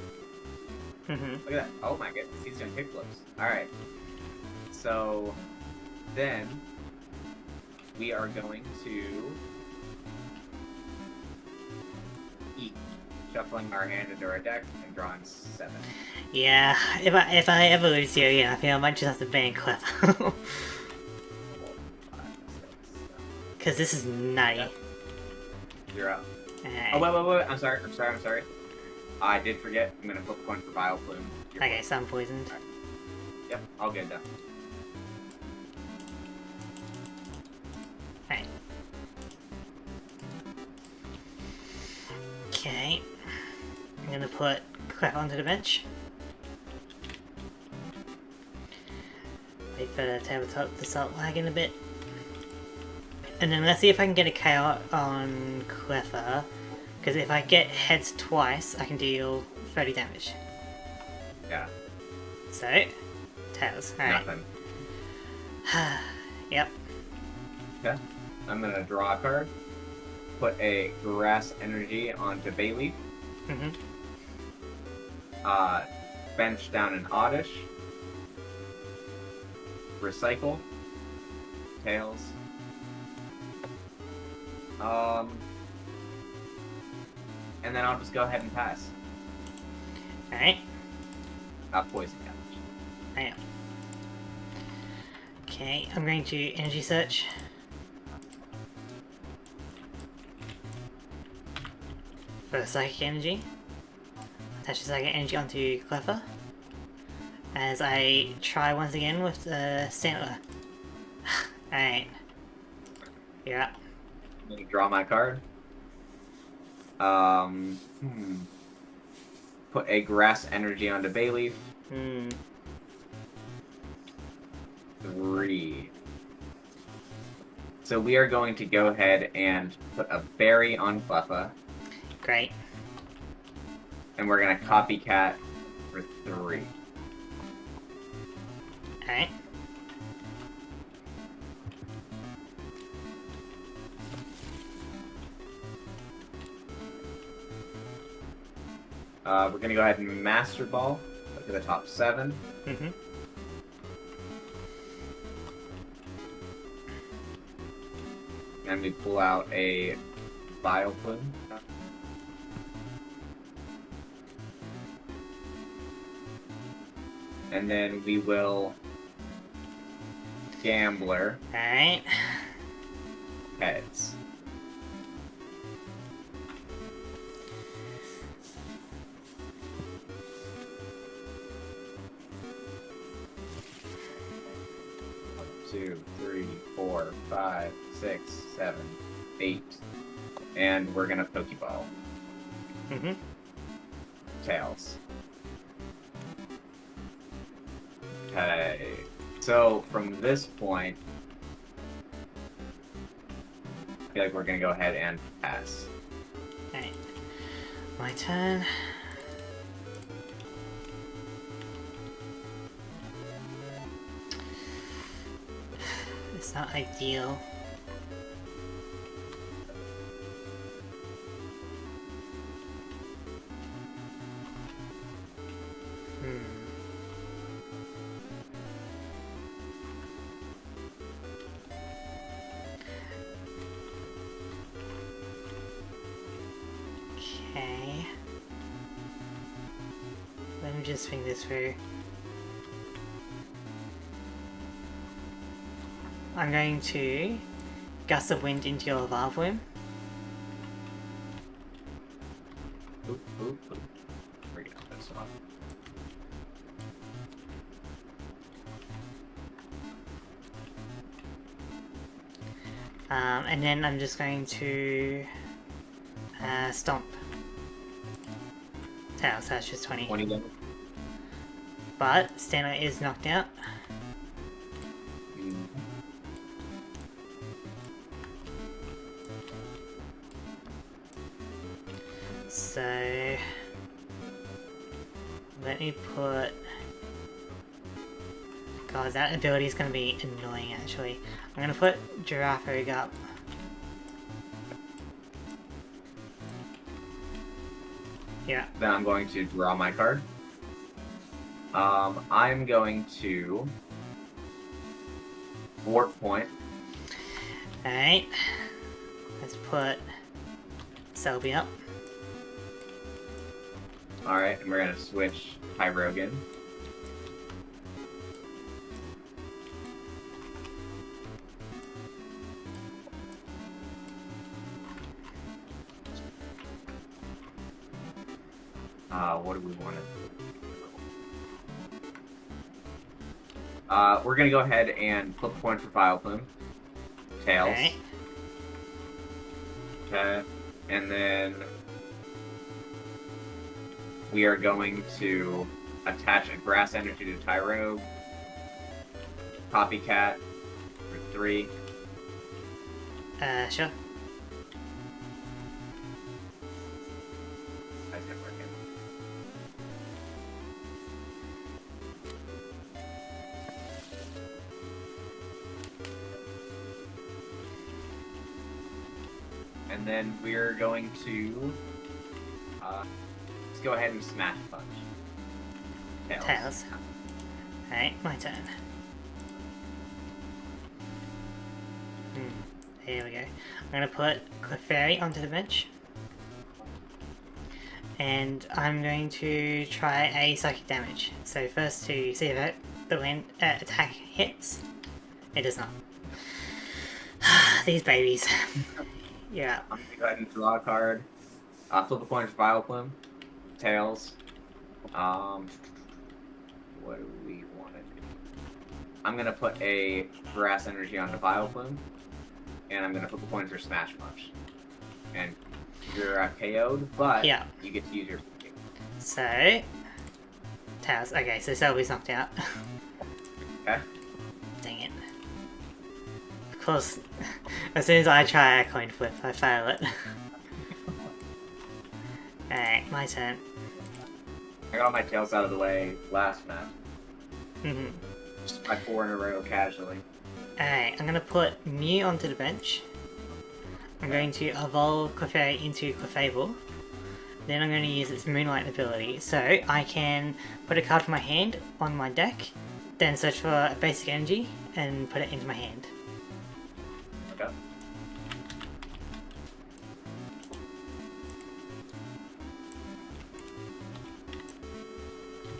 Look at that. Oh my goodness, he's doing kickflips. Alright. So then we are going to eat, shuffling our hand into our deck and drawing 7. Yeah, if I ever lose you again, I think I might just have to ban Clef. Because this is nutty. Yep. You're up. Alright. Oh, wait. I'm sorry. I did forget. I'm going to flip a coin for Vileplume. Okay, so I'm poisoned. Right. Yep, all good though. Alright. Okay. I'm gonna put Clef onto the bench. Wait for the tabletop to start lagging a bit. And then let's see if I can get a KO on Cleffa. Because if I get heads twice, I can deal 30 damage. Yeah. So, tails. Alright. Nothing. Yep. Okay. I'm gonna draw a card. Put a Grass Energy onto Bayleaf. Bench down an Oddish. Recycle. Tails. And then I'll just go ahead and pass. Alright. Poison damage. I am. Okay, I'm going to Energy Search. For Psychic Energy. Attach the Psychic Energy onto Cleffa. As I try once again with the Stantler. Alright. You're up. I'm gonna draw my card. Put a Grass Energy onto Bayleaf. 3. So we are going to go ahead and put a berry on Cleffa. Great. And we're gonna copycat for 3. Alright. We're gonna go ahead and Master Ball. Look at the top 7. Mm-hmm. And we pull out a Vileplume. And then we will Gambler Alright. heads. One, 2, 3, 4, 5, 6, 7, 8. And we're gonna Pokeball. Mm-hmm. Tails. Okay. So from this point, I feel like we're gonna go ahead and pass. Alright. My turn. It's not ideal. Okay. Let me just think this through. I'm going to gust of wind into your Vileplume. Oop, oop, oop. Bring this off. And then I'm just going to stomp. Tails, that's just 20. 20 damage. But Stano is knocked out. Mm. So let me put. God, that ability is going to be annoying actually. I'm going to put Giraffe Egg up. Yeah. Then I'm going to draw my card. I'm going to Warp Point. Alright. Let's put Selby up. Alright, and we're gonna switch Pyrogan. What do we want to do? We're gonna go ahead and flip a coin for Vileplume. Tails. Okay. Okay. And then we are going to attach a Grass Energy to Tyro. Copycat for 3. Sure. That's not working. And then we're going to let's go ahead and Smash Punch. Tails. Alright, my turn. Here we go. I'm gonna put Clefairy onto the bench. And I'm going to try a psychic damage. So first to see if the wind attack hits. It does not. These babies. Yeah. I'm gonna go ahead and draw a card. Flip a coin for Vileplume. Tails. What do we want to do? I'm gonna put a Grass Energy onto Vileplume, and I'm gonna flip a coin for Smash Punch. And you're KO'd, but Yeah. you get to use your. So Tails. Okay, so Selby's knocked out. Okay. Dang it. Of course, as soon as I try a coin flip, I fail it. Alright, my turn. I got my Tails out of the way last match. Mhm. Just by 4 in a row casually. Alright, I'm gonna put Mew onto the bench. I'm going to evolve Clefairy into Clefable. Then I'm going to use its Moonlight ability. So I can put a card from my hand on my deck, then search for a basic energy and put it into my hand. Okay.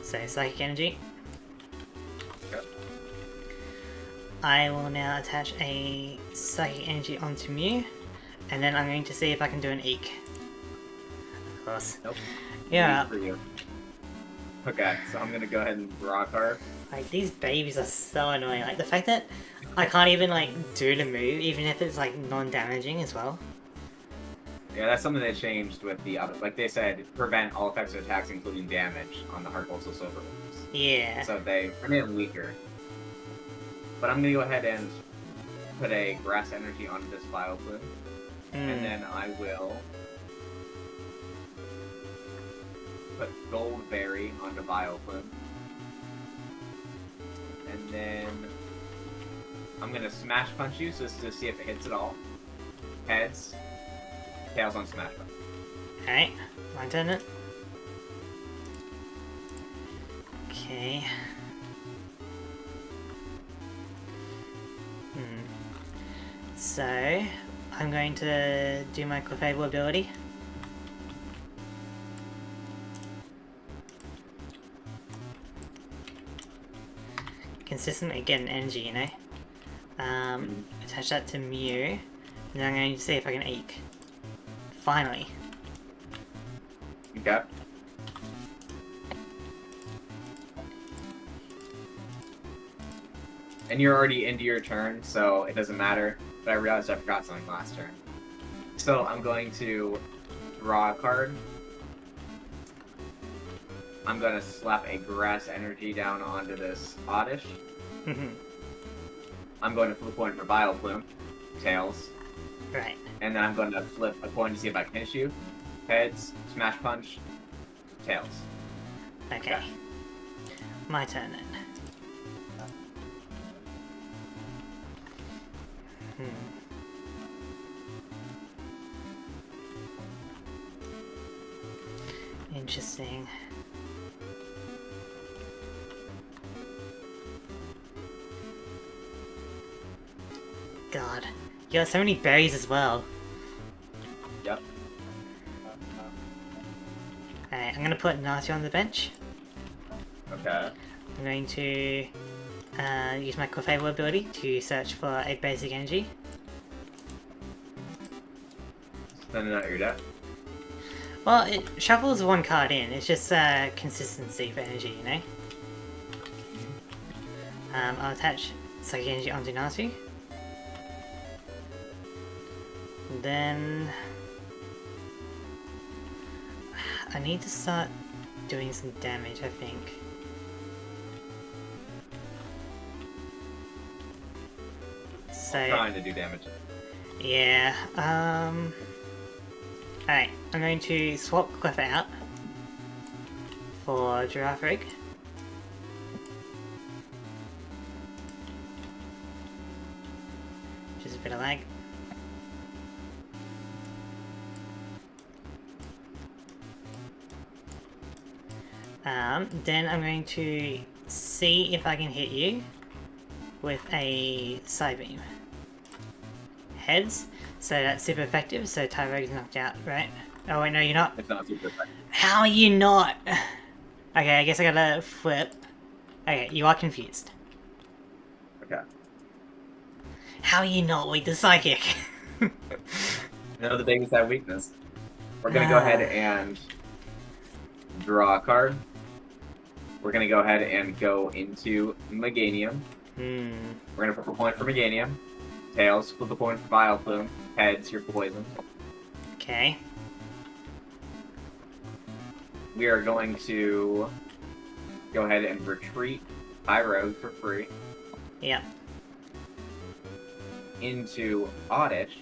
So Psychic Energy. Okay. I will now attach a Psychic Energy onto Mew, and then I'm going to see if I can do an Eek. Of course. Nope. Yeah. For you. Okay, so I'm gonna go ahead and draw a card. Like, these babies are so annoying. Like, the fact that I can't even, like, do the move, even if it's, like, non-damaging as well. Yeah, that's something they changed with the other. Like they said, prevent all effects of attacks, including damage, on the Heart Gold Silver moves. Yeah. So they made them weaker. But I'm gonna go ahead and put a Grass Energy onto this Vileplume. And then I will put Gold Berry onto Vileplume. And then I'm gonna Smash Punch you just to see if it hits at all. Heads. Tails on Smash Punch. Alright, my turn it. Okay. So, I'm going to do my Clefable ability. Consistently get an energy, you know? Attach that to Mew, and then I'm going to see if I can Eek. Finally. Okay. And you're already into your turn, so it doesn't matter. But I realized I forgot something last turn. So I'm going to draw a card. I'm going to slap a Grass Energy down onto this Oddish. I'm going to flip a coin for Vileplume. Tails. Right. And then I'm going to flip a coin to see if I can hit you. Heads, Smash Punch, Tails. Okay. My turn then. Interesting. God. You got so many berries as well. Yep. Alright, I'm gonna put Nati on the bench. Okay. I'm going to use my Clefable ability to search for a basic energy. Send it out your deck. Well, it shuffles one card in. It's just consistency for energy, you know? I'll attach Psychic Energy onto Natu. Then I need to start doing some damage, I think. So I'm trying to do damage. yeah, alright, I'm going to swap Clef out for Giraffe Rig. Just a bit of lag. Then I'm going to see if I can hit you with a Psybeam. Heads, so that's super effective, so Tyrogue's knocked out, right? Oh wait, no you're not. It's not super effective. How are you not? Okay, I guess I gotta flip. Okay, you are confused. Okay. How are you not with the Psychic? No, the babies have weakness. We're gonna go ahead and draw a card. We're gonna go ahead and go into Meganium. We're gonna flip a point for Meganium. Tails, flip a point for Vileplume. Heads, you're poisoned. Okay. We are going to go ahead and retreat Tyrogue for free Yep. into Oddish.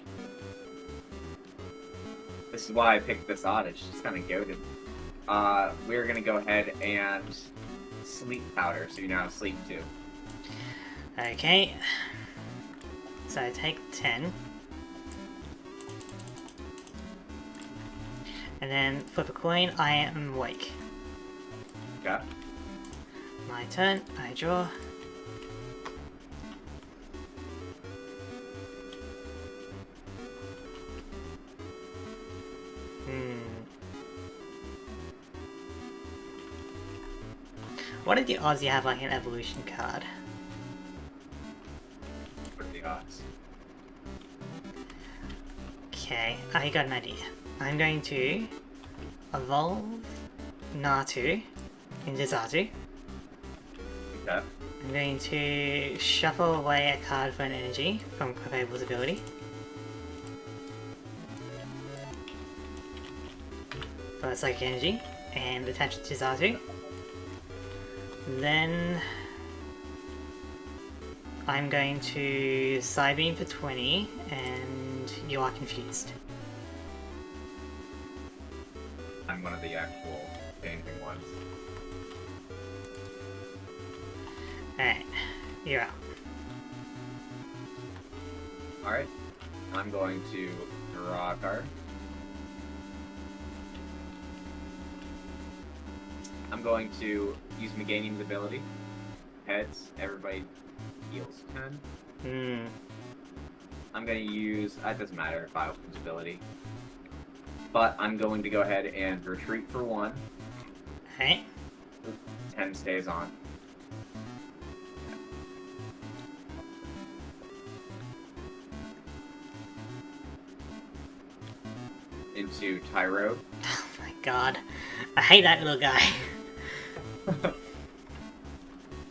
This is why I picked this Oddish. It's kind of goated. We're gonna go ahead and Sleep Powder, so you now have Sleep 2. Okay. So I take 10. And then flip a coin, I am awake. Okay. My turn, I draw. What are the odds you have like an evolution card? What are the odds? Okay, I got an idea. I'm going to evolve Natu into Zatu. Okay. I'm going to shuffle away a card for an energy from Clefable's ability. For a psychic energy, and attach it to Zatu. Then I'm going to Psybeam for 20, and you are confused. I'm one of the actual changing ones. Alright, you're up. Alright. I'm going to draw a card. I'm going to use Meganium's ability. Heads, everybody heals 10. I'm going to use, it doesn't matter, Biofun's ability. But I'm going to go ahead and retreat for 1. Alright. 10 stays on. Into Tyro. Oh my god. I hate that little guy.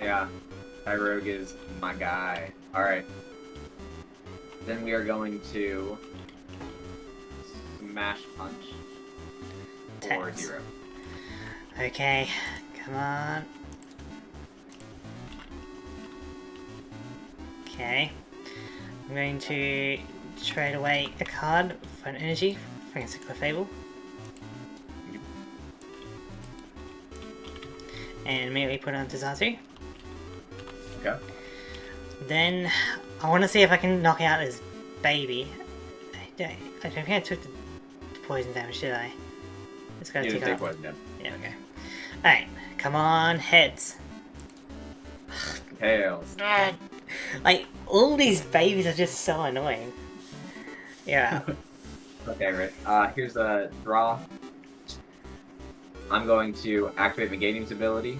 Yeah, Tyrogue is my guy. Alright. Then we are going to Smash Punch for Tense. 0. Okay, come on. Okay. I'm going to trade away a card for an energy against a Clefable. And immediately put it onto Zatu. Okay. Then I want to see if I can knock out his baby. I don't think I took the poison damage, did I? It's gotta You take didn't off. take poison damage. Yeah, okay. Alright, come on, heads. Tails. Like, all these babies are just so annoying. Yeah. Okay, right. Here's a draw. I'm going to activate Meganium's ability.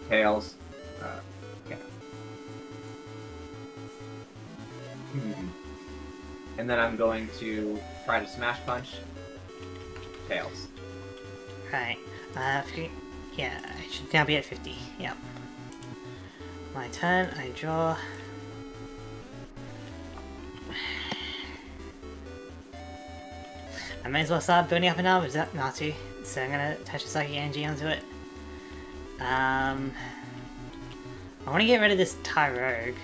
Tails. Yeah. And then I'm going to try to Smash Punch. Tails. Right. Yeah, I should now be at 50. Yep. My turn, I draw. I may as well start building up an arm with Natu, so I'm gonna attach a psychic energy onto it. I want to get rid of this Tyrogue.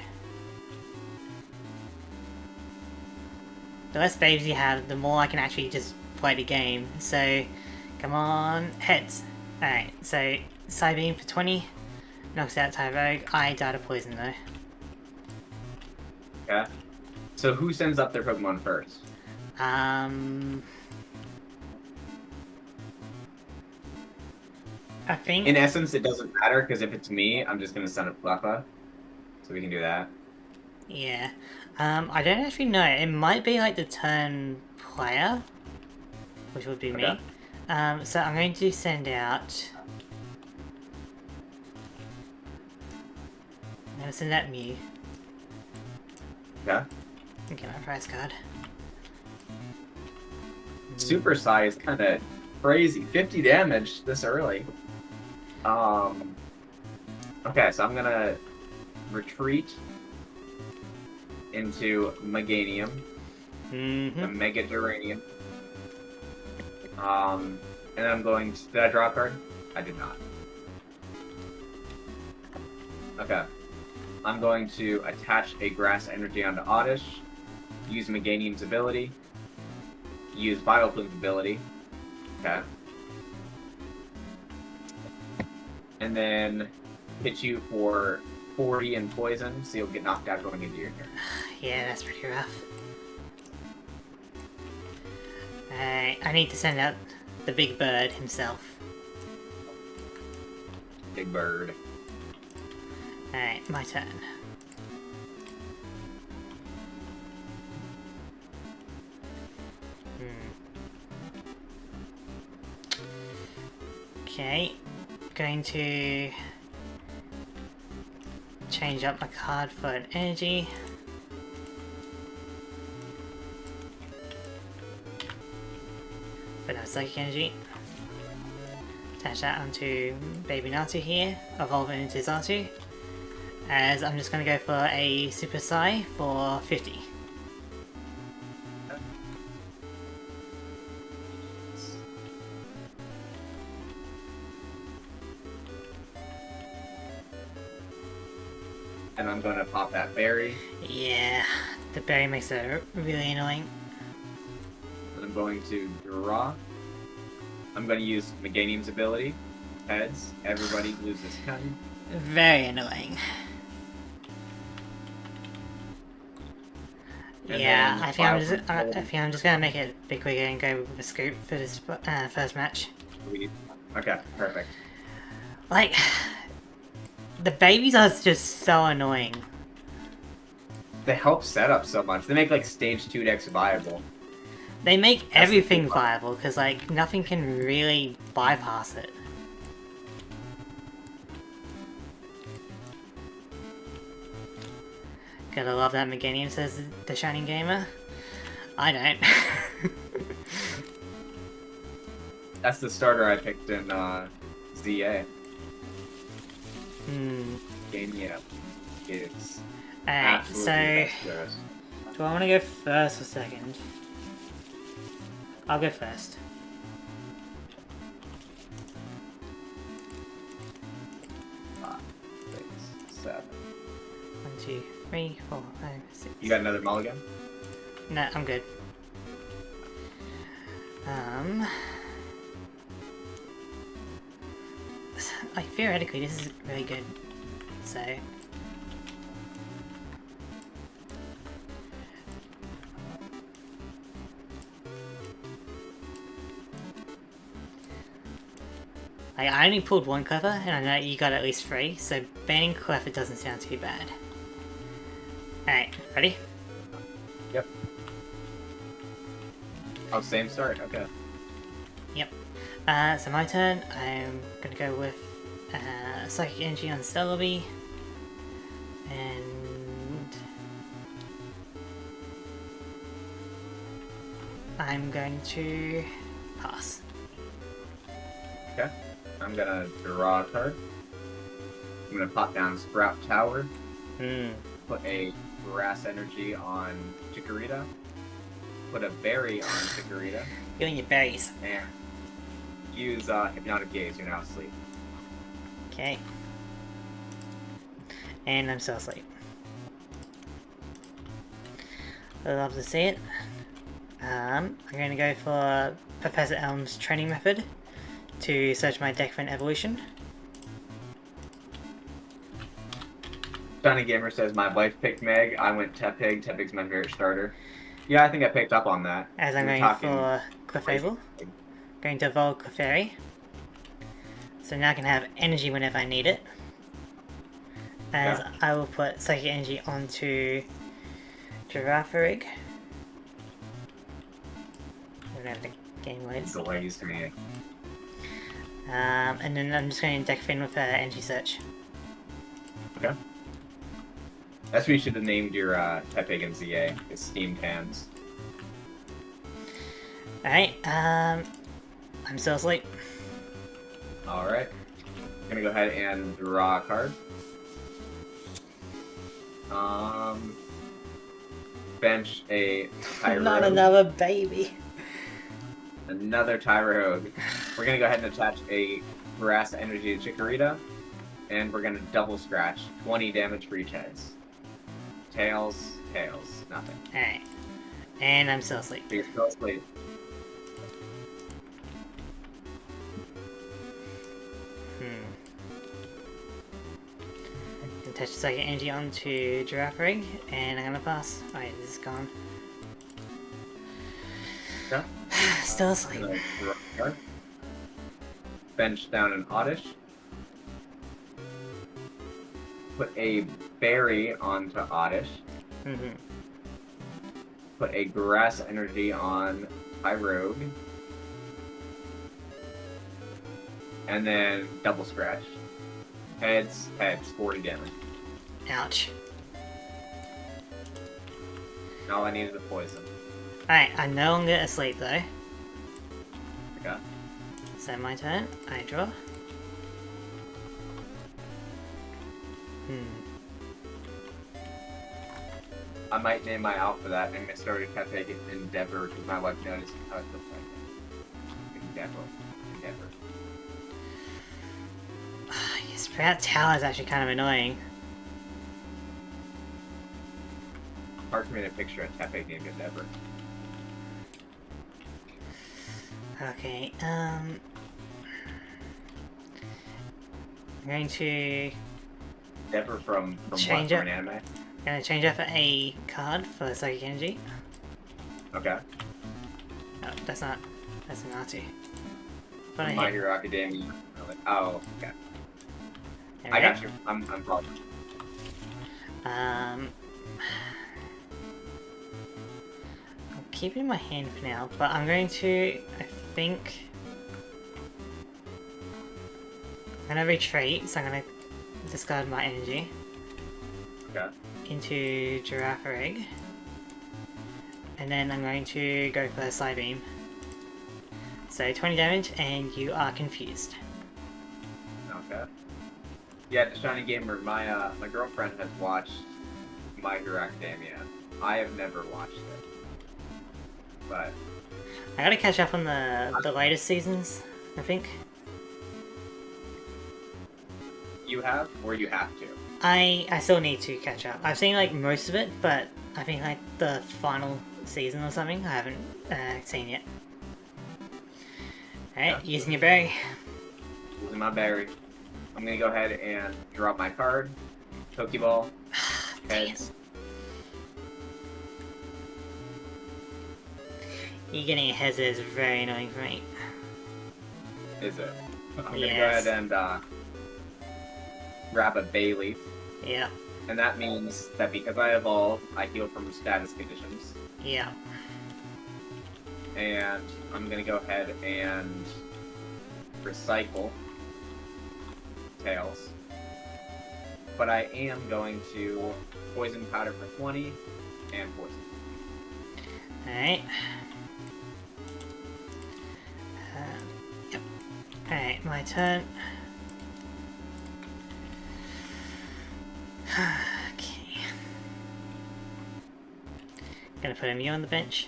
The less babes you have, the more I can actually just play the game. So, come on, heads. Alright, so Psybeam for 20, knocks out Tyrogue. I died of poison though. Okay. So who sends up their Pokemon first? I think. In essence, it doesn't matter, because if it's me, I'm just going to send up Fluffa. So we can do that. Yeah. I don't actually know. It might be like the turn player, which would be me. Okay. So I'm going to send out. I'm going to send out Mew. Okay. Okay, my prize card. Super Psy is kind of crazy. 50 damage this early. Okay, so I'm going to retreat into Meganium, the Mega Duranium. And then I'm going to... Did I draw a card? I did not. Okay. I'm going to attach a Grass Energy onto Oddish, use Meganium's ability, use Vileplume's ability. Okay. And then hit you for 40 and poison, so you'll get knocked out going into your turn. Yeah, that's pretty rough. I need to send out the big bird himself. Big bird. Alright, my turn. Okay, going to change up my card for an energy. Put out psychic energy. Attach that onto Baby Natu here, evolve it into Zatu. As I'm just going to go for a Super Psy for 50. And I'm gonna pop that berry. Yeah, the berry makes it really annoying. And I'm going to draw. I'm gonna use Meganium's ability. Heads. Everybody loses kind. Very annoying. And Yeah, then I think I'm just gonna make it a bit quicker and go with a scoop for this first match. Okay, perfect. Like, the babies are just so annoying. They help set up so much. They make like stage 2 decks viable. They make That's everything the big part. viable because like nothing can really bypass it. Gotta love that Meganium, says the Shining Gamer. I don't. That's the starter I picked in ZA. Gania is Alright, absolutely so best for us. do I want to go first or second? I'll go first. Five, 6, 7. 1, 2, 3, 4, 5, 6. You got another mulligan? No, I'm good. Like theoretically, this is really good. So. Like, I only pulled one clever, and I know you got at least 3, so banning clever doesn't sound too bad. Alright, ready? Yep. Oh, same start. Okay. Yep. So my turn, I'm gonna go with Psychic Energy on Stellaby. And I'm going to pass. Okay. I'm gonna draw a card. I'm gonna pop down Sprout Tower. Put a Grass Energy on Chikorita. Put a Berry on Chikorita. Feeling your berries. And use Hypnotic Gaze. You're now asleep. Okay. And I'm still asleep. I love to see it. I'm going to go for Professor Elm's training method to search my deck for an evolution. Johnny Gamer says, my wife picked Meg. I went Tepig. Tepig's my favorite starter. Yeah, I think I picked up on that. As I'm We were going talking for Clefable. Going to evolve Clefairy. So now I can have energy whenever I need it. As Yeah. I will put Psychic Energy onto Girafarig. Whenever the game loads. Delays to me. And then I'm just going to deck Fin with Energy Search. Okay. That's what you should have named your Tepig and ZA. It's Steamed Hands. Alright, I'm still asleep. Alright. Gonna go ahead and draw a card. Bench a Tyrogue. Not another baby. Another Tyrogue. We're gonna go ahead and attach a Grass Energy to Chikorita. And we're gonna double scratch. 20 damage for each heads. Tails, tails, nothing. Alright. And I'm still asleep. So you're still asleep. Attach the Psychic Energy onto Girafarig, and I'm gonna pass. Alright, this is gone. Okay. Still asleep. Gonna draw a card. bench down an Oddish. Put a berry onto Oddish. Mm-hmm. Put a grass energy on Rogue. And then double scratch. Heads, 40 damage. Ouch. And all I need is a poison. Alright, I'm no longer asleep though. Okay. So my turn, I draw. I might name my alpha that and start a taking Endeavor because my wife noticed how it looks like. Endeavor. Yes, Sprout Tower is actually kind of annoying. Hard for me to picture a Tepe named Endeavor. Okay, I'm going to Endeavor from change what? it. From an anime? Gonna change up a card for Psychic Energy. Okay. Oh, that's not. That's an R2. But I My hit. Hero Academia. Oh, okay. There I we go. got you. I'm following. I'll keep it in my hand for now, but I'm going to, I think, I'm gonna retreat, so I'm gonna discard my energy Okay. into Giraffe Egg, and then I'm going to go for Side Beam. So 20 damage, and you are confused. Okay. Yeah, the Shiny Gamer, my girlfriend has watched My Hero Academia. I have never watched it. But I gotta catch up on the latest seasons, I think. you have, or you have to? I still need to catch up. I've seen like most of it, but I think like the final season or something I haven't seen yet. Alright, Yeah. using your berry. Using my berry. I'm gonna go ahead and drop my card. Pokeball. Heads. You getting a heads is very annoying for me. Is it? I'm gonna Yes. go ahead and grab a Bayleaf. Yeah, And that means that because I evolve, I heal from status conditions. yeah. And I'm gonna go ahead and recycle Tails. But I am going to Poison Powder for 20 and Poison. Alright. Yep. Alright, my turn. Okay. Gonna put a Mew on the bench.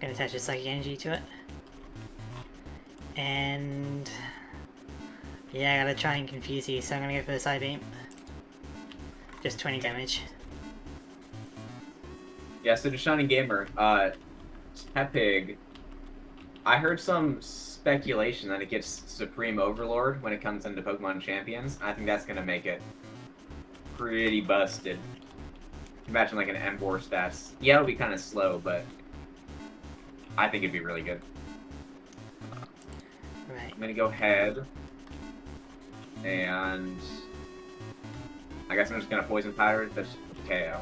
Gonna attach a Psychic Energy to it. And yeah, I gotta try and confuse you, so I'm gonna go for the Side Beam. Just 20 damage. Yeah, so the Shiny Gamer, Tepig, I heard some speculation that it gets Supreme Overlord when it comes into Pokemon Champions. I think that's gonna make it pretty busted. Imagine like an Emboar stats. Yeah, it'll be kind of slow, but I think it'd be really good. Right. I'm gonna go ahead and I guess I'm just gonna Poison Powder this KO.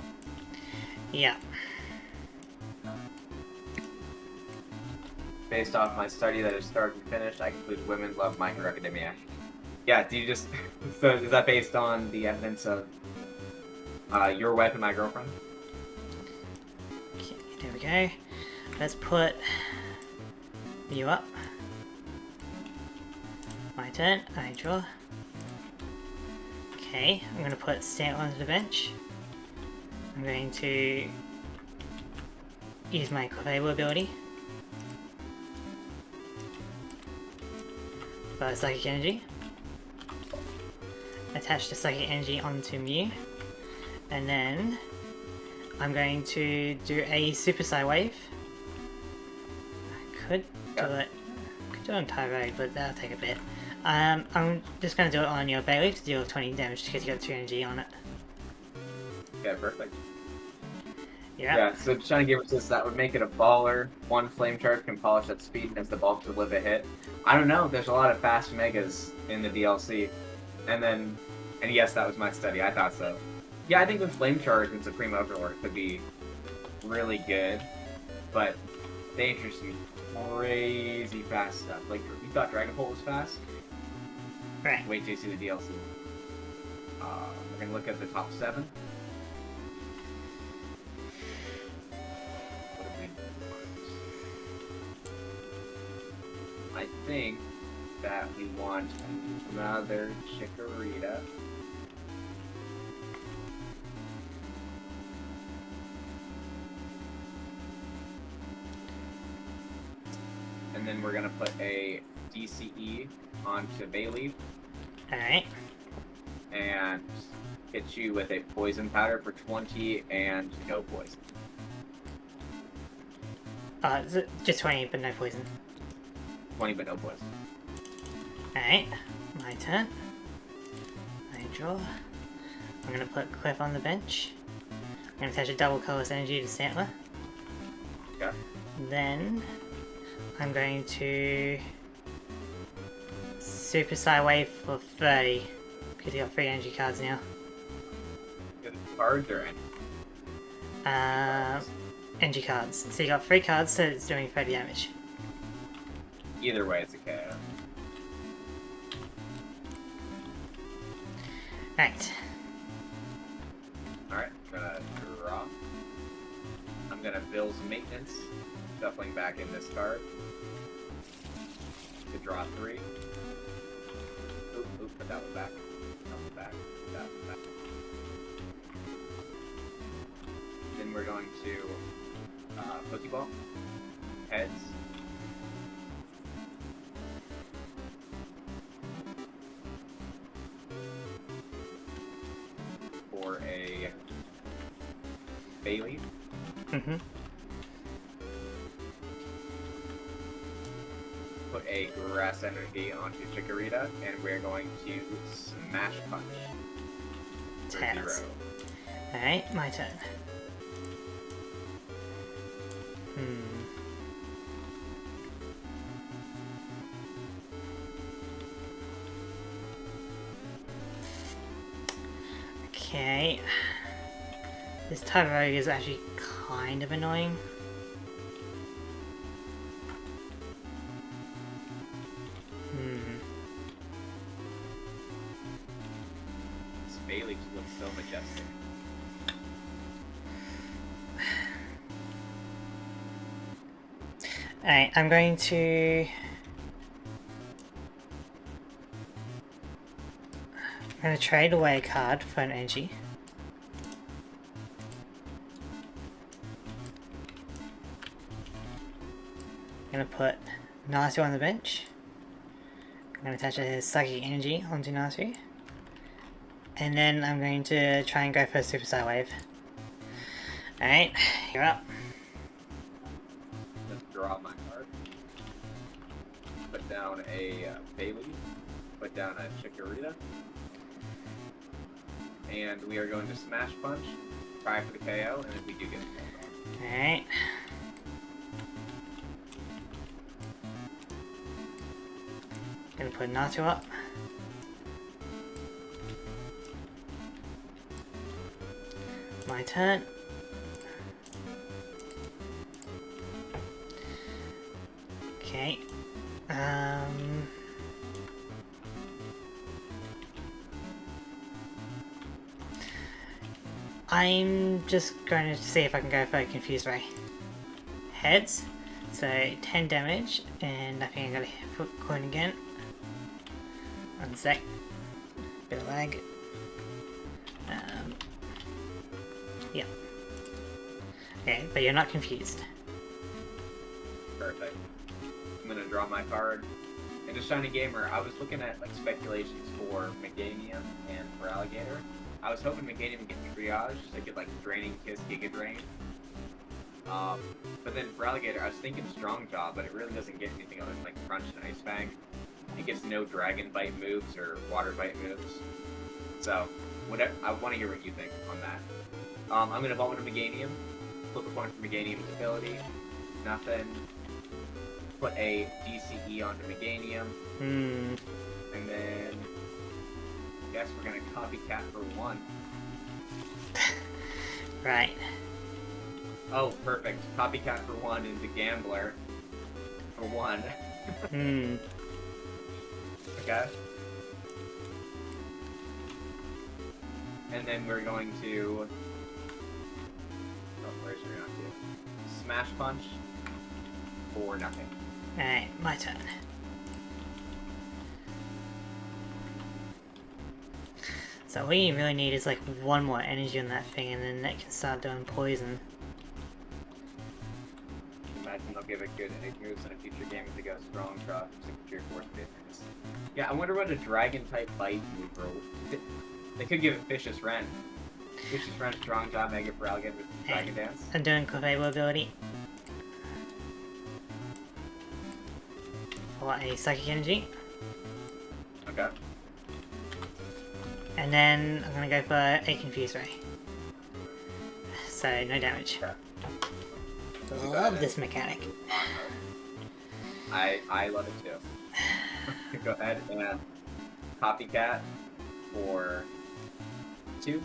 Yeah. Based off my study that is started and finished, I conclude women love My Hero Academia. Yeah, do you just so is that based on the evidence of your wife and my girlfriend? Okay, there we go. Let's put you up. My turn, I draw. Okay, I'm going to put Stant onto the bench. I'm going to use my Clefable ability for Psychic Energy. Attach the Psychic Energy onto Mew. And then I'm going to do a Super Psy Wave. I could do it on Tyrone, but that'll take a bit. I'm just going to do it on your Bayleaf to deal 20 damage because you got 2 energy on it. Yeah, perfect. Yeah, so Shiny Gamer says that would make it a baller. One flame charge can polish at speed and has the bulk to live a hit. I don't know. There's a lot of fast megas in the DLC. And yes, that was my study. I thought so. Yeah, I think with flame charge and Supreme Overlord could be really good. But they introduced some crazy fast stuff. Like, you thought Dragon Pole was fast? Right. Wait till you see the DLC. We're going to look at the top 7. I think that we want another Chikorita. And then we're gonna put a DCE onto Bayleaf. Alright. And hit you with a poison powder for 20 and no poison. Just 20, but no poison. 20 but no poison. Alright, my turn. I draw. I'm gonna put Cliff on the bench. I'm gonna attach a double colorless energy to Stantler. Okay. Then I'm going to Super Psy Wave for 30 because you got 3 energy cards now. Good cards or any? Energy cards. So you got 3 cards, so it's doing 30 damage. Either way, it's a KO. Right. Alright, I'm gonna draw. I'm gonna Bill's Maintenance, shuffling back in this card. To draw 3. Oop, put that one back. That one back. That one back. Then we're going to Pokeball. Heads. For a Bayleaf. Mm-hmm. Put a Grass Energy onto Chikorita, and we're going to Smash Punch for 0. Alright, my turn. Okay. This type of rogue is actually kind of annoying. This Bayleaf looks so majestic. Alright, I'm going to... I'm going to trade away a card for an energy. I'm going to put Nasu on the bench. I'm going to attach a Psychic Energy onto Nasu. And then I'm going to try and go for a Super Saiyan Wave. Alright, you're up. Let's draw my card. Put down a Bayleaf. Put down a Chikorita. And we are going to Smash Punch. Try for the KO, and if we do get a KO. Alright. Gonna put Natu up. My turn. Okay. I'm just going to see if I can go for a Confused Ray. Heads. So 10 damage, and I think I got a foot coin again. One sec. Bit of lag. Yeah. Okay, but you're not confused. Perfect. I'm gonna draw my card. And just Shiny Gamer, I was looking at like speculations for Meganium and for Alligator. I was hoping Meganium would get triage, so I could like Draining Kiss, Giga Drain. But then for Alligator, I was thinking Strong Jaw, but it really doesn't get anything other than like Crunch and Ice Fang. It gets no Dragon Bite moves or Water Bite moves. So, whatever, I want to hear what you think on that. I'm going to evolve into Meganium, Flip a coin for Meganium's ability. Nothing. Put a DCE onto Meganium. Hmm. And then I guess we're gonna copycat for 1. Right. Oh, perfect. Copycat for 1 into Gambler for 1. Hmm. Okay. And then we're going to. Oh, where's we going to? Smash Punch for nothing. Alright, my turn. So what you really need is like one more energy on that thing and then that can start doing poison. Imagine they'll give it good egg moves in a future game to go strong drop, signature force difference. Yeah, I wonder what a dragon type bite move roll. They could give it Vicious Rend. Vicious Rend, strong drop, Mega Feraligan with Dragon Dance. I'm doing Clefable ability. For a psychic energy. Okay. And then I'm gonna go for a Confuse Ray. So no damage. Okay. Love this mechanic. I love it too. Go ahead and copycat for 2.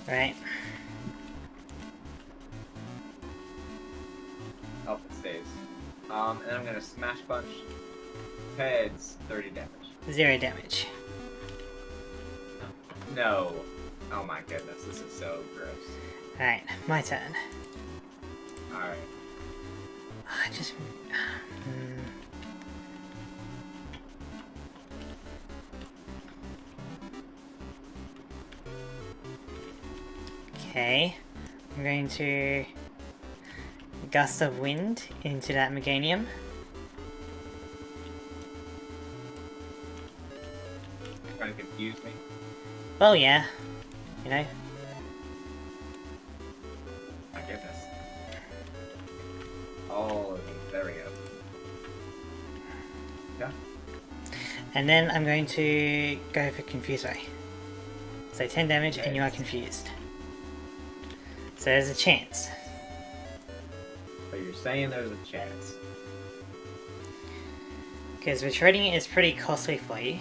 Right. Oh, it stays. And then I'm gonna Smash Punch. Heads, 30 damage. 0 damage. No. Oh my goodness, this is so gross. Alright, my turn. Alright. I just... Okay. I'm going to... Gust of Wind into that Meganium. Trying to confuse me. Well, yeah. You know? My goodness. All of them. There we go. Yeah. And then I'm going to go for Confuse Ray. So 10 damage and you are confused. So there's a chance. But you're saying there's a chance. Because retreating is pretty costly for you.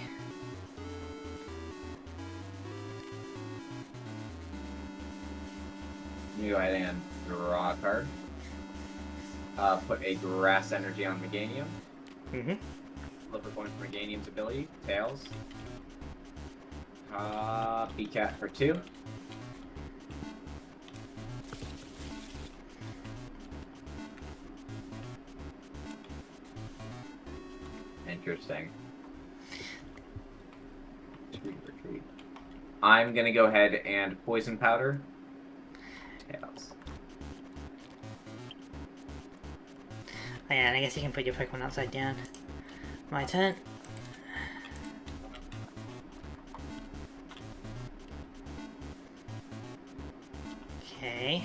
You go ahead and draw a card. Put a Grass Energy on Meganium. Mm-hmm. Flip a coin for Meganium's ability. Tails. Copycat for 2. Interesting. Retreat. I'm gonna go ahead and Poison Powder. Tails. Oh, yeah, and I guess you can put your Pokemon upside down. My turn. Okay.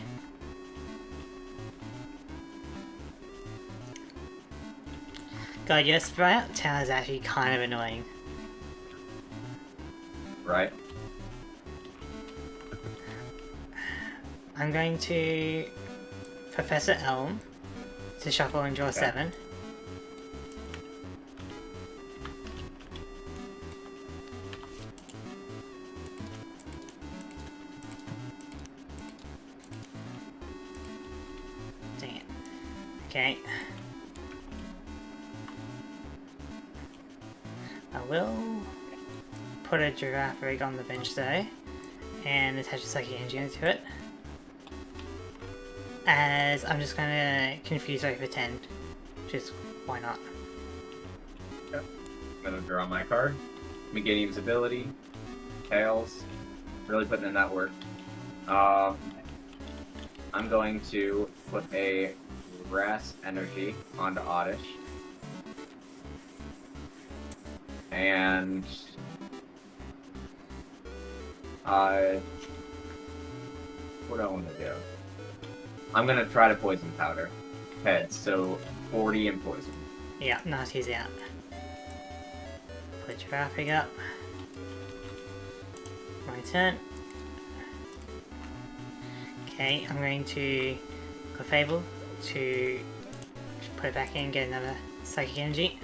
God, your Sprout Tower is actually kind of annoying. Right. I'm going to Professor Elm to shuffle and draw 7. Dang it. Okay. I will put a Giraffe Rig on the bench though, and attach a Psychic Energy to it. As I'm just gonna Confuse Ray for 10. Just why not? Okay. I'm gonna draw my card. Meganium's ability. Tails. Really putting in that work. I'm going to put a Grass Energy onto Oddish. And what do I want to do? I'm gonna try to Poison Powder. Heads, so 40 and poison. Yeah, Nasty's out. Put Giraffe Rig up. My turn. Okay, I'm going to Clefable to put it back in and get another Psychic Energy.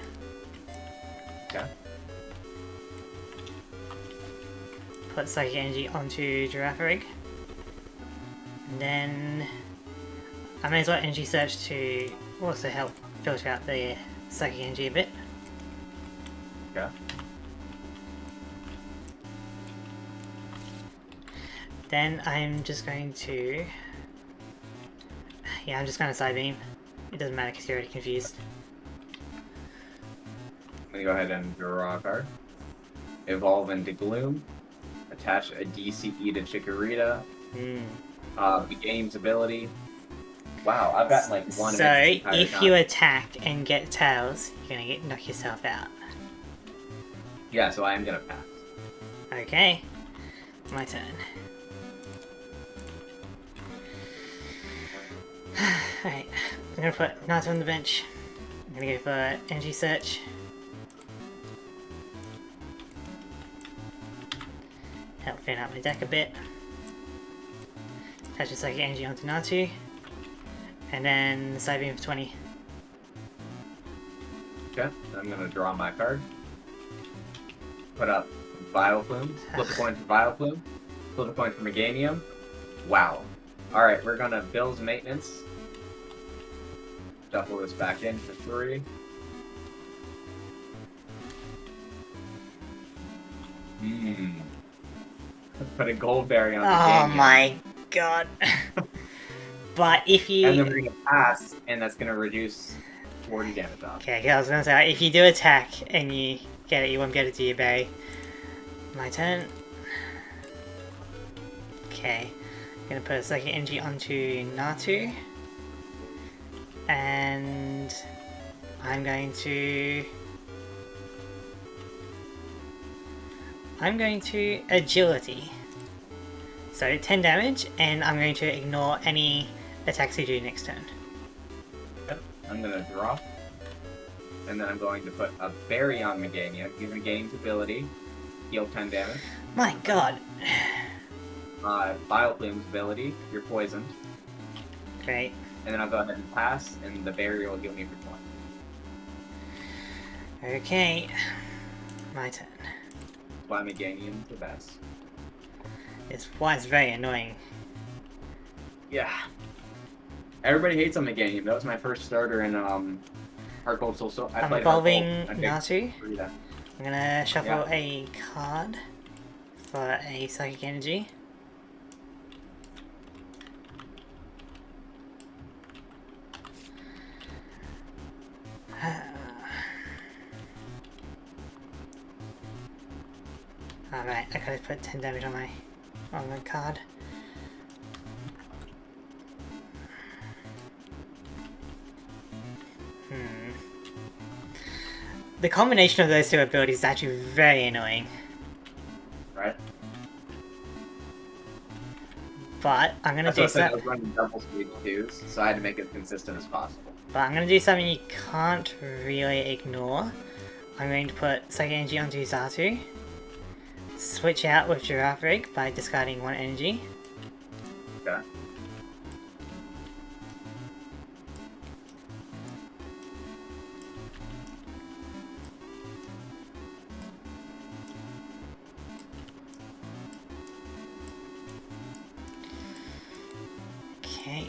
Okay. Put Psychic Energy onto Girafarig. And then I may as well Energy Search to also help filter out the Psychic Energy a bit. Okay. Then I'm just going to... Yeah, I'm just going to Side Beam. It doesn't matter because you're already confused. I'm gonna go ahead and draw a card. Evolve into Gloom. Attach a DCE to Chikorita. The game's ability. Wow, I've got like one. So, if you attack and get Tails, you're going to knock yourself out. Yeah, so I am gonna pass. Okay. My turn. Alright, I'm gonna put Naruto on the bench. I'm gonna go for Energy Search. Help thin out my deck a bit. Attach a Psychic Energy onto Natu. And then Side Beam for 20. Okay, I'm gonna draw my card. Put up Vileplume. Flip a coin for Vileplume. Flip a coin for Meganium. Wow. Alright, we're gonna Bill's Maintenance. Shuffle this back in for 3. Put a Goldberry on the game. Oh my god. But if you... And then we're gonna pass, and that's gonna reduce 40 damage off. Okay, I was gonna say, if you do attack and you get it, you won't get it to your berry. My turn. Okay. I'm gonna put a Psychic Energy onto Natu. And I'm going to Agility. So 10 damage, and I'm going to ignore any attacks you do next turn. Yep. I'm gonna draw. And then I'm going to put a berry on Meganium. Give Meganium's ability. Heal 10 damage. My god. Vileplume's ability. You're poisoned. Great. And then I'll go ahead and pass, and the berry will give me for 20. Okay. My turn. Why Meganium's the best. It's very annoying. Yeah. Everybody hates on Meganium. That was my first starter in Heart Gold Soul. So I I'm played evolving Heart Gold. Natu. I'm gonna shuffle a card for a Psychic Energy. Alright, I gotta put 10 damage on my card. The combination of those two abilities is actually very annoying. Right. But I'm gonna do I something. was running double speed twos, so I had to make it as consistent as possible. But I'm gonna do something you can't really ignore. I'm going to put Psychic Energy onto Xatu. Switch out with Girafarig by discarding 1 energy. Okay. Okay.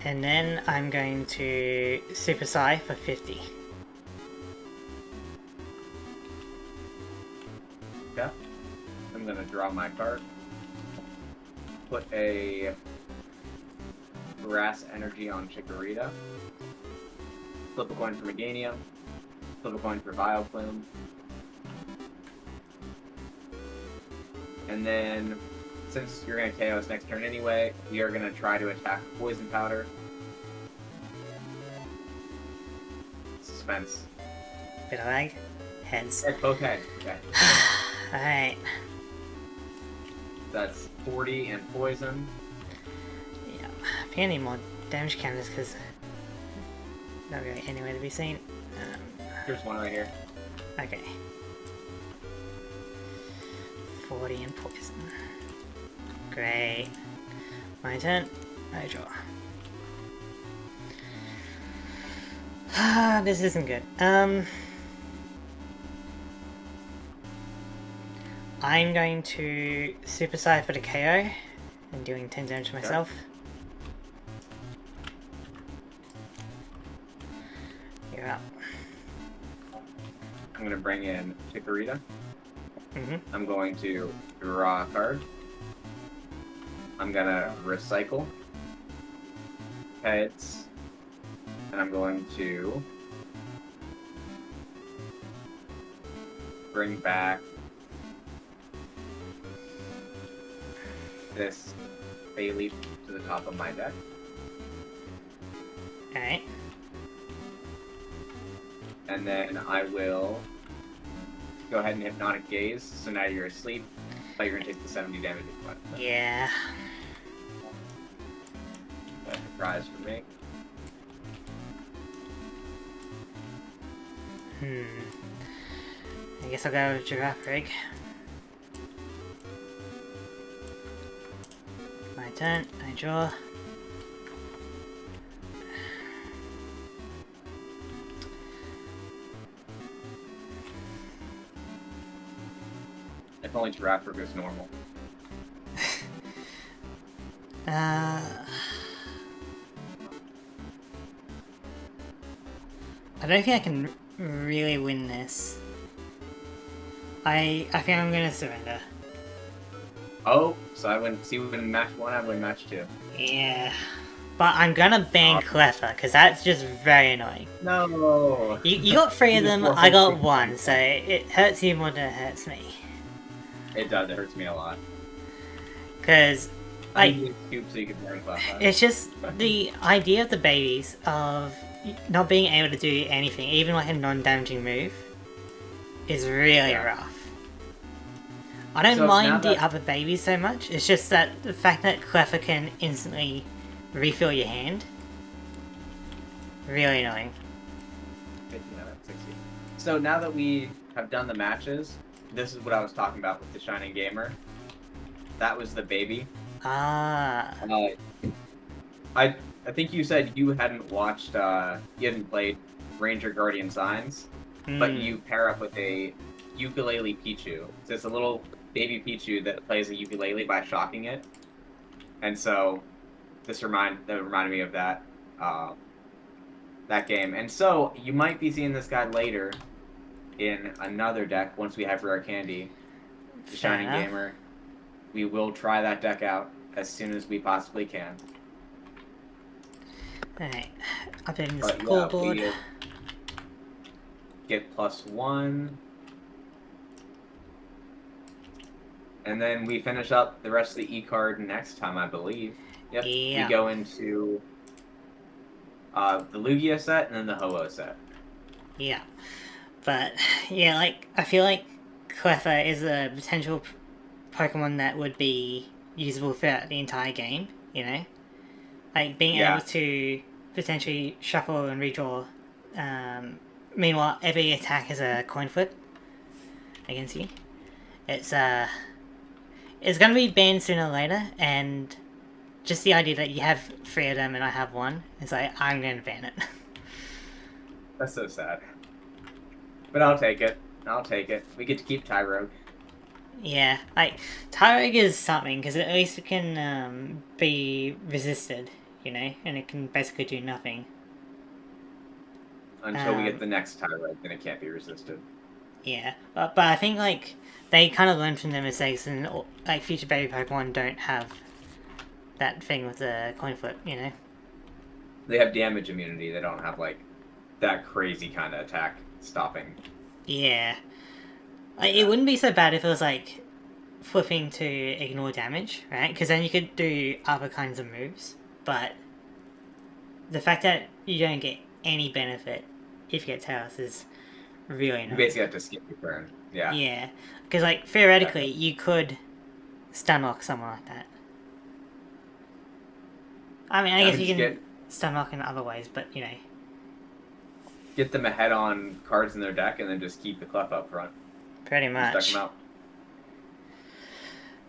And then I'm going to Super Psy for 50. Okay. I'm gonna draw my card. Put a Grass Energy on Chikorita. Flip a coin for Meganium. Flip a coin for Vileplume. And then, since you're gonna KO us next turn anyway, we are gonna try to attack Poison Powder. Suspense. Bit of lag. Heads. Okay. Okay. Alright. That's 40 and poison. Yeah. I think I need more damage counters because not really anywhere to be seen. Here's one right here. Okay. 40 and poison. Great. My turn. I draw. This isn't good. I'm going to Super Saiyan for the KO and doing 10 damage to myself. You're up. I'm going to bring in Chikorita. Mm-hmm. I'm going to draw a card. I'm going to recycle pets. And I'm going to bring back this Bailey to the top of my deck. Alright. And then I will go ahead and Hypnotic Gaze, so now you're asleep, but you're going to take the 70 damage. Yeah. That's a surprise for me. I guess I'll go with Giraffe Rig. My turn, I draw. If only Giraffe Rig was normal. I don't think I can really win this. I think I'm gonna surrender. Oh, so I win. See, we win match 1, I win match 2. Yeah. But I'm gonna ban Cleffa, because that's just very annoying. No! You got 3 of them, I got 1, so it hurts you more than it hurts me. It does, it hurts me a lot. Because, like, I need a scoop so you can burn Cleffa. it's just the idea of the babies of not being able to do anything, even like a non-damaging move, is really rough. I don't mind the other babies so much, it's just that the fact that Cleffa can instantly refill your hand, really annoying. 59, 60. So now that we have done the matches, this is what I was talking about with the Shining Gamer. That was the baby. Ah. I think you said you hadn't watched, you hadn't played Ranger Guardian Signs, but you pair up with a ukulele Pichu. So it's a little baby Pichu that plays a ukulele by shocking it. And so that reminded me of that that game. And so you might be seeing this guy later in another deck once we have Rare Candy, the Shining Gamer. We will try that deck out as soon as we possibly can. Alright, updating the scoreboard. Get +1. And then we finish up the rest of the E-card next time, I believe. Yep. Yeah. We go into the Lugia set and then the Ho-Oh set. Yeah. But, yeah, like, I feel like Cleffa is a potential Pokemon that would be usable throughout the entire game, you know? Like, being able to potentially shuffle and redraw. Meanwhile, every attack is a coin flip against you. It's gonna be banned sooner or later, and just the idea that you have 3 of them and I have 1, it's like, I'm gonna ban it. That's so sad. But I'll take it. I'll take it. We get to keep Tyrogue. Yeah, like, Tyrogue is something, because at least it can be resisted, you know, and it can basically do nothing. Until we get the next Tyrogue, then it can't be resisted. Yeah, but I think, like, they kind of learned from their mistakes, and, like, future baby Pokemon don't have that thing with the coin flip, you know? They have damage immunity, they don't have, like, that crazy kind of attack stopping. Yeah. Like, it wouldn't be so bad if it was, like, flipping to ignore damage, right? Because then you could do other kinds of moves, but the fact that you don't get any benefit if you get Tails is really annoying. You basically have to skip your turn. Yeah. Yeah. Because, like, theoretically, you could stun lock someone like that. I mean, I guess you can stun lock in other ways, but, you know. Get them ahead on cards in their deck and then just keep the Clef up front. Pretty much. Stuck them out.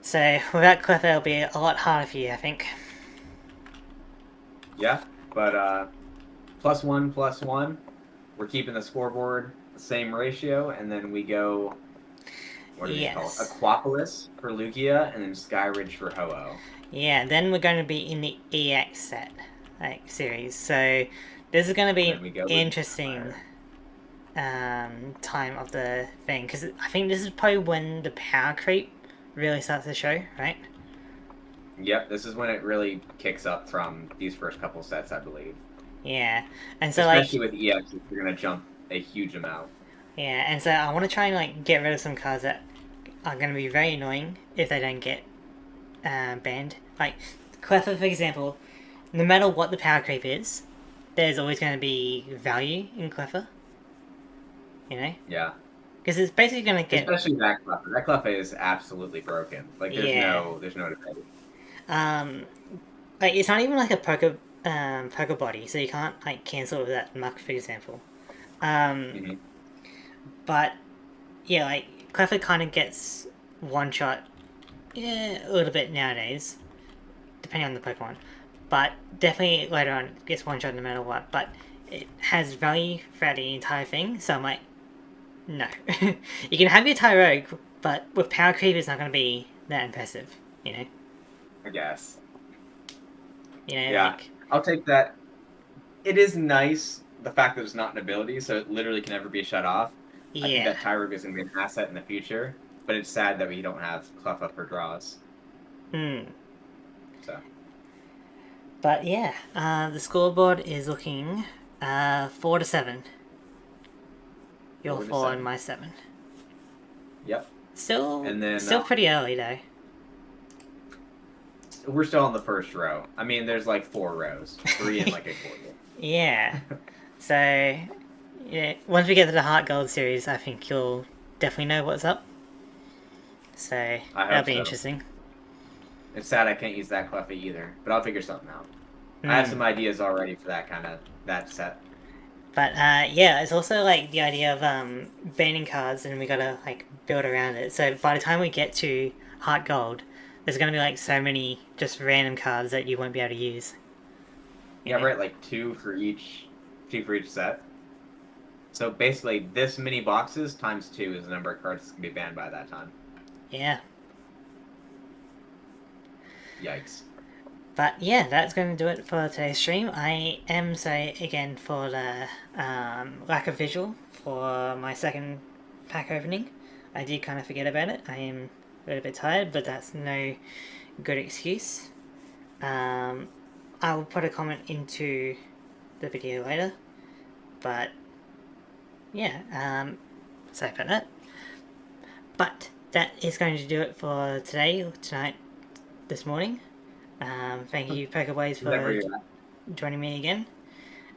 So without Clipper, it'll be a lot harder for you, I think. Yeah, but +1, +1. We're keeping the scoreboard the same ratio, and then we go. What do we call it? Yes. Aquapolis for Lugia, and then Skyridge for Ho-Oh. Yeah, then we're going to be in the EX set, like, series. So this is going to be And an then we go with interesting time of the thing, because I think this is probably when the power creep really starts to show, right? Yep, this is when it really kicks up from these first couple sets, I believe. Yeah, and so Especially like, with EX, you're gonna jump a huge amount. yeah, and so I want to try and like get rid of some cards that are going to be very annoying if they don't get banned. Like Cleffa, for example, no matter what the power creep is, there's always going to be value in Cleffa. You know, Yeah. because it's basically going to get Especially that Cleffa. That Cleffa is absolutely broken. Like yeah. there's no debate. Um, like it's not even like a poker body, so you can't like cancel with that muck, for example. Mm-hmm. But yeah, like Cleffa kind of gets one shot, yeah, a little bit nowadays, depending on the Pokemon. But definitely later on it gets one shot no matter what. But it has value throughout the entire thing, so I'm like, no. You can have your Tyrogue, but with Power Creep it's not going to be that impressive, you know? I guess. Yeah. Like I'll take that. It is nice the fact that it's not an ability, so it literally can never be shut off. I think Yeah. that Tyrogue is going to be an asset in the future, but it's sad that we don't have Cleffa for draws. Hmm. So. But yeah, the scoreboard is looking 4-7. Your 4 and my 7. Yep. Still, and then still pretty early though. We're still on the first row. I mean, there's like 4 rows, 3 and like a quarter. Yeah. So, yeah, once we get to the Heart Gold series, I think you'll definitely know what's up. So that'll be interesting. It's sad I can't use that Cleffa either, but I'll figure something out. I have some ideas already for that set. But yeah, it's also like the idea of banning cards, and we gotta like build around it. So by the time we get to Heart Gold, there's gonna be like so many just random cards that you won't be able to use. Yeah, right. Like two for each set. So basically, this many boxes times 2 is the number of cards that can be banned by that time. Yeah. Yikes. But yeah, that's going to do it for today's stream. I am sorry again for the lack of visual for my second pack opening. I did kind of forget about it. I am a little bit tired, but that's no good excuse. I'll put a comment into the video later. But yeah, sorry about that. But that is going to do it for today, tonight, this morning. Thank you, PokeBlaze, for joining me again.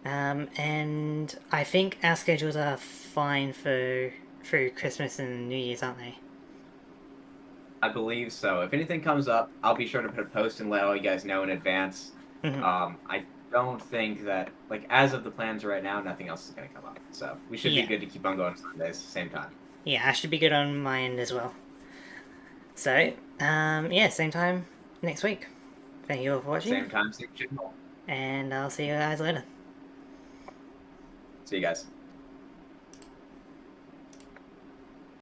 And I think our schedules are fine for through Christmas and New Year's, aren't they? I believe so. If anything comes up, I'll be sure to put a post and let all you guys know in advance. I don't think that, like, as of the plans right now, nothing else is going to come up. So we should be good to keep on going Sundays, same time. Yeah, I should be good on my end as well. So, yeah, same time next week. Thank you all for watching. Same time, same channel. And I'll see you guys later. See you guys.